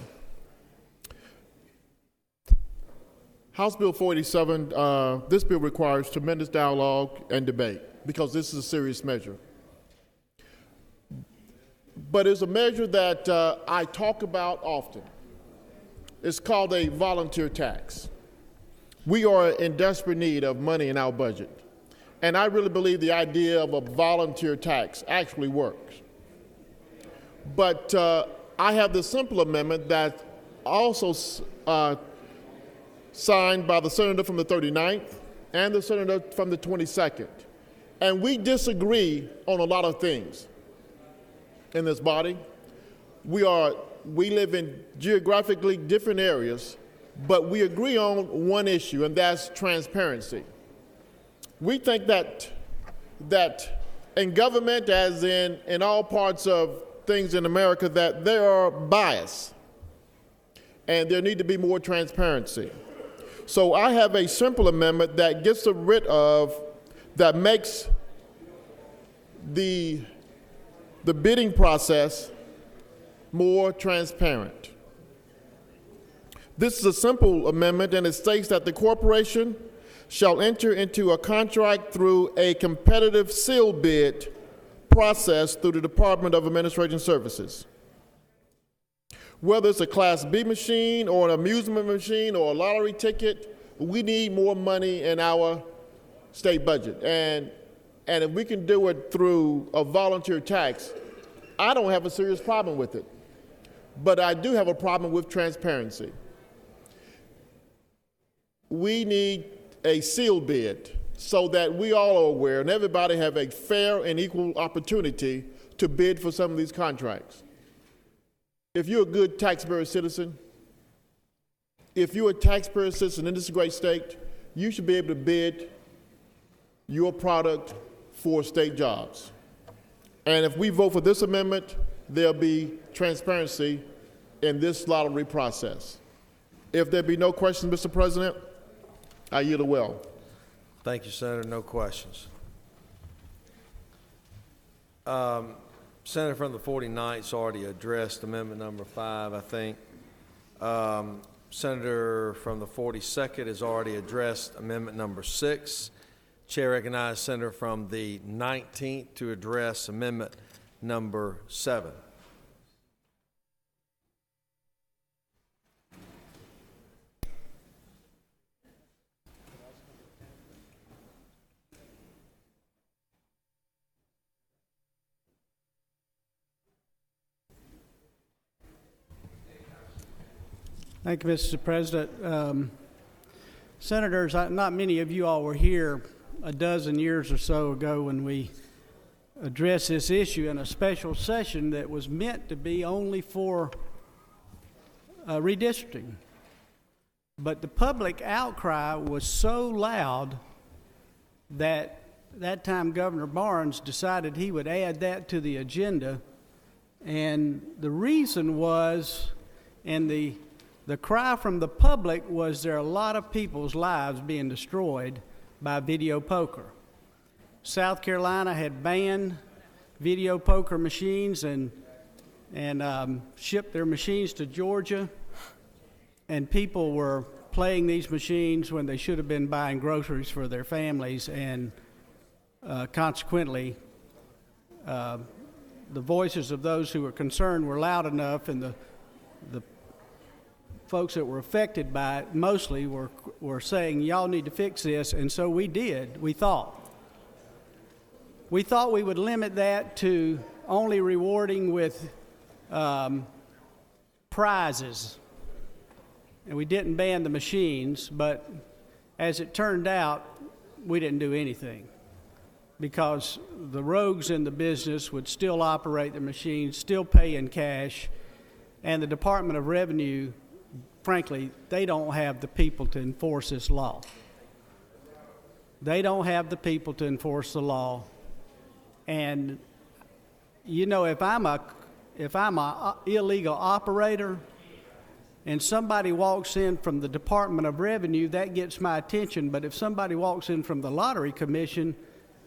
House Bill 487, this bill requires tremendous dialogue and debate because this is a serious measure. But it's a measure that I talk about often. It's called a volunteer tax. We are in desperate need of money in our budget. And I really believe the idea of a volunteer tax actually works. But I have the simple amendment that also signed by the senator from the 39th and the senator from the 22nd. And we disagree on a lot of things in this body. We live in geographically different areas, but we agree on one issue, and that's transparency. We think that in government, as in all parts of things in America, that there are bias, and there need to be more transparency. So I have a simple amendment that gets rid of, that makes the bidding process more transparent. This is a simple amendment, and it states that the corporation shall enter into a contract through a competitive sealed bid process through the Department of Administration Services. Whether it's a Class B machine or an amusement machine or a lottery ticket, we need more money in our state budget. And if we can do it through a volunteer tax, I don't have a serious problem with it. But I do have a problem with transparency. We need a sealed bid so that we all are aware and everybody have a fair and equal opportunity to bid for some of these contracts. If you're a good taxpayer citizen, if you're a taxpayer citizen in this great state, you should be able to bid your product for state jobs. And if we vote for this amendment, there'll be transparency in this lottery process. If there be no questions, Mr. President, I yield the well. Thank you, Senator. No questions. Senator from the 49th's already addressed amendment number 5, I think. Senator from the 42nd has already addressed amendment number 6. Chair recognizes Senator from the 19th to address amendment number 7. Thank you, Mr. President. Senators, not many of you all were here a dozen years or so ago when we addressed this issue in a special session that was meant to be only for redistricting. But the public outcry was so loud that time Governor Barnes decided he would add that to the agenda. And the reason was, and the cry from the public was, there are a lot of people's lives being destroyed by video poker. South Carolina had banned video poker machines and shipped their machines to Georgia, and people were playing these machines when they should have been buying groceries for their families, and consequently the voices of those who were concerned were loud enough, and the folks that were affected by it mostly were saying, y'all need to fix this, and so we did. We thought we would limit that to only rewarding with prizes, and we didn't ban the machines. But as it turned out, we didn't do anything, because the rogues in the business would still operate the machines, still pay in cash, and the Department of Revenue, frankly, they don't have the people to enforce this law. They don't have the people to enforce the law. And you know, if I'm a illegal operator and somebody walks in from the Department of Revenue, that gets my attention. But if somebody walks in from the Lottery Commission,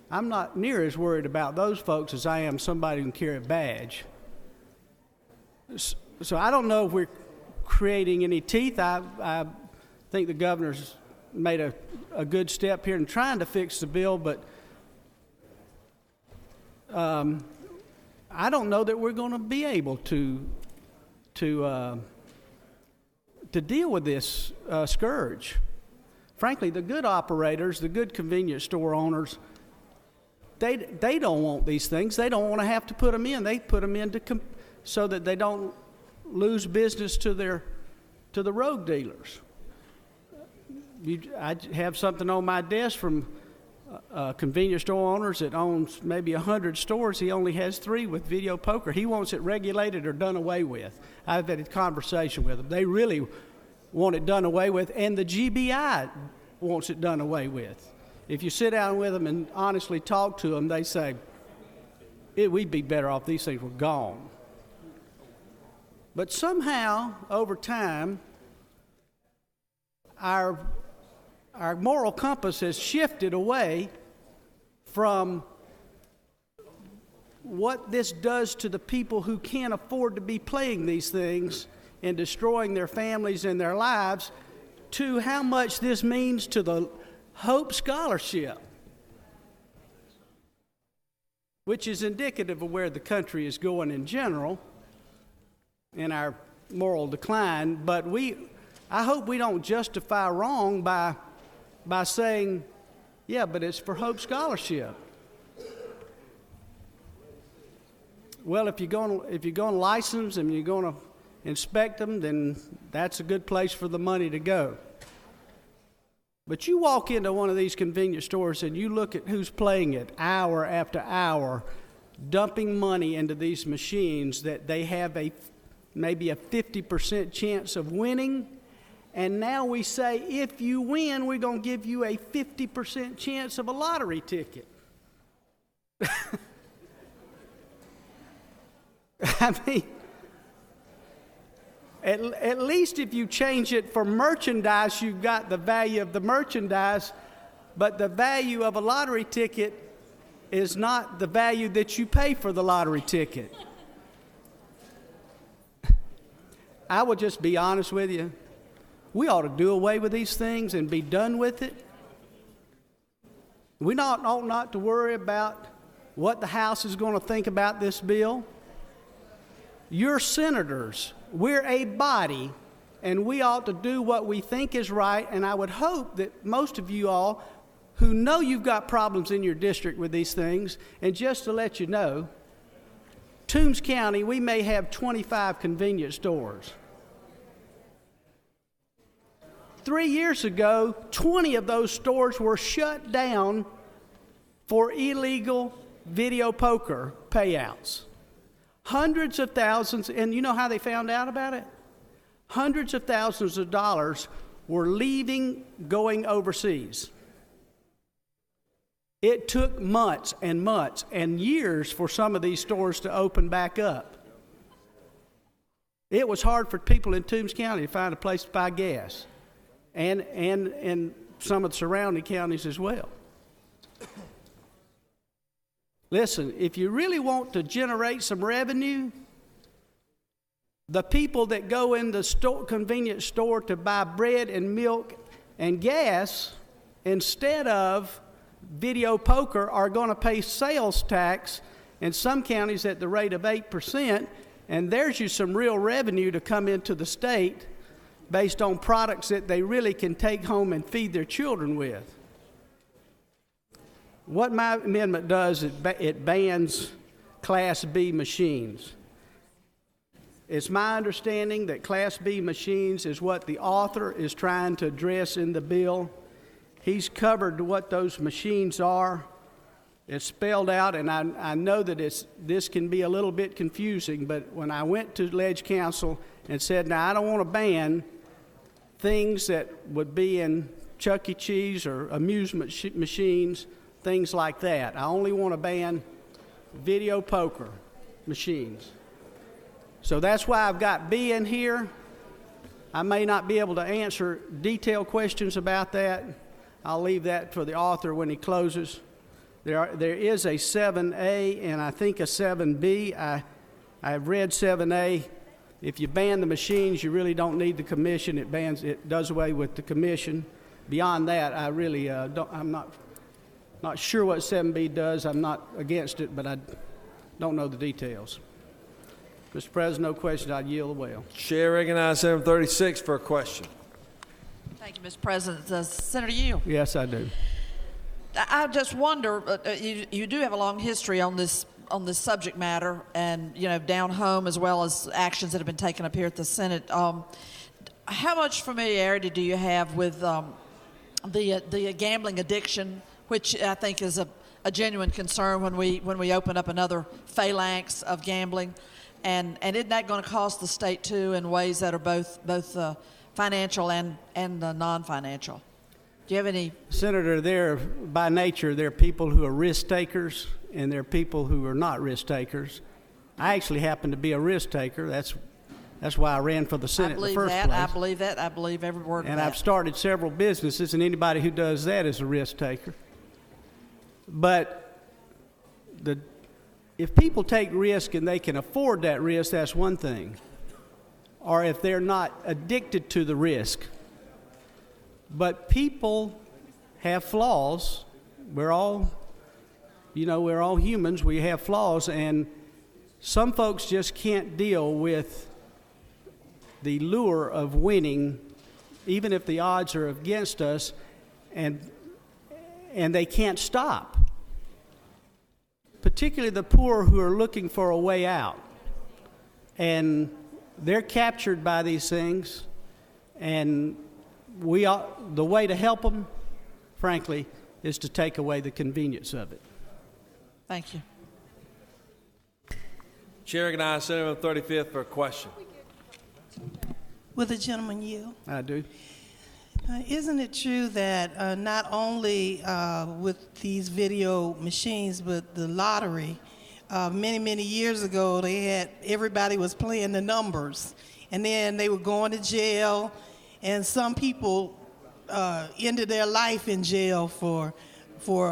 I'm not near as worried about those folks as I am somebody who can carry a badge. So I don't know if we're creating any teeth. I think the governor's made a good step here in trying to fix the bill, but I don't know that we're going to be able to deal with this scourge. Frankly, the good operators, the good convenience store owners, they don't want these things. They don't want to have to put them in. They put them in so that they don't lose business to their to the rogue dealers. I have something on my desk from convenience store owners that owns maybe 100 stores. He only has 3 with video poker. He wants it regulated or done away with. I've had a conversation with them. They really want it done away with, and the GBI wants it done away with. If you sit down with them and honestly talk to them, they say, we'd be better off these things were gone. But somehow, over time, our moral compass has shifted away from what this does to the people who can't afford to be playing these things and destroying their families and their lives to how much this means to the Hope Scholarship, which is indicative of where the country is going in general in our moral decline. But I hope we don't justify wrong by saying, yeah, but it's for Hope Scholarship. Well, if you're going to license them and you're going to inspect them, then that's a good place for the money to go. But you walk into one of these convenience stores and you look at who's playing it hour after hour, dumping money into these machines that they have maybe a 50% chance of winning. And now we say, if you win, we're going to give you a 50% chance of a lottery ticket. I mean, at least if you change it for merchandise, you've got the value of the merchandise, but the value of a lottery ticket is not the value that you pay for the lottery ticket. I will just be honest with you. We ought to do away with these things and be done with it. We ought not to worry about what the House is going to think about this bill. You're senators. We're a body, and we ought to do what we think is right, and I would hope that most of you all who know you've got problems in your district with these things, and just to let you know, Toombs County, we may have 25 convenience stores. 3 years ago, 20 of those stores were shut down for illegal video poker payouts. Hundreds of thousands, and you know how they found out about it? Hundreds of thousands of dollars were leaving, going overseas. It took months and years for some of these stores to open back up. It was hard for people in Toombs County to find a place to buy gas, and some of the surrounding counties as well. Listen, if you really want to generate some revenue, the people that go in the convenience store to buy bread and milk and gas instead of video poker are going to pay sales tax in some counties at the rate of 8%, and there's you some real revenue to come into the state based on products that they really can take home and feed their children with. What my amendment does is it bans Class B machines. It's my understanding that Class B machines is what the author is trying to address in the bill. He's covered what those machines are. It's spelled out, and I know that this can be a little bit confusing, but when I went to Ledge Council and said, now I don't want to ban things that would be in Chuck E. Cheese or amusement machines, things like that. I only want to ban video poker machines. So that's why I've got B in here. I may not be able to answer detailed questions about that. I'll leave that for the author when he closes. There is a 7A and I think a 7B. I've read 7A. If you ban the machines, you really don't need the commission. It does away with the commission. Beyond that, I really I'm not sure what 7B does. I'm not against it, but I don't know the details. Mr. President, no questions. I yield the well. Chair recognizes 736 for a question. Thank you, Mr. President. Senator Yield. Yes, I do. I just wonder, you do have a long history on this subject matter, and down home as well as actions that have been taken up here at the Senate. how much familiarity do you have with the gambling addiction, which I think is a genuine concern when we open up another phalanx of gambling, and isn't that going to cost the state too in ways that are both financial and non-financial? Do you have any? Senator, by nature, there are people who are risk takers and there are people who are not risk takers. I actually happen to be a risk taker. That's why I ran for the Senate in the first place. I believe that. I believe every word of that. And I've started several businesses, and anybody who does that is a risk taker. But if people take risk and they can afford that risk, that's one thing. Or if they're not addicted to the risk. But people have flaws. We're all humans. We have flaws, and some folks just can't deal with the lure of winning, even if the odds are against us, and they can't stop. Particularly the poor who are looking for a way out. And they're captured by these things, and the way to help them, frankly, is to take away the convenience of it. Thank you. Chair recognizes Senator on the 35th for a question. Will the gentleman yield? I do. Isn't it true that not only with these video machines, but the lottery, many years ago, everybody was playing the numbers, and then they were going to jail, and some people ended their life in jail for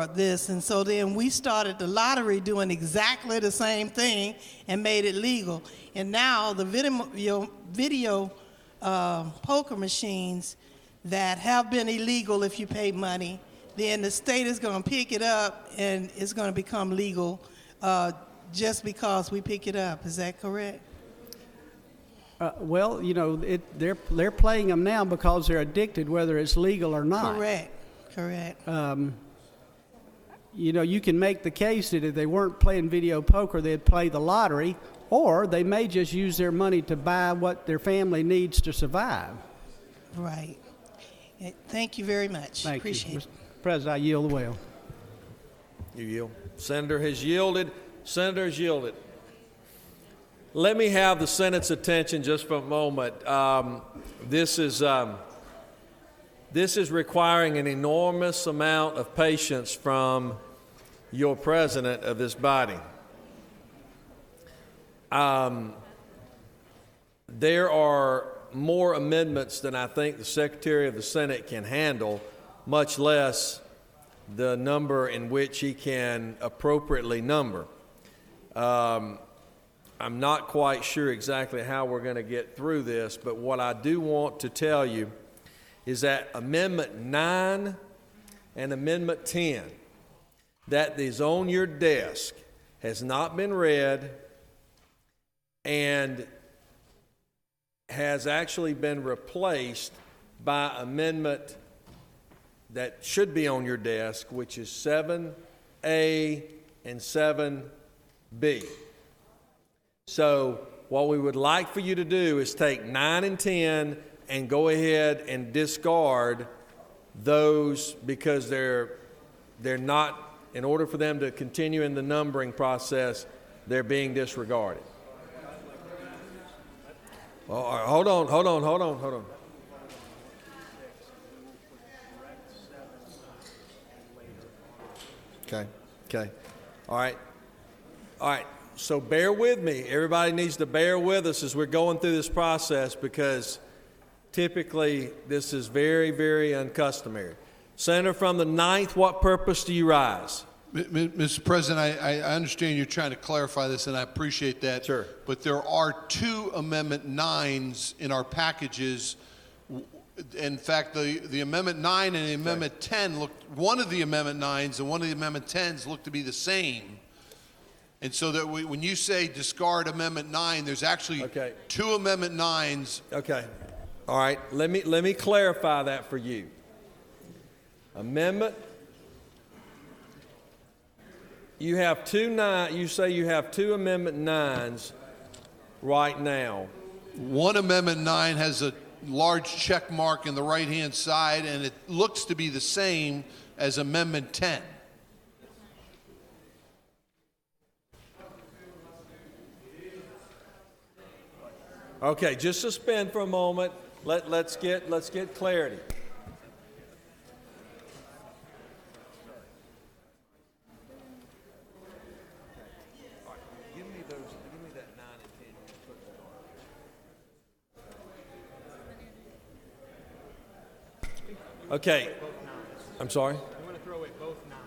this, and so then we started the lottery doing exactly the same thing and made it legal, and now the video poker machines that have been illegal if you pay money, then the state is going to pick it up and it's going to become legal just because we pick it up. Is that correct? Well, they're playing them now because they're addicted, whether it's legal or not. Correct. You can make the case that if they weren't playing video poker, they'd play the lottery, or they may just use their money to buy what their family needs to survive. Right. Thank you very much. Appreciate it. Mr. President, I yield the well. You yield. Senator has yielded. Senator has yielded. Let me have the Senate's attention just for a moment. This is requiring an enormous amount of patience from your president of this body. There are more amendments than I think the Secretary of the Senate can handle, much less the number in which he can appropriately number. I'm not quite sure exactly how we're going to get through this, but what I do want to tell you is that Amendment 9 and Amendment 10, that is on your desk, has not been read and has actually been replaced by amendment that should be on your desk, which is 7A and 7B. So what we would like for you to do is take 9 and 10 and go ahead and discard those because they're not, in order for them to continue in the numbering process, they're being disregarded. Well, all right, hold on. Okay. All right. So bear with me. Everybody needs to bear with us as we're going through this process because typically this is very, very uncustomary. Senator from the 9th, what purpose do you rise? Mr. President, I understand you're trying to clarify this, and I appreciate that. Sure. But there are 2 Amendment 9s in our packages. In fact, the Amendment 9 and the Amendment 10 one of the Amendment 9s and one of the Amendment 10s look to be the same. And so that when you say discard Amendment 9, there's actually 2 Amendment 9s. Okay. All right. Let me clarify that for you. You have 2 you say you have 2 Amendment 9s right now. One Amendment 9 has a large check mark in the right-hand side, and it looks to be the same as Amendment 10. Okay, just suspend for a moment. Let's get clarity. Okay. I'm sorry? You want to throw away both nines.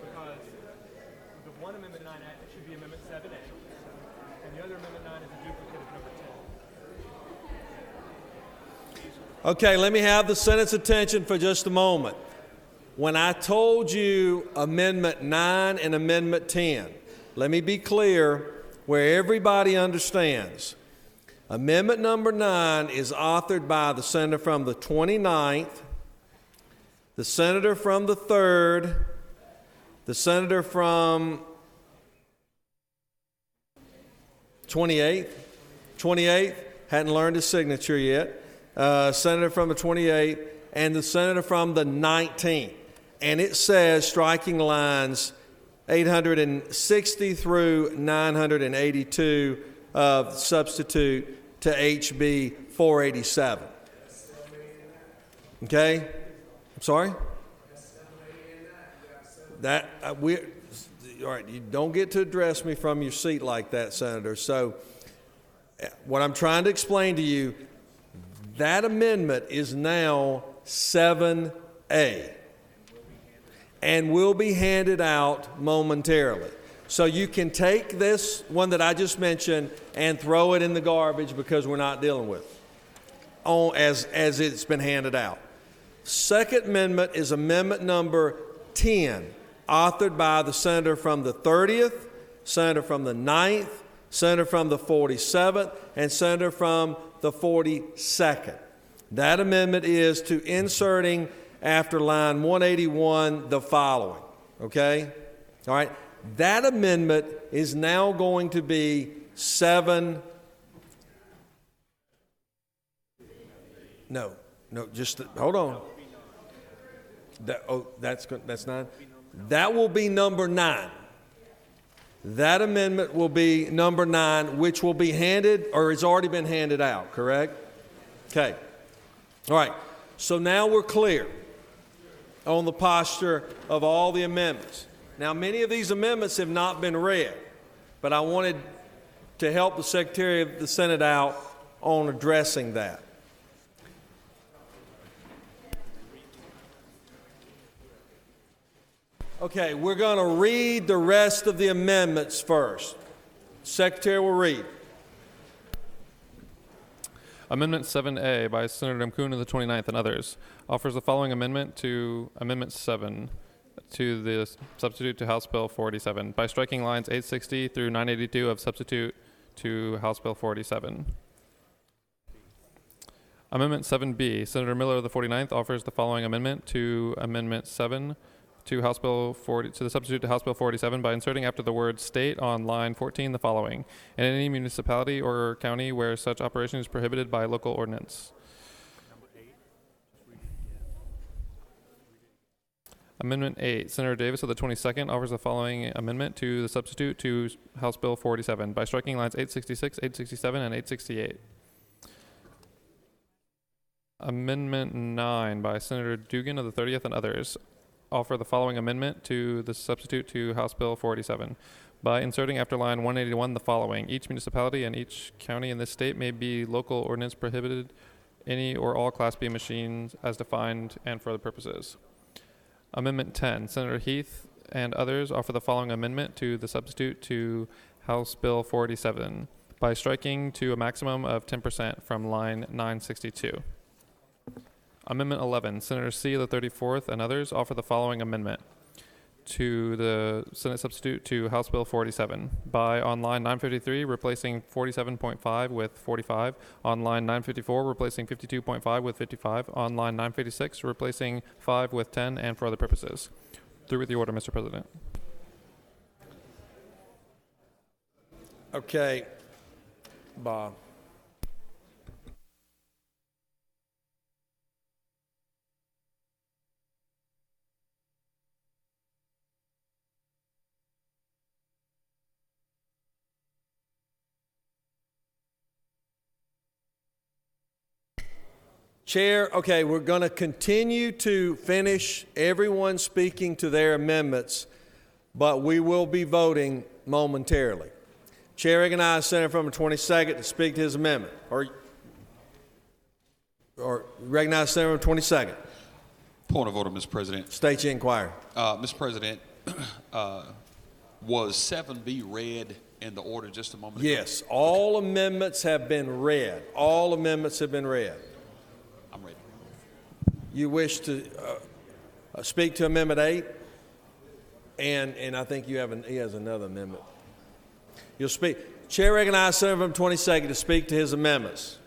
Because the one Amendment 9 Act should be Amendment 7A, and the other Amendment 9 is a duplicate of number 10. Okay, let me have the Senate's attention for just a moment. When I told you Amendment 9 and Amendment 10, let me be clear where everybody understands. Amendment number 9 is authored by the senator from the 29th, the senator from the 3rd, the senator from 28th, hadn't learned his signature yet, senator from the 28th, and the senator from the 19th. And it says, striking lines 860 through 982 of substitute to HB 487. Okay? I'm sorry? All right, you don't get to address me from your seat like that, Senator. So what I'm trying to explain to you, that amendment is now 7A and will be handed out momentarily. So you can take this one that I just mentioned and throw it in the garbage because we're not dealing with it as it's been handed out. Second Amendment is Amendment number 10, authored by the senator from the 30th, senator from the 9th, senator from the 47th, and senator from the 42nd. That amendment is to inserting after line 181 the following. Okay? All right? That amendment is now going to be 7. No, just hold on. That's 9. That will be number 9. That amendment will be number 9, which will be handed or has already been handed out, correct? Okay. All right. So now we're clear on the posture of all the amendments. Now, many of these amendments have not been read, but I wanted to help the Secretary of the Senate out on addressing that. Okay, we're going to read the rest of the amendments first. Secretary will read. Amendment 7A by Senator Mkuna of the 29th and others offers the following amendment to Amendment 7 to the substitute to House Bill 487 by striking lines 860 through 982 of substitute to House Bill 487. Amendment 7B, Senator Miller of the 49th offers the following amendment to Amendment 7 to House Bill 40 to the substitute to House Bill 487 by inserting after the word state on line 14 the following: in any municipality or county where such operation is prohibited by local ordinance. Amendment 8, Senator Davis of the 22nd offers the following amendment to the substitute to House Bill 487 by striking lines 866, 867, and 868. Amendment 9 by Senator Dugan of the 30th and others offer the following amendment to the substitute to House Bill 487 by inserting after line 181 the following: each municipality and each county in this state may be local ordinance prohibited any or all Class B machines as defined and for other purposes. Amendment 10, Senator Heath and others offer the following amendment to the substitute to House Bill 487 by striking to a maximum of 10% from line 962. Amendment 11, Senator C of the 34th and others offer the following amendment to the Senate substitute to House Bill 487 by on line 953 replacing 47.5 with 45, on line 954 replacing 52.5 with 55, on line 956 replacing 5 with 10, and for other purposes. Through with the order, Mr. President. Okay, Bob. Chair, okay, we're going to continue to finish everyone speaking to their amendments, but we will be voting momentarily. Chair recognizes Senator from the 22nd to speak to his amendment. Or recognize Senator from the 22nd. Point of order, Mr. President. State your inquiry. Mr. President, was 7B read in the order just a moment ago? Yes, all amendments have been read. All amendments have been read. I'm ready. You wish to speak to Amendment 8? And I think he has another amendment. You'll speak. Chair recognizes Senator from the 22nd to speak to his amendments.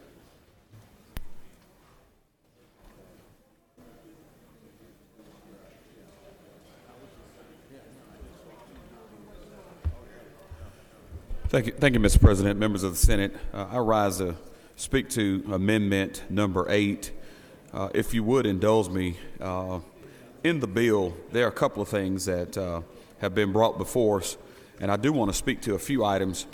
Thank you, Mr. President, members of the Senate. I rise to speak to Amendment number 8. If you would indulge me, in the bill, there are a couple of things that have been brought before us, and I do want to speak to a few items.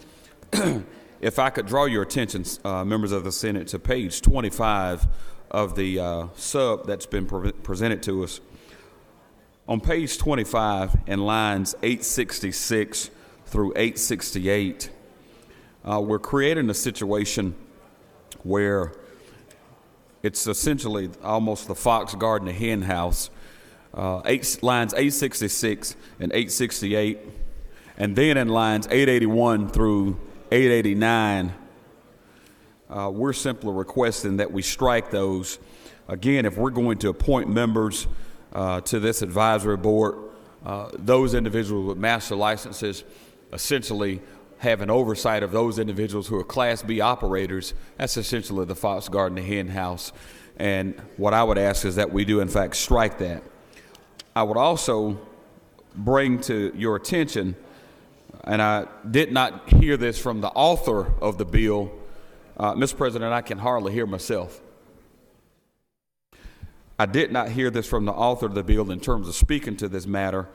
If I could draw your attention, members of the Senate, to page 25 of the sub that's been presented to us. On page 25, in lines 866 through 868, we're creating a situation where it's essentially almost the fox guarding the hen house. Lines 866 and 868, and then in lines 881 through 889, we're simply requesting that we strike those. Again, if we're going to appoint members to this advisory board, those individuals with master licenses essentially have an oversight of those individuals who are Class B operators. That's essentially the fox guarding the hen house. And what I would ask is that we do, in fact, strike that. I would also bring to your attention, and I did not hear this from the author of the bill. Mr. President, I can hardly hear myself. I did not hear this from the author of the bill in terms of speaking to this matter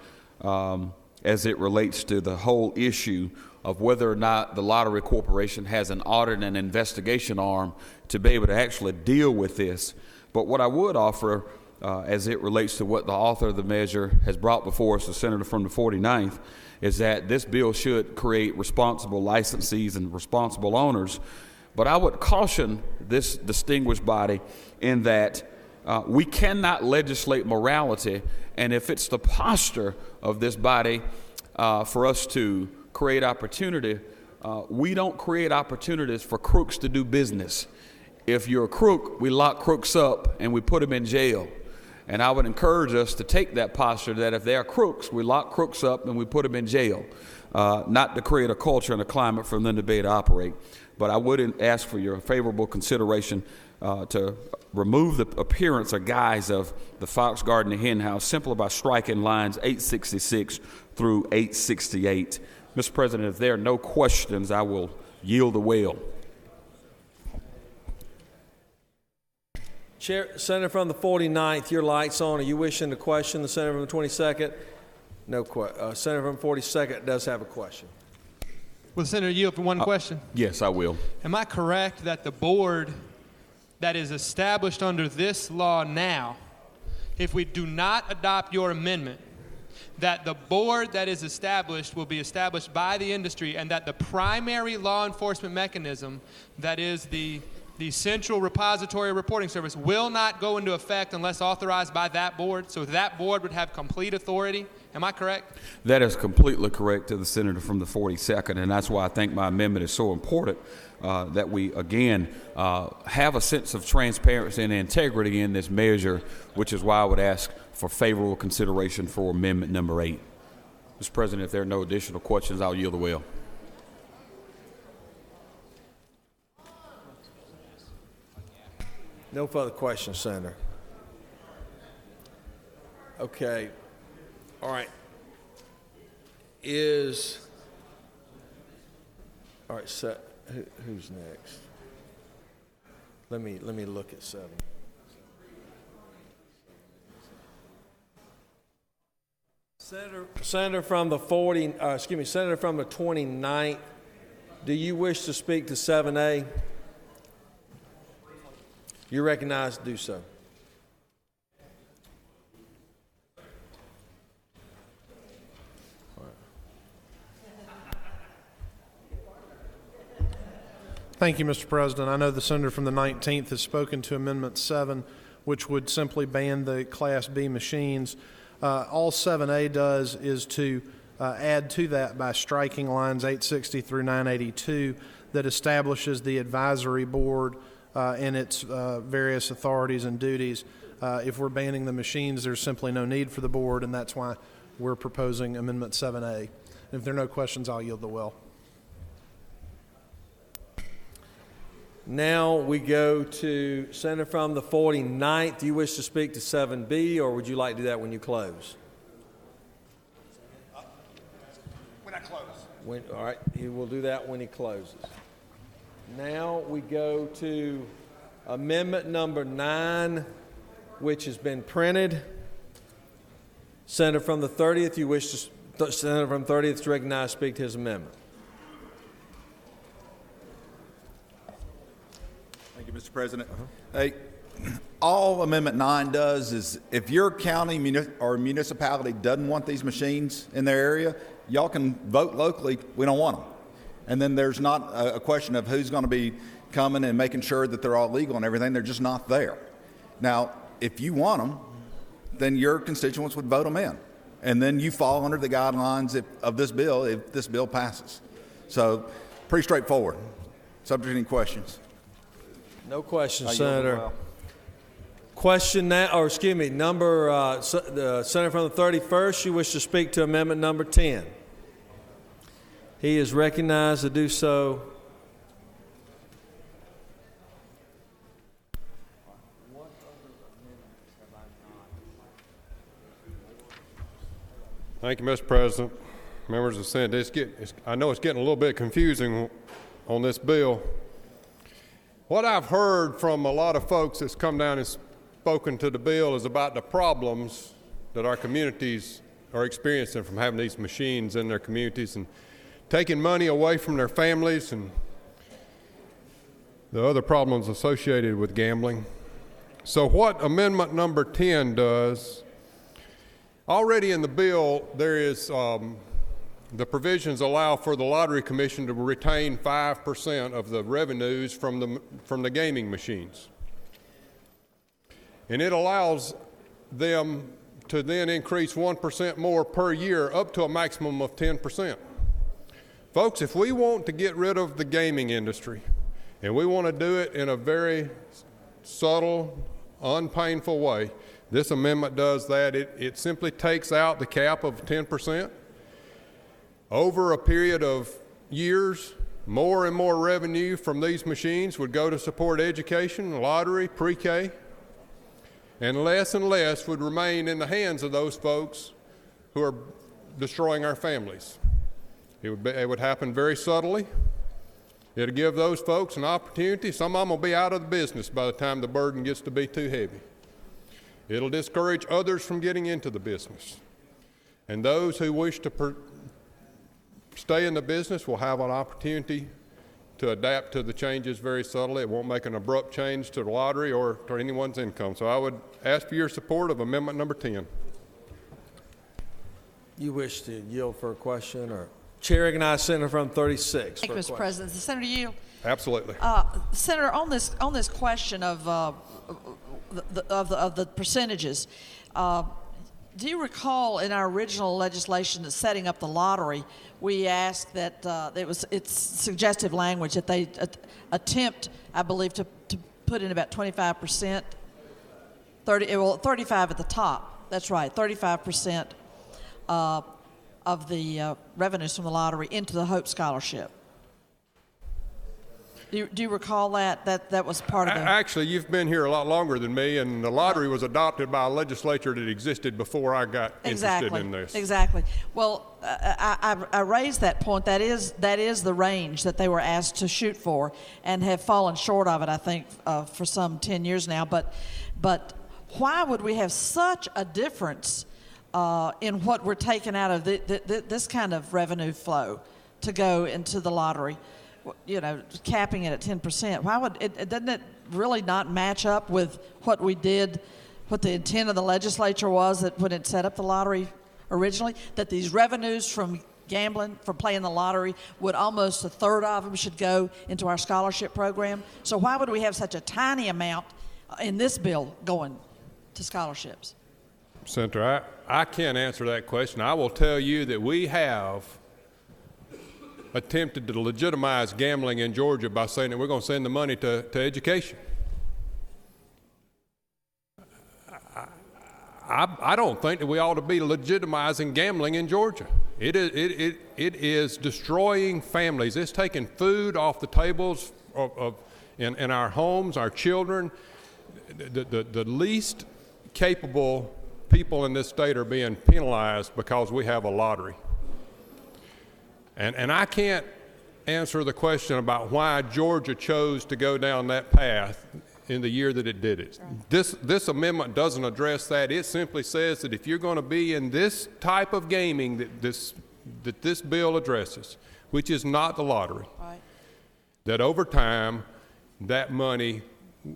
as it relates to the whole issue of whether or not the Lottery Corporation has an audit and investigation arm to be able to actually deal with this. But what I would offer as it relates to what the author of the measure has brought before us, the senator from the 49th, is that this bill should create responsible licensees and responsible owners. But I would caution this distinguished body in that we cannot legislate morality, and if it's the posture of this body for us to create opportunity, we don't create opportunities for crooks to do business. If you're a crook, we lock crooks up and we put them in jail. And I would encourage us to take that posture that if they are crooks, we lock crooks up and we put them in jail, not to create a culture and a climate for them to be able to operate. But I would ask for your favorable consideration to remove the appearance or guise of the fox guarding the hen house simply by striking lines 866 through 868. Mr. President, if there are no questions, I will yield the wheel. Chair, Senator from the 49th, your light's on. Are you wishing to question the Senator from the 22nd? No question. Senator from the 42nd does have a question. Will the Senator yield for one question? Yes, I will. Am I correct that the board that is established under this law now, if we do not adopt your amendment, that the board that is established will be established by the industry, and that the primary law enforcement mechanism, that is the Central Repository Reporting Service, will not go into effect unless authorized by that board? So that board would have complete authority. Am I correct? That is completely correct to the senator from the 42nd, and that's why I think my amendment is so important, that we, again, have a sense of transparency and integrity in this measure, which is why I would ask for favorable consideration for amendment number 8. Mr. President, if there are no additional questions, I'll yield the wheel. No further questions, Senator. Okay. All right. All right, so who's next? Let me look at 7. Senator from the 29th, do you wish to speak to 7A? You're recognized to do so. Thank you, Mr. President. I know the senator from the 19th has spoken to Amendment 7, which would simply ban the Class B machines. All 7A does is to add to that by striking lines 860 through 982 that establishes the advisory board and its various authorities and duties. If we're banning the machines, there's simply no need for the board, and that's why we're proposing Amendment 7A. If there are no questions, I'll yield the will. Now we go to Senator from the 49th. Do you wish to speak to 7B, or would you like to do that when you close? When I close. All right, he will do that when he closes. Now we go to Amendment number 9, which has been printed. Senator from the 30th, you wish to Senator from 30th to recognize, speak to his amendment. Thank you, Mr. President. Hey, all Amendment 9 does is if your county or municipality doesn't want these machines in their area, y'all can vote locally, we don't want them. And then there's not a question of who's going to be coming and making sure that they're all legal and everything. They're just not there. Now, if you want them, then your constituents would vote them in. And then you fall under the guidelines of this bill if this bill passes. So pretty straightforward. Subject to any questions? No questions, Senator. Question now, or excuse me, number, the Senator from the 31st, you wish to speak to amendment number 10. He is recognized to do so. Thank you, Mr. President. Members of the Senate, I know it's getting a little bit confusing on this bill. What I've heard from a lot of folks that's come down and spoken to the bill is about the problems that our communities are experiencing from having these machines in their communities and taking money away from their families and the other problems associated with gambling. So what Amendment number 10 does, already in the bill there is the provisions allow for the Lottery Commission to retain 5% of the revenues from the gaming machines. And it allows them to then increase 1% more per year up to a maximum of 10%. Folks, if we want to get rid of the gaming industry, and we want to do it in a very subtle, unpainful way, this amendment does that. It simply takes out the cap of 10%. Over a period of years, more and more revenue from these machines would go to support education, lottery, pre-K, and less would remain in the hands of those folks who are destroying our families. It would happen very subtly. It would give those folks an opportunity. Some of them will be out of the business by the time the burden gets to be too heavy. It'll discourage others from getting into the business. And those who wish to stay in the business will have an opportunity to adapt to the changes very subtly. It won't make an abrupt change to the lottery or to anyone's income. So I would ask for your support of amendment number 10. You wish to yield for a question, or Chair recognizes Senator from 36. Thank you, Mr. President. The Senator yield. Absolutely. Senator, on this question of the percentages, do you recall in our original legislation that's setting up the lottery, we asked that it's suggestive language that they attempt, I believe, to put in about 25%, 35 at the top. That's right, 35% of the revenues from the lottery into the Hope Scholarship. Do you recall that was part of the... Actually, you've been here a lot longer than me, and the lottery was adopted by a legislature that existed before I got interested in this. Exactly. Well, I raised that point. That is the range that they were asked to shoot for, and have fallen short of it, I think, for some 10 years now. But why would we have such a difference in what we're taking out of this kind of revenue flow to go into the lottery? capping it at 10%. Why would it? Doesn't it really not match up with what we did? What the intent of the legislature was that when it set up the lottery originally, that these revenues from gambling, from playing the lottery, would almost a third of them should go into our scholarship program. So why would we have such a tiny amount in this bill going to scholarships? Senator, I can't answer that question. I will tell you that we have attempted to legitimize gambling in Georgia by saying that we're going to send the money to education. I don't think that we ought to be legitimizing gambling in Georgia. It is destroying families. It's taking food off the tables in our homes, our children. The least capable people in this state are being penalized because we have a lottery. And I can't answer the question about why Georgia chose to go down that path in the year that it did it. Right. This amendment doesn't address that. It simply says that if you're going to be in this type of gaming that this bill addresses, which is not the lottery, right, that over time that money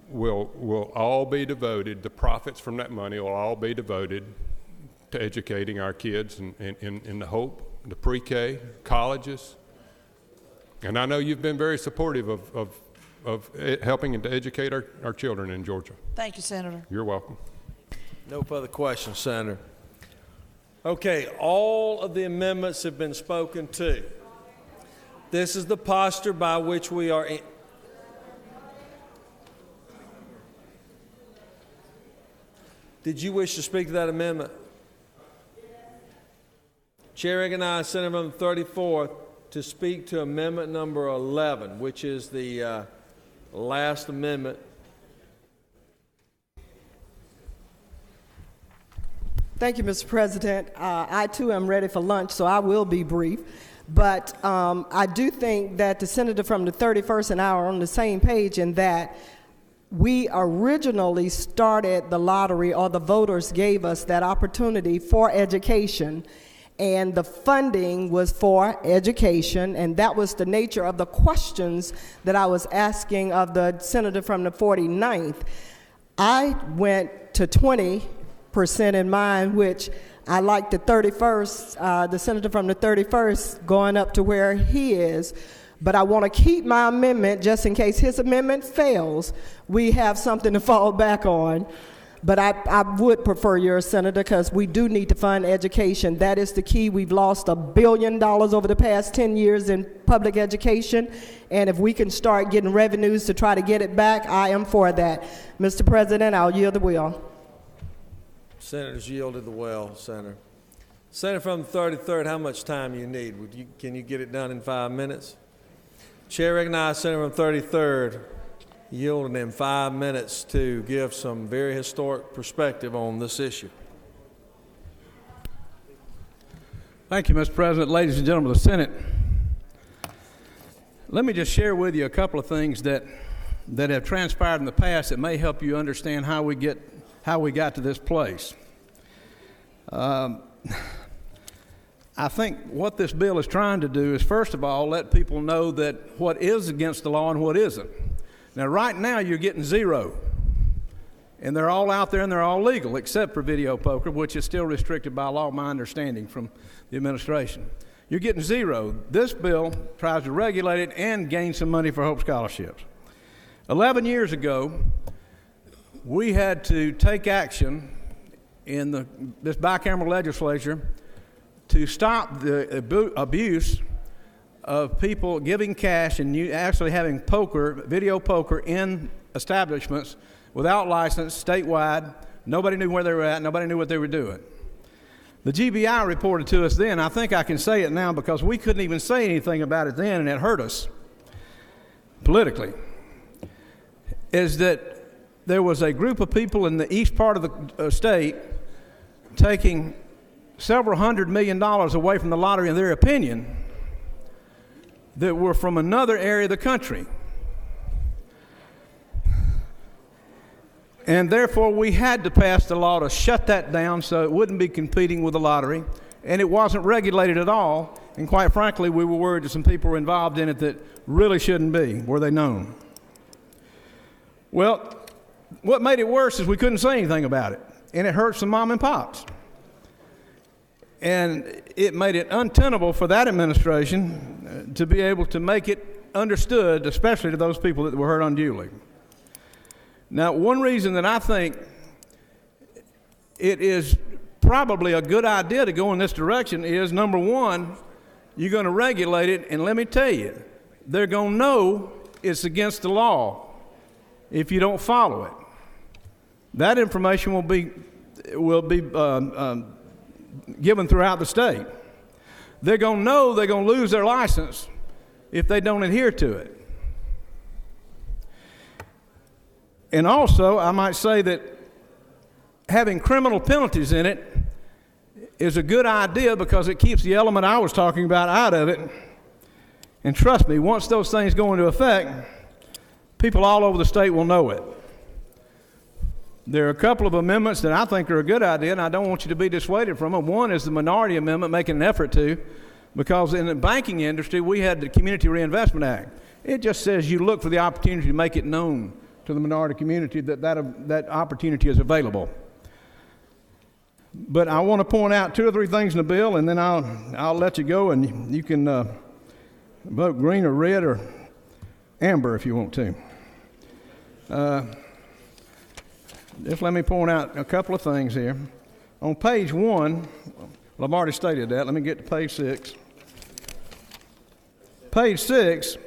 will all be devoted, the profits from that money will all be devoted to educating our kids in the hope, the pre-K, colleges. And I know you've been very supportive of helping to educate our children in Georgia. Thank you, Senator. You're welcome. No further questions, Senator. Okay, all of the amendments have been spoken to. This is the posture by which we are in. Did you wish to speak to that amendment? Chair recognizes Senator from the 34th to speak to amendment number 11, which is the last amendment. Thank you, Mr. President. I, too, am ready for lunch, so I will be brief. But I do think that the senator from the 31st and I are on the same page in that we originally started the lottery, or the voters gave us that opportunity for education, and the funding was for education, and that was the nature of the questions that I was asking of the senator from the 49th. I went to 20% in mine, which I like the 31st, the senator from the 31st going up to where he is, but I want to keep my amendment just in case his amendment fails. We have something to fall back on. But I would prefer yours, Senator, because we do need to fund education. That is the key. We've lost $1 billion over the past 10 years in public education, and if we can start getting revenues to try to get it back, I am for that. Mr. President, I'll yield the wheel. Senators yielded the well, Senator. Senator from the 33rd, how much time do you need? Can you get it done in 5 minutes? Chair recognizes Senator from the 33rd. Yielding him 5 minutes to give some very historic perspective on this issue. Thank you, Mr. President. Ladies and gentlemen of the Senate, let me just share with you a couple of things that have transpired in the past that may help you understand how we got to this place. I think what this bill is trying to do is, first of all, let people know that what is against the law and what isn't. Now, right now, you're getting zero, and they're all out there and they're all legal, except for video poker, which is still restricted by law, my understanding from the administration. You're getting zero. This bill tries to regulate it and gain some money for Hope Scholarships. 11 years ago, we had to take action in this bicameral legislature to stop the abuse of people giving cash and actually having video poker in establishments without license, statewide. Nobody knew where they were at. Nobody knew what they were doing. The GBI reported to us then, I think I can say it now because we couldn't even say anything about it then, and it hurt us politically, is that there was a group of people in the east part of the state taking several $100 million away from the lottery, in their opinion, that were from another area of the country. And therefore, we had to pass the law to shut that down so it wouldn't be competing with the lottery, and it wasn't regulated at all. And quite frankly, we were worried that some people were involved in it that really shouldn't be, were they known. Well, what made it worse is we couldn't say anything about it, and it hurt some mom and pops. And it made it untenable for that administration to be able to make it understood, especially to those people that were hurt unduly. Now, one reason that I think it is probably a good idea to go in this direction is, number one, you're going to regulate it, and let me tell you, they're going to know it's against the law if you don't follow it. That information will be given throughout the state. They're going to know they're going to lose their license if they don't adhere to it. And also, I might say that having criminal penalties in it is a good idea because it keeps the element I was talking about out of it. And trust me, once those things go into effect, people all over the state will know it. There are a couple of amendments that I think are a good idea, and I don't want you to be dissuaded from them. One is the minority amendment, making an effort to, because in the banking industry, we had the Community Reinvestment Act. It just says you look for the opportunity to make it known to the minority community that opportunity is available. But I want to point out two or three things in the bill, and then I'll let you go, and you can vote green or red or amber if you want to. Just let me point out a couple of things here. On page 1, well, I've already stated that. Let me get to page 6. Page 6,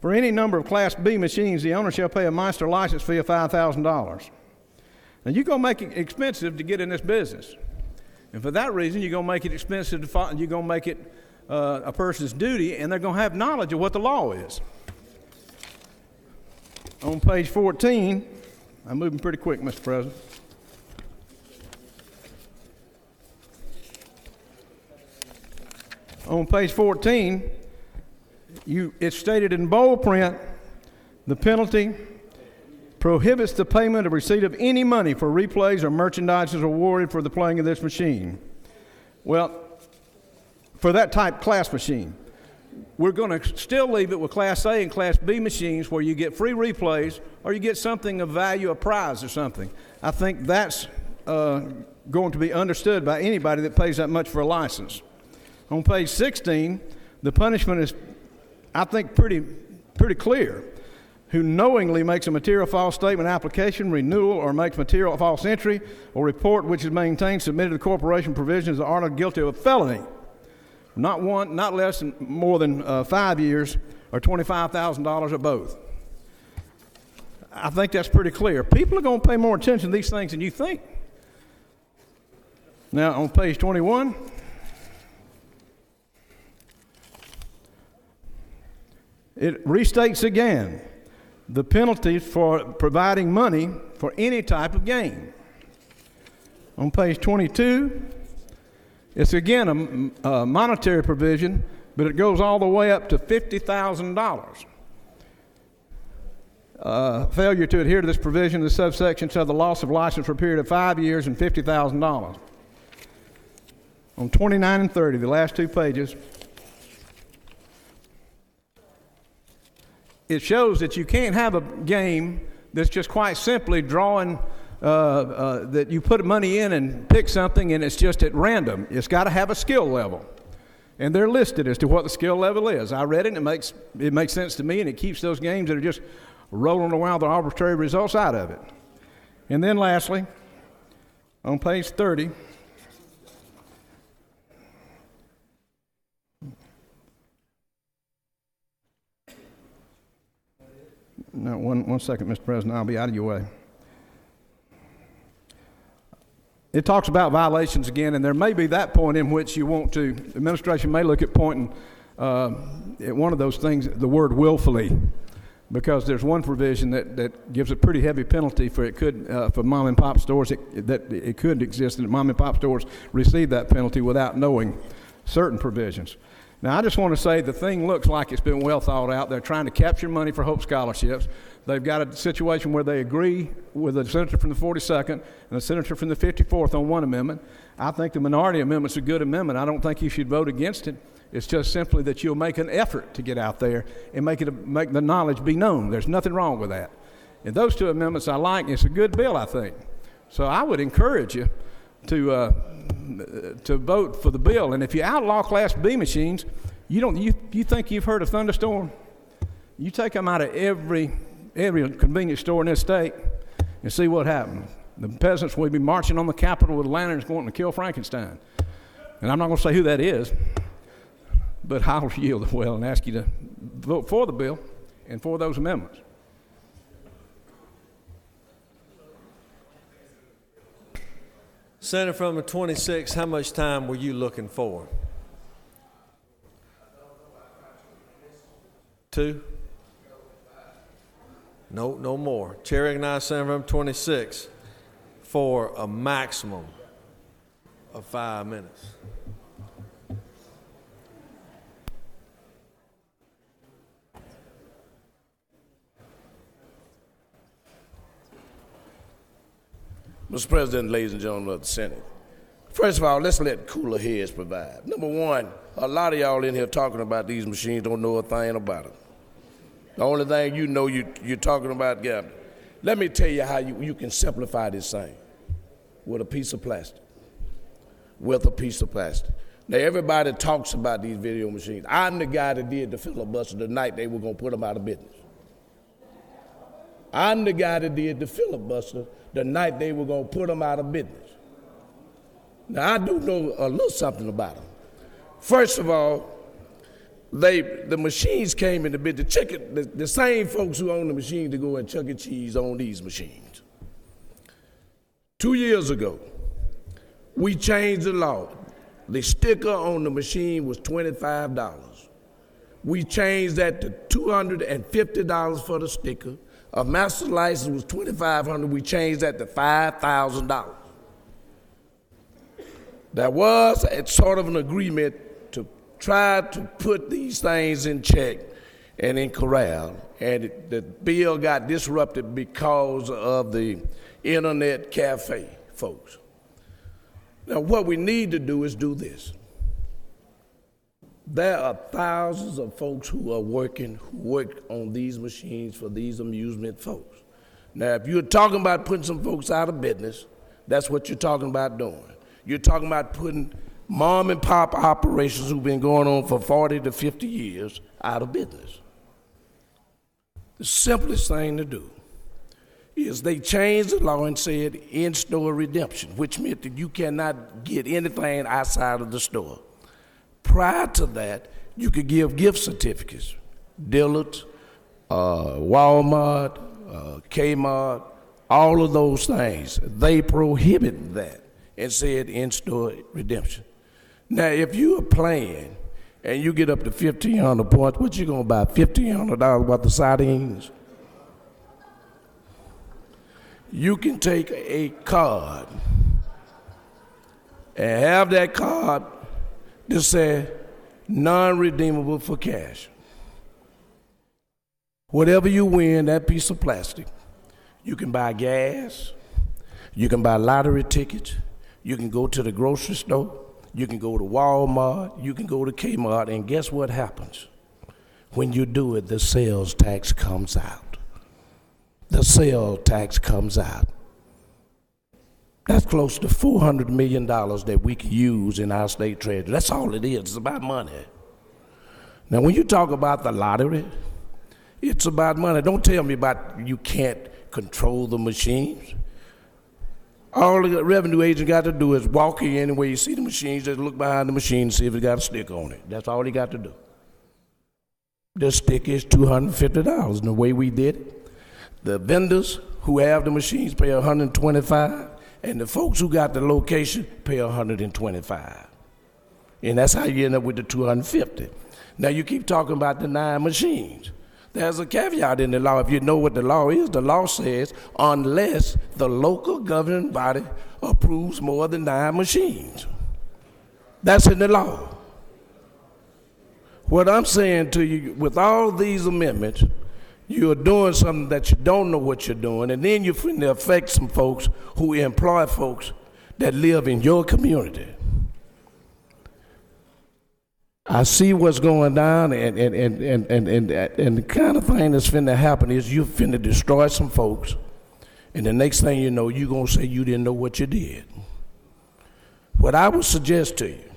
for any number of Class B machines, the owner shall pay a master license fee of $5,000. Now, you're going to make it expensive to get in this business. And for that reason, you're going to make it expensive to follow, you're going to make it a person's duty, and they're going to have knowledge of what the law is. On page 14, I'm moving pretty quick, Mr. President. On page 14, it's stated in bold print, the penalty prohibits the payment or receipt of any money for replays or merchandise awarded for the playing of this machine. Well, for that type class machine, we're going to still leave it with Class A and Class B machines where you get free replays or you get something of value, a prize or something. I think that's going to be understood by anybody that pays that much for a license. On page 16, the punishment is, I think, pretty clear. Who knowingly makes a material false statement, application, renewal, or makes material false entry or report which is maintained, submitted to the corporation provisions are guilty of a felony. Not one, not less than more than 5 years or $25,000 or both. I think that's pretty clear. People are going to pay more attention to these things than you think. Now, on page 21, it restates again the penalty for providing money for any type of game. On page 22, it's again a monetary provision, but it goes all the way up to $50,000. Failure to adhere to this provision in the subsection shall have the loss of license for a period of 5 years and $50,000. On 29 and 30, the last two pages, it shows that you can't have a game that's just quite simply drawing, that you put money in and pick something and it's just at random. It's got to have a skill level. And they're listed as to what the skill level is. I read it and it makes sense to me, and it keeps those games that are just rolling around the arbitrary results out of it. And then lastly, on page 30, no, one second, Mr. President, I'll be out of your way. It talks about violations again, and there may be that point in which you want to, the administration may look at pointing at one of those things, the word willfully, because there's one provision that gives a pretty heavy penalty for it could, for mom and pop stores, that it could exist, and mom and pop stores receive that penalty without knowing certain provisions. Now, I just want to say the thing looks like it's been well thought out. They're trying to capture money for Hope scholarships. They've got a situation where they agree with the senator from the 42nd and the senator from the 54th on one amendment. I think the minority amendment's a good amendment. I don't think you should vote against it. It's just simply that you'll make an effort to get out there and make the knowledge be known. There's nothing wrong with that. And those two amendments I like. It's a good bill, I think. So I would encourage you to vote for the bill. And if you outlaw Class B machines, you think you've heard of thunderstorm? You take them out of every convenience store in this state and see what happens. The peasants will be marching on the Capitol with lanterns going to kill Frankenstein. And I'm not going to say who that is, but I'll yield the well and ask you to vote for the bill and for those amendments. Senator from the 26, how much time were you looking for? 2? No more. Chair recognizes Senator from 26 for a maximum of 5 minutes. Mr. President, ladies and gentlemen of the Senate, first of all, let's let cooler heads provide. Number one, a lot of y'all in here talking about these machines don't know a thing about them. The only thing you know you're talking about, Gavin. Let me tell you how you can simplify this thing with a piece of plastic. With a piece of plastic. Now, everybody talks about these video machines. I'm the guy that did the filibuster the night they were going to put them out of business. I'm the guy that did the filibuster the night they were going to put them out of business. Now, I do know a little something about them. First of all, the machines came into business. The same folks who own the machines to go at Chuck E. Cheese own these machines. 2 years ago, we changed the law. The sticker on the machine was $25. We changed that to $250 for the sticker. A master license was $2,500. We changed that to $5,000. There was a sort of an agreement to try to put these things in check and in corral, and the bill got disrupted because of the internet cafe folks. Now, what we need to do is do this. There are thousands of folks who work on these machines for these amusement folks. Now, if you're talking about putting some folks out of business, that's what you're talking about doing. You're talking about putting mom and pop operations who've been going on for 40 to 50 years out of business. The simplest thing to do is they changed the law and said in-store redemption, which meant that you cannot get anything outside of the store. Prior to that, you could give gift certificates. Dillard's, Walmart, Kmart, all of those things. They prohibited that and said in-store redemption. Now, if you are playing and you get up to 1,500 points, what you gonna buy? $1,500 worth of sardines? You can take a card and have that card just say non-redeemable for cash. Whatever you win, that piece of plastic, you can buy gas, you can buy lottery tickets, you can go to the grocery store, you can go to Walmart, you can go to Kmart, and guess what happens? When you do it, the sales tax comes out. The sales tax comes out. That's close to $400 million that we can use in our state treasury. That's all it is. It's about money. Now, when you talk about the lottery, it's about money. Don't tell me about you can't control the machines. All the revenue agent got to do is walk in anywhere you see the machines, just look behind the machine and see if it got a sticker on it. That's all he got to do. The sticker is $250. And the way we did it, the vendors who have the machines pay $125. And the folks who got the location pay $125. And that's how you end up with the $250. Now you keep talking about the 9 machines. There's a caveat in the law. If you know what the law is, the law says unless the local governing body approves more than 9 machines. That's in the law. What I'm saying to you, with all these amendments, you're doing something that you don't know what you're doing, and then you're going to affect some folks who employ folks that live in your community. I see what's going down, and the kind of thing that's finna happen is you're finna destroy some folks, and the next thing you know, you're gonna say you didn't know what you did. What I would suggest to you,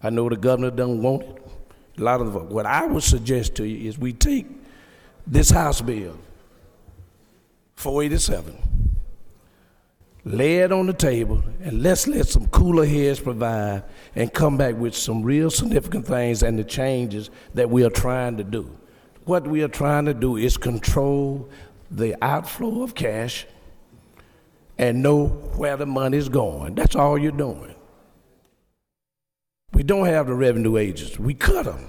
I know the governor don't want it, a lot of what I would suggest to you is we take this House bill, 487, lay it on the table, and let's let some cooler heads provide and come back with some real significant things and the changes that we are trying to do. What we are trying to do is control the outflow of cash and know where the money's going. That's all you're doing. We don't have the revenue agents. We cut them.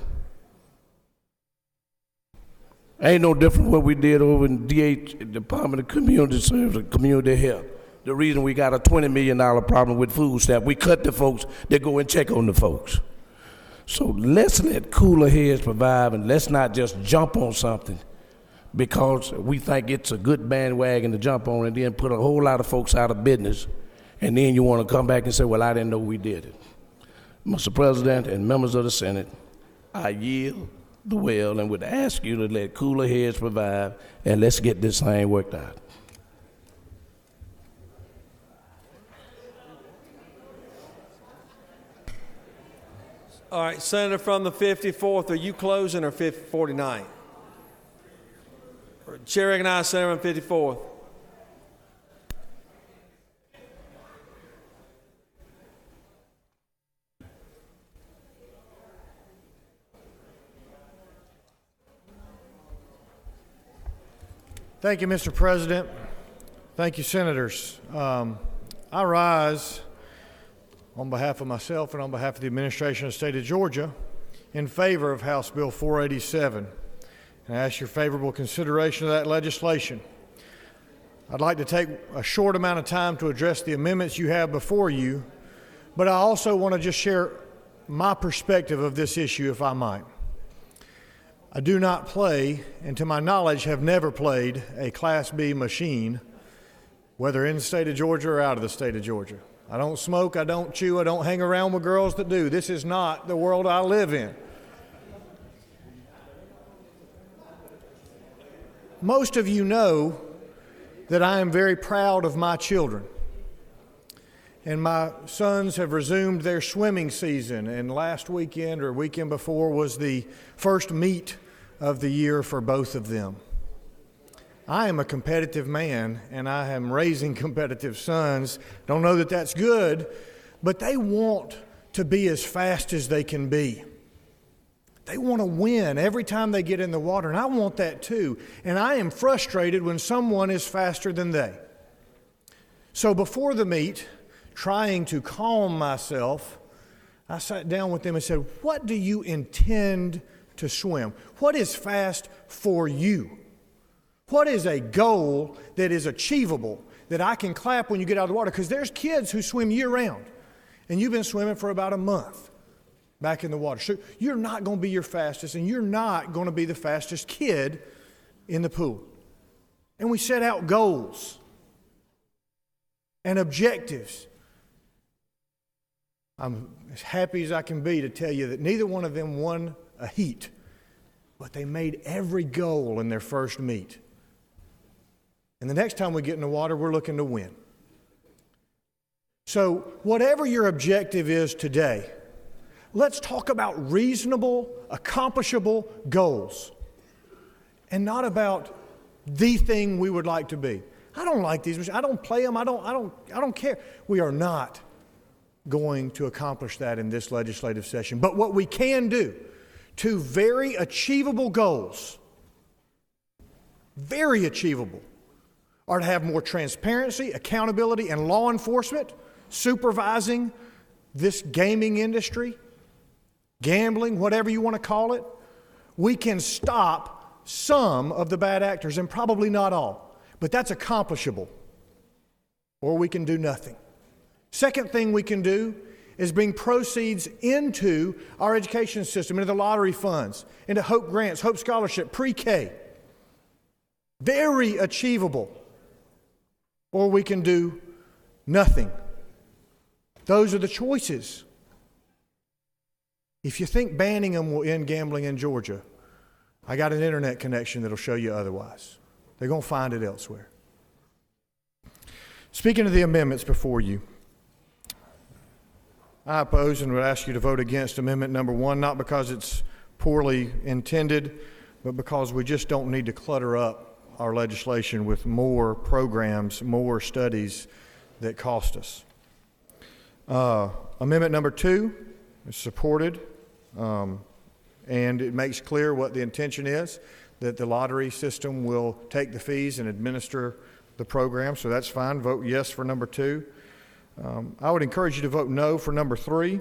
Ain't no different what we did over in DH, Department of Community Service and Community Health. The reason we got a $20 million problem with food stamp, we cut the folks that go and check on the folks. So let's let cooler heads provide, and let's not just jump on something because we think it's a good bandwagon to jump on and then put a whole lot of folks out of business, and then you want to come back and say, well, I didn't know we did it. Mr. President and members of the Senate, I yield the well and would ask you to let cooler heads provide, and let's get this thing worked out. All right, Senator from the 54th, are you closing or 49? Chair recognizes Senator from 54th. Thank you, Mr. President. Thank you, Senators. I rise on behalf of myself and on behalf of the administration of the state of Georgia in favor of House Bill 487, and I ask your favorable consideration of that legislation. I'd like to take a short amount of time to address the amendments you have before you, but I also want to just share my perspective of this issue, if I might. I do not play, and to my knowledge have never played, a Class B machine, whether in the state of Georgia or out of the state of Georgia. I don't smoke, I don't chew, I don't hang around with girls that do. This is not the world I live in. Most of you know that I am very proud of my children. And my sons have resumed their swimming season, and last weekend or weekend before was the first meet of the year for both of them. I am a competitive man, and I am raising competitive sons. Don't know that that's good, but they want to be as fast as they can be. They want to win every time they get in the water, and I want that too. And I am frustrated when someone is faster than they. So before the meet, trying to calm myself, I sat down with them and said, what do you intend to swim? What is fast for you? What is a goal that is achievable that I can clap when you get out of the water? Because there's kids who swim year-round, and you've been swimming for about a month back in the water. So you're not going to be your fastest, and you're not going to be the fastest kid in the pool. And we set out goals and objectives. I'm as happy as I can be to tell you that neither one of them won a heat, but they made every goal in their first meet. And the next time we get in the water, we're looking to win. So whatever your objective is today, let's talk about reasonable, accomplishable goals and not about the thing we would like to be. I don't like these. I don't play them. I don't care. We are not going to accomplish that in this legislative session. But what we can do, two very achievable goals, very achievable, are to have more transparency, accountability, and law enforcement supervising this gaming industry, gambling, whatever you want to call it. We can stop some of the bad actors, and probably not all, but that's accomplishable. Or we can do nothing. Second thing we can do is bring proceeds into our education system, into the lottery funds, into Hope Grants, Hope Scholarship, pre-K. Very achievable. Or we can do nothing. Those are the choices. If you think banning them will end gambling in Georgia, I got an internet connection that'll show you otherwise. They're going to find it elsewhere. Speaking of the amendments before you, I oppose and would ask you to vote against amendment number 1, not because it's poorly intended, but because we just don't need to clutter up our legislation with more programs, more studies that cost us. Amendment number 2 is supported, and it makes clear what the intention is, that the lottery system will take the fees and administer the program, so that's fine. Vote yes for number 2. I would encourage you to vote no for number 3.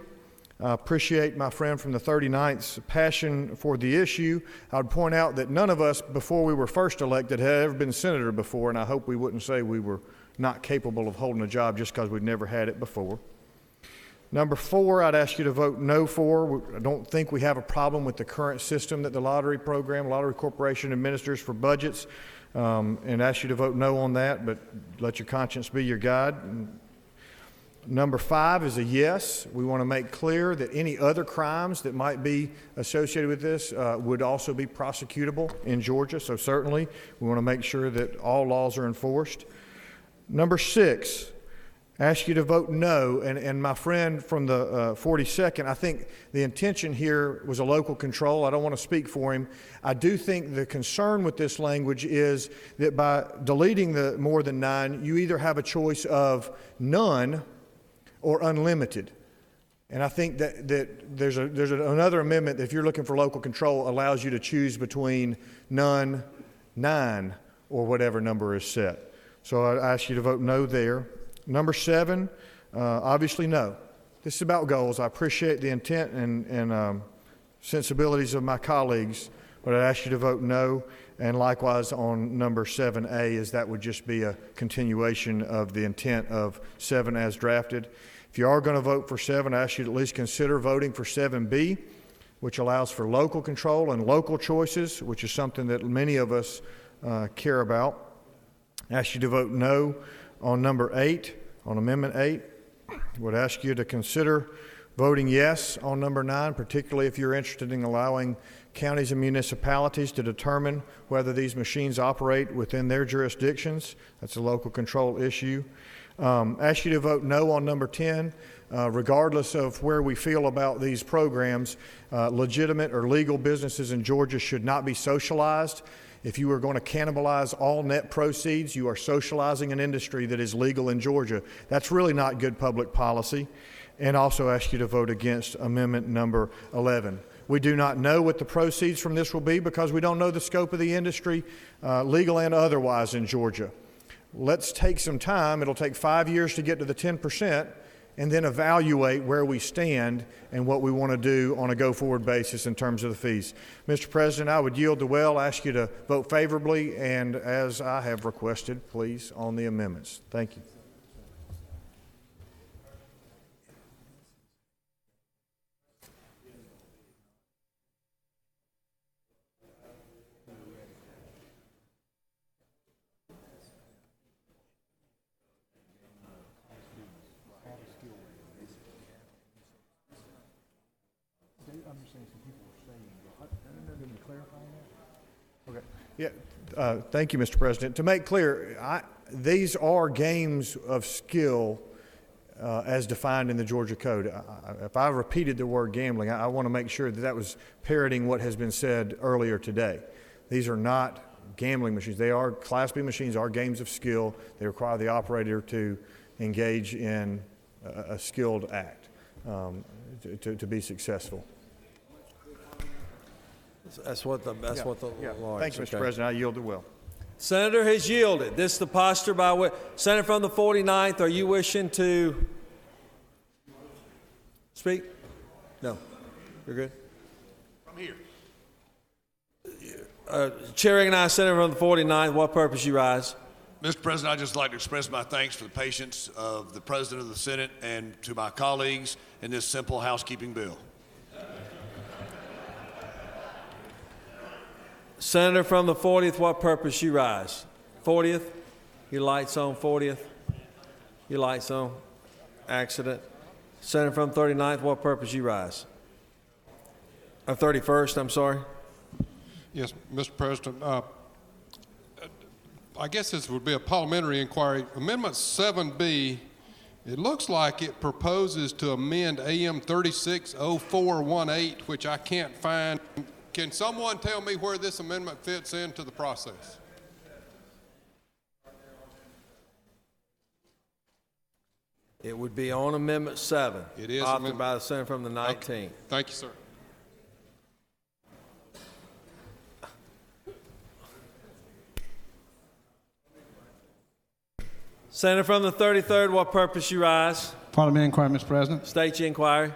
I appreciate my friend from the 39th's passion for the issue. I would point out that none of us, before we were first elected, had ever been senator before, and I hope we wouldn't say we were not capable of holding a job just because we'd never had it before. Number 4, I'd ask you to vote no for. I don't think we have a problem with the current system that the lottery program, Lottery Corporation administers for budgets, and ask you to vote no on that, but let your conscience be your guide. Number 5 is a yes. We want to make clear that any other crimes that might be associated with this would also be prosecutable in Georgia, so certainly we want to make sure that all laws are enforced. Number 6, ask you to vote no, and my friend from the 42nd, I think the intention here was a local control. I don't want to speak for him. I do think the concern with this language is that by deleting the more than 9, you either have a choice of none or unlimited. And I think that there's another amendment that if you're looking for local control allows you to choose between none, 9, or whatever number is set. So I ask you to vote no there. Number 7, obviously no. This is about goals. I appreciate the intent and sensibilities of my colleagues, but I ask you to vote no. And likewise on number 7A, as that would just be a continuation of the intent of 7 as drafted. If you are going to vote for 7, I ask you to at least consider voting for 7B, which allows for local control and local choices, which is something that many of us care about. I ask you to vote no on number 8, on Amendment 8. I would ask you to consider voting yes on number 9, particularly if you're interested in allowing counties and municipalities to determine whether these machines operate within their jurisdictions. That's a local control issue. Ask you to vote no on number 10. Regardless of where we feel about these programs, legitimate or legal businesses in Georgia should not be socialized. If you are going to cannibalize all net proceeds, you are socializing an industry that is legal in Georgia. That's really not good public policy. And also ask you to vote against amendment number 11. We do not know what the proceeds from this will be because we don't know the scope of the industry, legal and otherwise, in Georgia. Let's take some time. It'll take 5 years to get to the 10%, and then evaluate where we stand and what we want to do on a go-forward basis in terms of the fees. Mr. President, I would yield the well, ask you to vote favorably, and as I have requested, please, on the amendments. Thank you. Okay. Yeah. Thank you, Mr. President. To make clear, these are games of skill as defined in the Georgia Code. If I repeated the word gambling, I want to make sure that that was parroting what has been said earlier today. These are not gambling machines. They are Class B machines, are games of skill. They require the operator to engage in a skilled act to be successful. That's what the law is. Thank you, Mr. President. I yield the will. Senator has yielded. This is the posture by which Senator from the 49th. Are you wishing to speak? No, you're good. From here. Chair recognizes Senator from the 49th. What purpose you rise? Mr. President, I'd just like to express my thanks for the patience of the President of the Senate and to my colleagues in this simple housekeeping bill. Senator from the 40th, what purpose you rise? 40th? Your lights on, 40th? Your lights on? Accident. Senator from 39th, what purpose you rise? 31st, I'm sorry. Yes, Mr. President. I guess this would be a parliamentary inquiry. Amendment 7B, it looks like it proposes to amend AM 360418, which I can't find. Can someone tell me where this amendment fits into the process? It would be on Amendment 7. It is authored by the Senator from the 19th. Okay. Thank you, sir. Senator from the 33rd, what purpose you rise? Parliamentary inquiry, Mr. President. State your inquiry.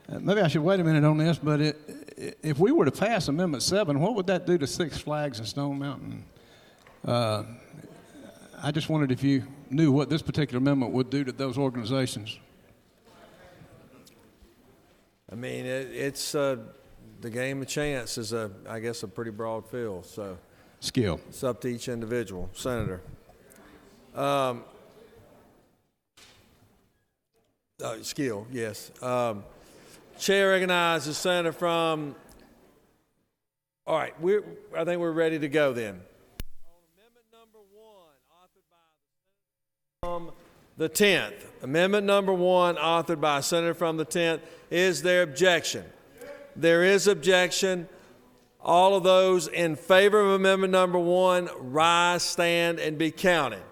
Maybe I should wait a minute on this, but if we were to pass Amendment 7, what would that do to Six Flags and Stone Mountain? I just wondered if you knew what this particular amendment would do to those organizations. I mean, it's the game of chance is I guess a pretty broad field. So skill. It's up to each individual. Senator. Skill, yes. Chair recognizes Senator from. All right, I think we're ready to go then. On Amendment number 1, authored by the Senator from the 10th. Amendment number 1, authored by a Senator from the 10th. Is there objection? There is objection. All of those in favor of Amendment number 1, rise, stand, and be counted.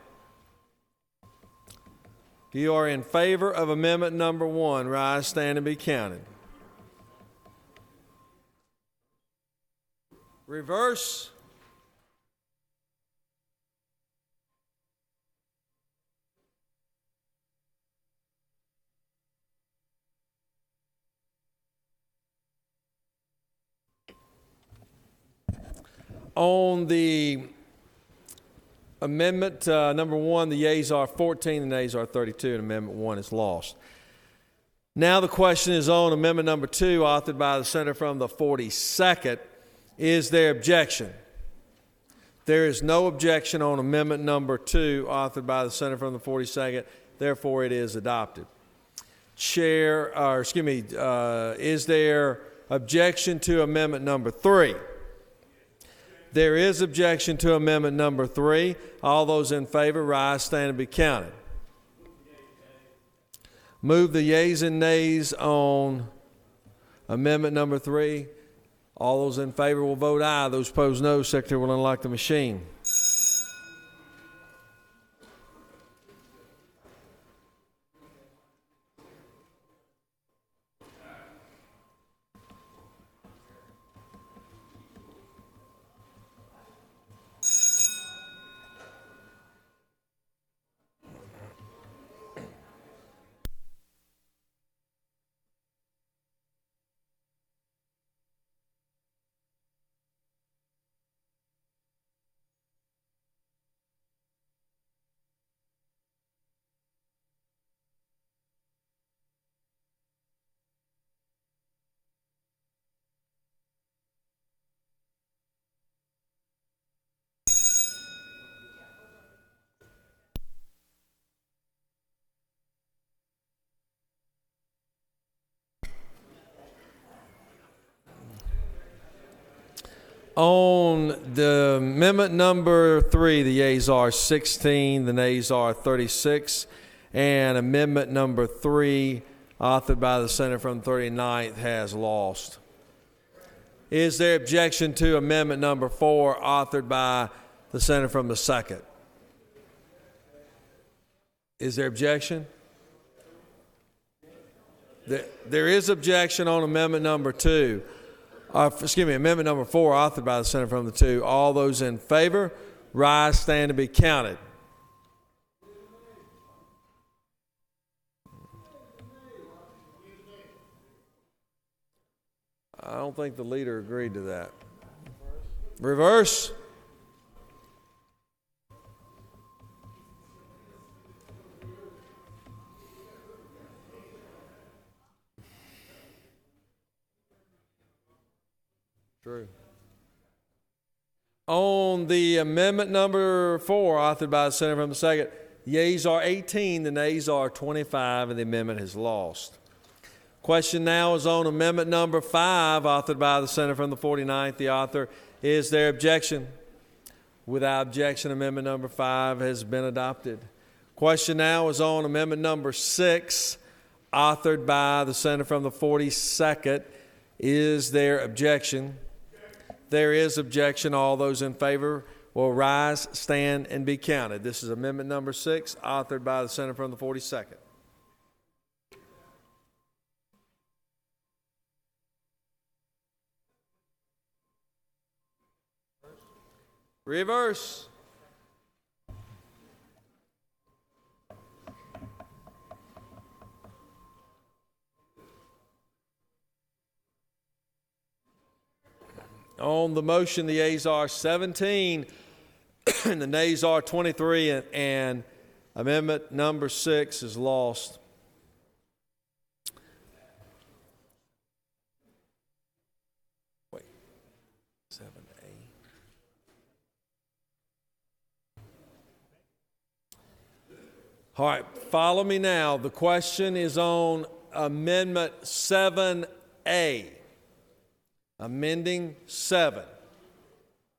If you are in favor of Amendment number 1, rise, stand, and be counted. Reverse. On the Amendment number 1, the yeas are 14, the nays are 32, and Amendment 1 is lost. Now the question is on Amendment number 2, authored by the Senator from the 42nd. Is there objection? There is no objection on Amendment number 2, authored by the Senator from the 42nd. Therefore, it is adopted. Is there objection to Amendment number 3? There is objection to Amendment number 3. All those in favor, rise, stand, and be counted. Move the yeas and nays on Amendment number 3. All those in favor will vote aye. Those opposed, no. Secretary will unlock the machine. On the Amendment number 3, the yeas are 16, the nays are 36, and Amendment number 3, authored by the Senator from the 39th, has lost. Is there objection to Amendment number 4, authored by the Senator from the 2nd? Is there objection? There is objection on Amendment number 2. Amendment number 4, authored by the Senator from the 2. All those in favor, rise, stand, and be counted. I don't think the leader agreed to that. Reverse. True. On the Amendment number 4, authored by the Senator from the 2nd, yeas are 18, the nays are 25, and the amendment has lost. Question now is on amendment number 5, authored by the senator from the 49th. The author. Is there objection? Without objection, amendment number 5 has been adopted. Question now is on amendment number 6, authored by the senator from the 42nd. Is there objection? There is objection. All those in favor will rise, stand, and be counted. This is amendment number 6, authored by the senator from the 42nd. Reverse. On the motion, the yeas are 17 and the nays are 23, and amendment number 6 is lost. Wait, 7A. All right, follow me now. The question is on amendment 7A. Amending 7.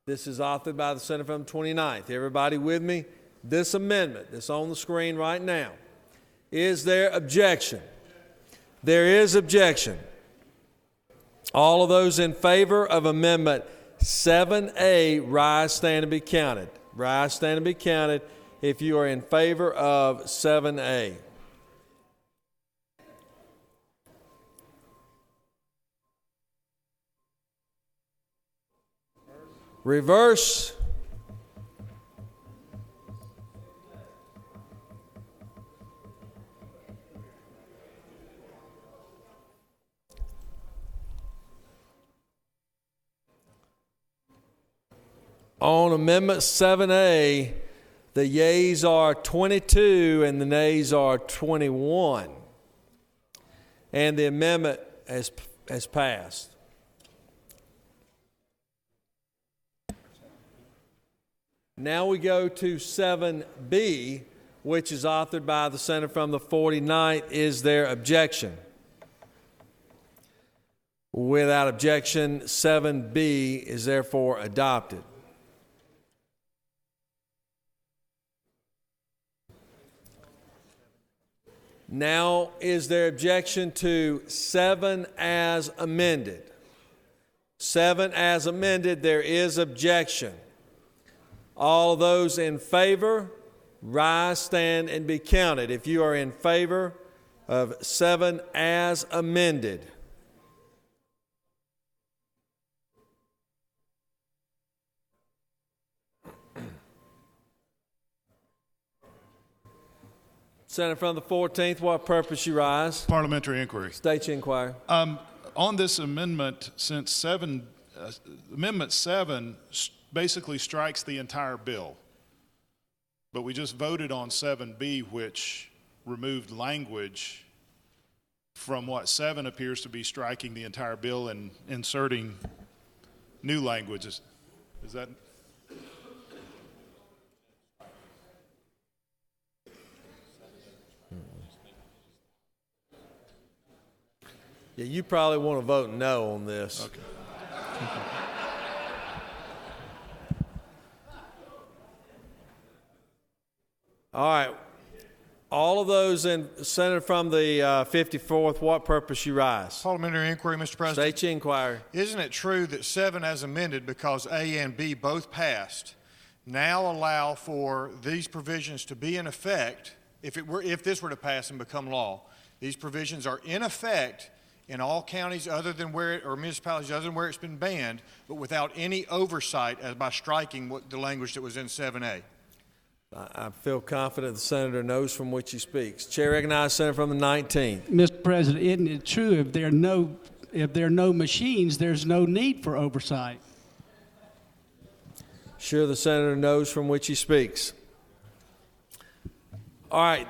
This is authored by the senator from the 29th. Everybody with me? This amendment that's on the screen right now. Is there objection? There is objection. All of those in favor of amendment 7A, rise, stand, and be counted. Rise, stand, and be counted if you are in favor of 7A. Reverse. On amendment 7A, the yeas are 22 and the nays are 21. And the amendment has passed. Now we go to 7B, which is authored by the senator from the 49th. Is there objection? Without objection, 7B is therefore adopted. Now, is there objection to 7 as amended? 7 as amended, there is objection. All those in favor, rise, stand, and be counted. If you are in favor of 7 as amended. Senator from the 14th, what purpose you rise? Parliamentary inquiry. State your inquiry. On this amendment, since Amendment 7 basically strikes the entire bill, but we just voted on 7B, which removed language from what 7 appears to be striking the entire bill and inserting new languages. Is that? Yeah, you probably want to vote no on this. Okay. All right. All of those in Senator from the 54th, what purpose you rise? Parliamentary inquiry, Mr. President. State your inquiry. Isn't it true that 7 as amended, because A and B both passed, now allow for these provisions to be in effect if this were to pass and become law? These provisions are in effect in all counties other than or municipalities other than where it's been banned, but without any oversight as by striking the language that was in 7A. I feel confident the senator knows from which he speaks. Chair recognizes Senator from the 19th. Mr. President, isn't it true if there are no machines, there's no need for oversight? Sure, the senator knows from which he speaks. All right.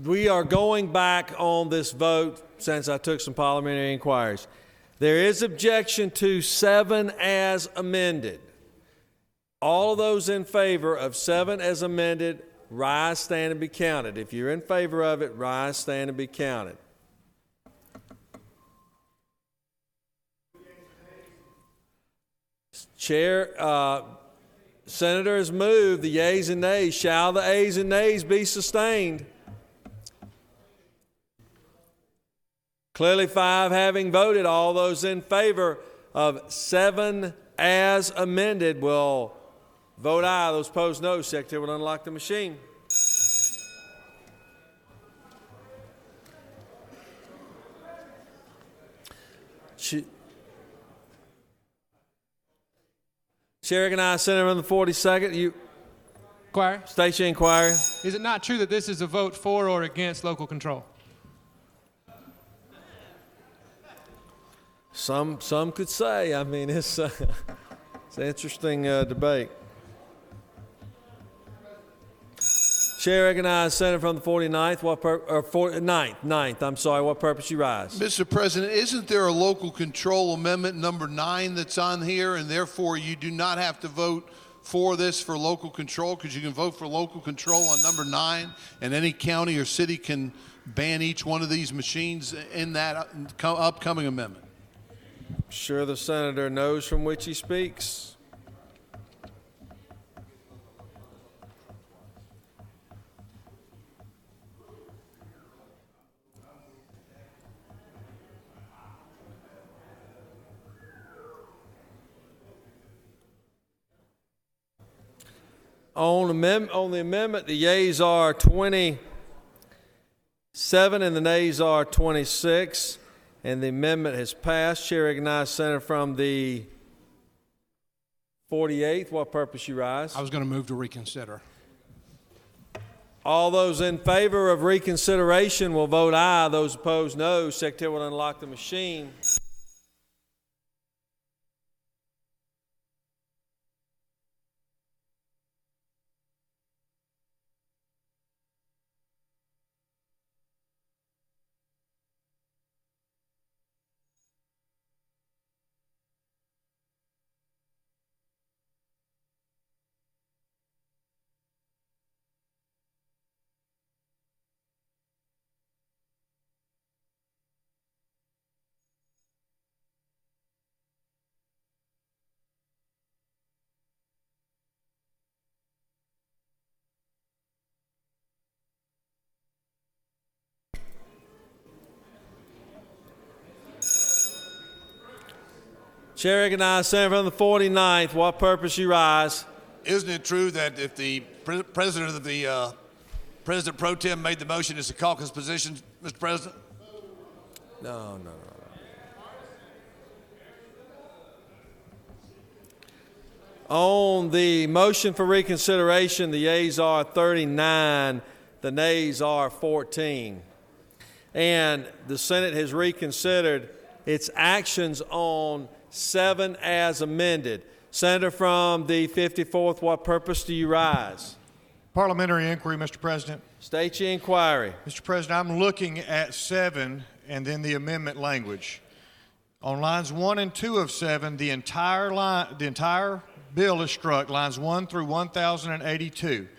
We are going back on this vote since I took some parliamentary inquiries. There is objection to 7 as amended. All of those in favor of 7 as amended, rise, stand, and be counted. If you're in favor of it, rise, stand, and be counted. Senator has moved the yeas and nays. Shall the ayes and nays be sustained? Clearly 5 having voted. All those in favor of 7 as amended will vote aye. Those opposed no. Secretary will unlock the machine. Chair recognizes Senator from the 42nd. Inquiry. State your inquiry. Is it not true that this is a vote for or against local control? Some could say. I mean, it's an interesting debate. Chair recognizes Senator from the 49th. Ninth. I'm sorry. What purpose you rise? Mr. President, isn't there a local control amendment number 9 that's on here, and therefore you do not have to vote for this for local control, because you can vote for local control on number 9, and any county or city can ban each one of these machines in that upcoming amendment? I'm sure the senator knows from which he speaks. On the amendment, the yeas are 27 and the nays are 26, and the amendment has passed. Chair recognizes Senator from the 48th. What purpose you rise? I was going to move to reconsider. All those in favor of reconsideration will vote aye. Those opposed no. Secretary will unlock the machine. Chair recognizes Senator from the 49th. What purpose you rise? Isn't it true that if the president pro tem made the motion, it's a caucus position, Mr. President? No. On the motion for reconsideration, the yeas are 39, the nays are 14. And the Senate has reconsidered its actions on 7 as amended. Senator from the 54th, what purpose do you rise? Parliamentary inquiry, Mr. President. State your inquiry. Mr. President, I'm looking at 7 and then the amendment language. On lines 1 and 2 of 7, the entire bill is struck, lines 1 through 1082.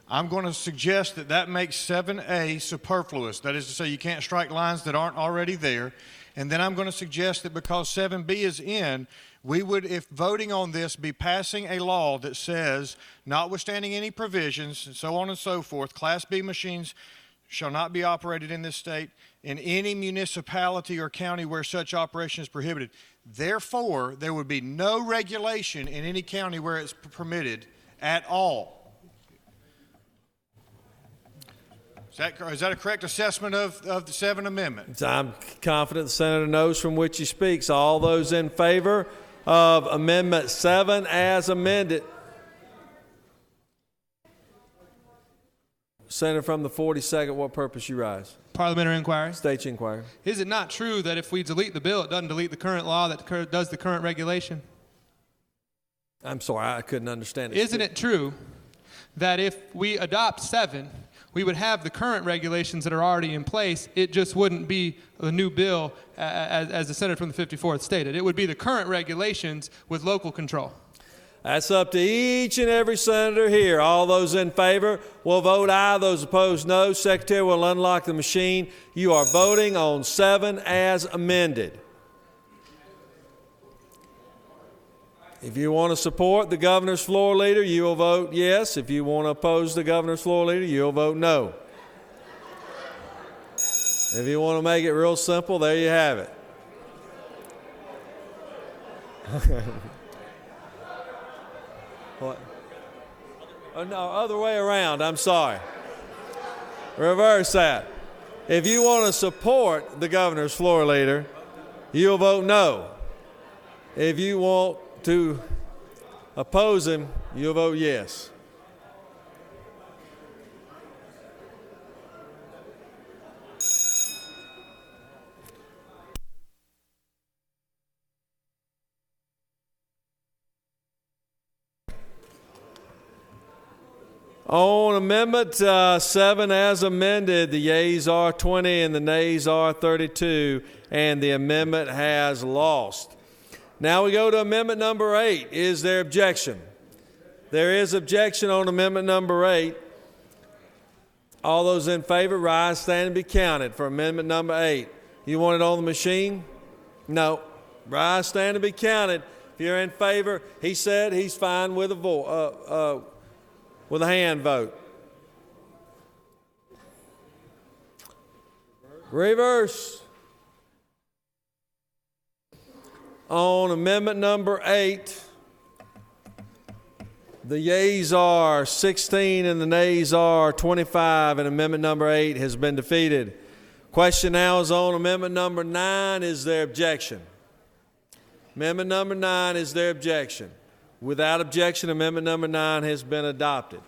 I'm going to suggest that that makes 7A superfluous. That is to say, you can't strike lines that aren't already there. And then I'm going to suggest that because 7B is in, we would, if voting on this, be passing a law that says, notwithstanding any provisions, and so on and so forth, Class B machines shall not be operated in this state in any municipality or county where such operation is prohibited. Therefore, there would be no regulation in any county where it's permitted at all. Is that a correct assessment of the 7 amendment? I'm confident the senator knows from which he speaks. All those in favor of Amendment 7 as amended. Senator from the 42nd, what purpose you rise? Parliamentary inquiry. State your inquiry. Is it not true that if we delete the bill, it doesn't delete the current law that does the current regulation? I'm sorry, I couldn't understand it. Isn't it true that if we adopt 7, we would have the current regulations that are already in place? It just wouldn't be a new bill, as the senator from the 54th stated. It would be the current regulations with local control. That's up to each and every senator here. All those in favor will vote aye. Those opposed, no. Secretary will unlock the machine. You are voting on 7 as amended. If you want to support the governor's floor leader, you will vote yes. If you want to oppose the governor's floor leader, you'll vote no. If you want to make it real simple, there you have it. What? Oh, no, other way around. I'm sorry. Reverse that. If you want to support the governor's floor leader, you'll vote no. If you want to oppose him, you'll vote yes. On Amendment 7 as amended, the yeas are 20 and the nays are 32, and the amendment has lost. Now we go to Amendment number 8. Is there objection? There is objection on Amendment number 8. All those in favor, rise, stand, and be counted for Amendment number 8. You want it on the machine? No. Rise, stand, and be counted. If you're in favor, he said he's fine with a hand vote. Reverse. On Amendment number 8, the yeas are 16 and the nays are 25, and Amendment number 8 has been defeated. Question now is on Amendment number 9. Is there objection? Amendment number 9, is there objection? Without objection, Amendment number 9 has been adopted.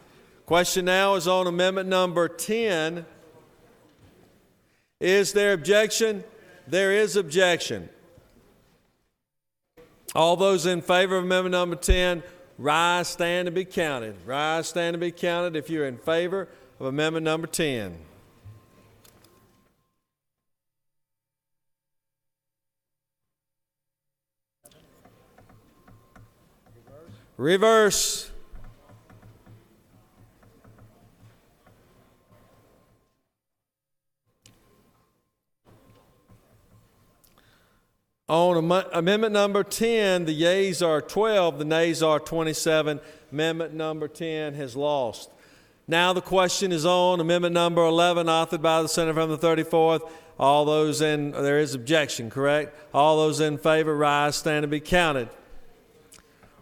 Question now is on Amendment number 10. Is there objection? There is objection. All those in favor of Amendment number 10, rise, stand, and be counted. Rise, stand, and be counted if you're in favor of Amendment number 10. Reverse. On Amendment number 10, the yeas are 12, the nays are 27. Amendment number 10 has lost. Now the question is on Amendment number 11, authored by the Senator from the 34th. There is objection, correct? All those in favor, rise, stand, and be counted.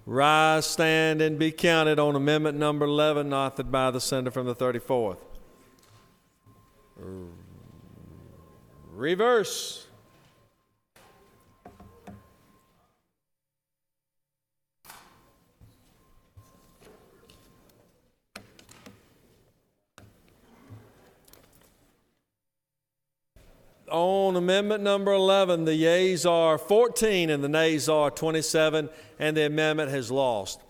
Rise, stand, and be counted on Amendment number 11, authored by the Senator from the 34th. Reverse. On Amendment number 11, the yeas are 14 and the nays are 27, and the amendment has lost.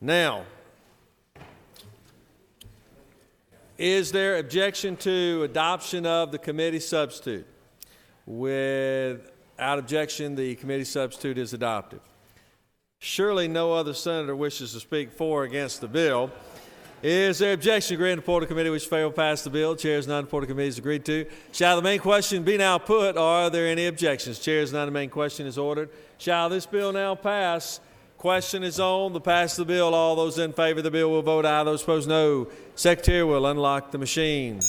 Now, is there objection to adoption of the committee substitute? Without objection, the committee substitute is adopted. Surely no other senator wishes to speak for or against the bill. Is there objection to grant report of committee which fail to pass the bill? Chairs none, report of committee is agreed to. Shall the main question be now put, or are there any objections? Chairs none, the main question is ordered. Shall this bill now pass? Question is on the pass of the bill. All those in favor of the bill will vote aye. Those opposed, no. Secretary will unlock the machine.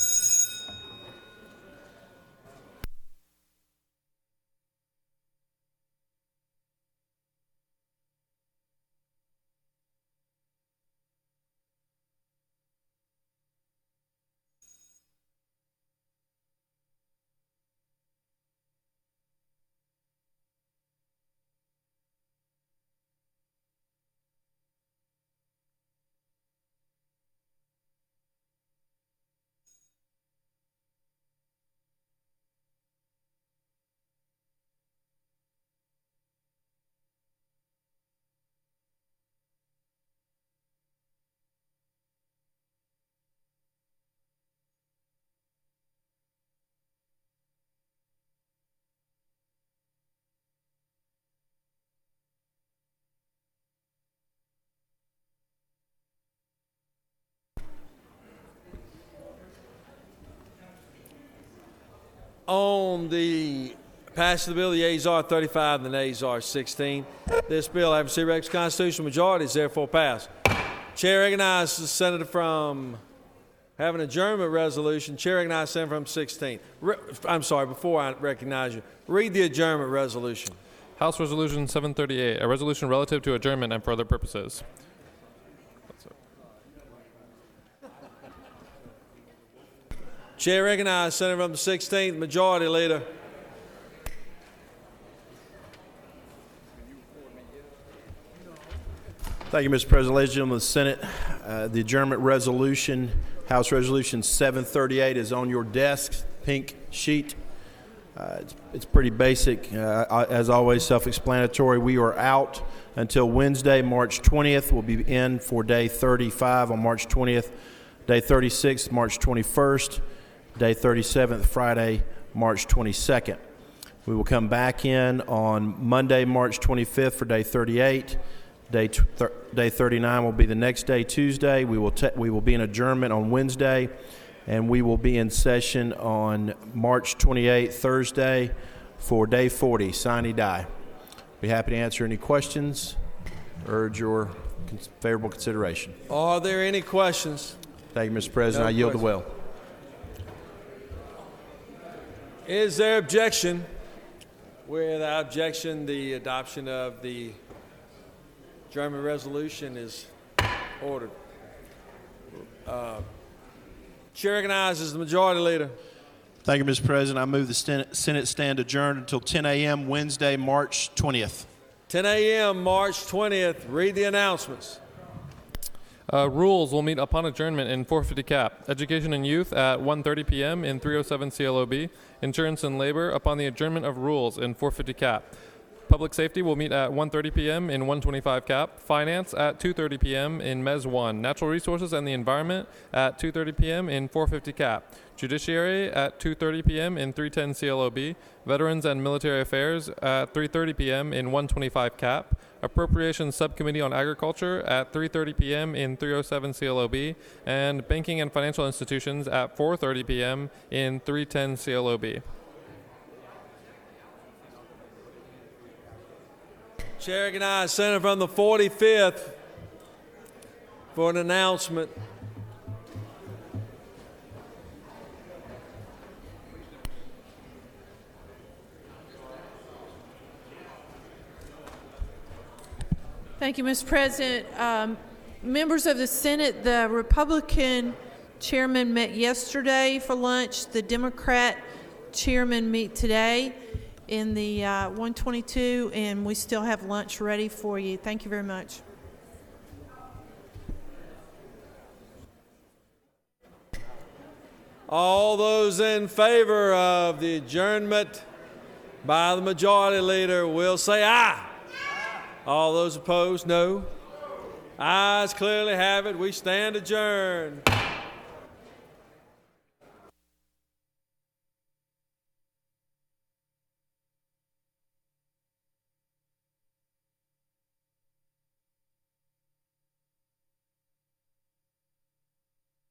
On the Passed the bill. The yeas are 35 and the nays are 16. This bill, having received a constitutional majority, is therefore passed. Chair recognizes the senator from having adjournment resolution. Chair recognizes the senator from 16. I'm sorry, before I recognize you, read the adjournment resolution. House Resolution 738, a resolution relative to adjournment and further purposes. Chair recognizes the senator from the 16th, Majority Leader. Thank you, Mr. President. Ladies and gentlemen of the Senate, the adjournment resolution, House Resolution 738, is on your desk, pink sheet. It's pretty basic. As always, self-explanatory. We are out until Wednesday, March 20th. We'll be in for day 35 on March 20th, day 36, March 21st, day 37th, Friday, March 22nd. We will come back in on Monday, March 25th for day 38. Day 39 will be the next day, Tuesday. We will be in adjournment on Wednesday, and we will be in session on March 28th, Thursday, for day 40, sine die. Be happy to answer any questions. Urge your favorable consideration. Are there any questions? Thank you, Mr. President. No I yield the questions. well. Is there objection? Without objection, the adoption of the adjournment resolution is ordered. Chair recognizes the Majority Leader. Thank you, Mr. President. I move the Senate stand adjourned until 10 a.m. Wednesday, March 20th. 10 a.m. March 20th. Read the announcements. Rules will meet upon adjournment in 450 CAP. Education and Youth at 1:30 p.m. in 307 CLOB. Insurance and Labor upon the adjournment of Rules in 450 CAP. Public Safety will meet at 1:30 p.m. in 125 CAP. Finance at 2:30 p.m. in MES 1. Natural Resources and the Environment at 2:30 p.m. in 450 CAP. Judiciary at 2:30 p.m. in 310 CLOB. Veterans and Military Affairs at 3:30 p.m. in 125 CAP. Appropriations Subcommittee on Agriculture at 3:30 p.m. in 307 CLOB. And Banking and Financial Institutions at 4:30 p.m. in 310 CLOB. Chair recognizes Senator from the 45th for an announcement. Thank you, Mr. President. Members of the Senate, the Republican chairman met yesterday for lunch. The Democrat chairman meet today in the 122, and we still have lunch ready for you. Thank you very much. All those in favor of the adjournment by the Majority Leader will say aye. All those opposed, no. Ayes clearly have it. We stand adjourned.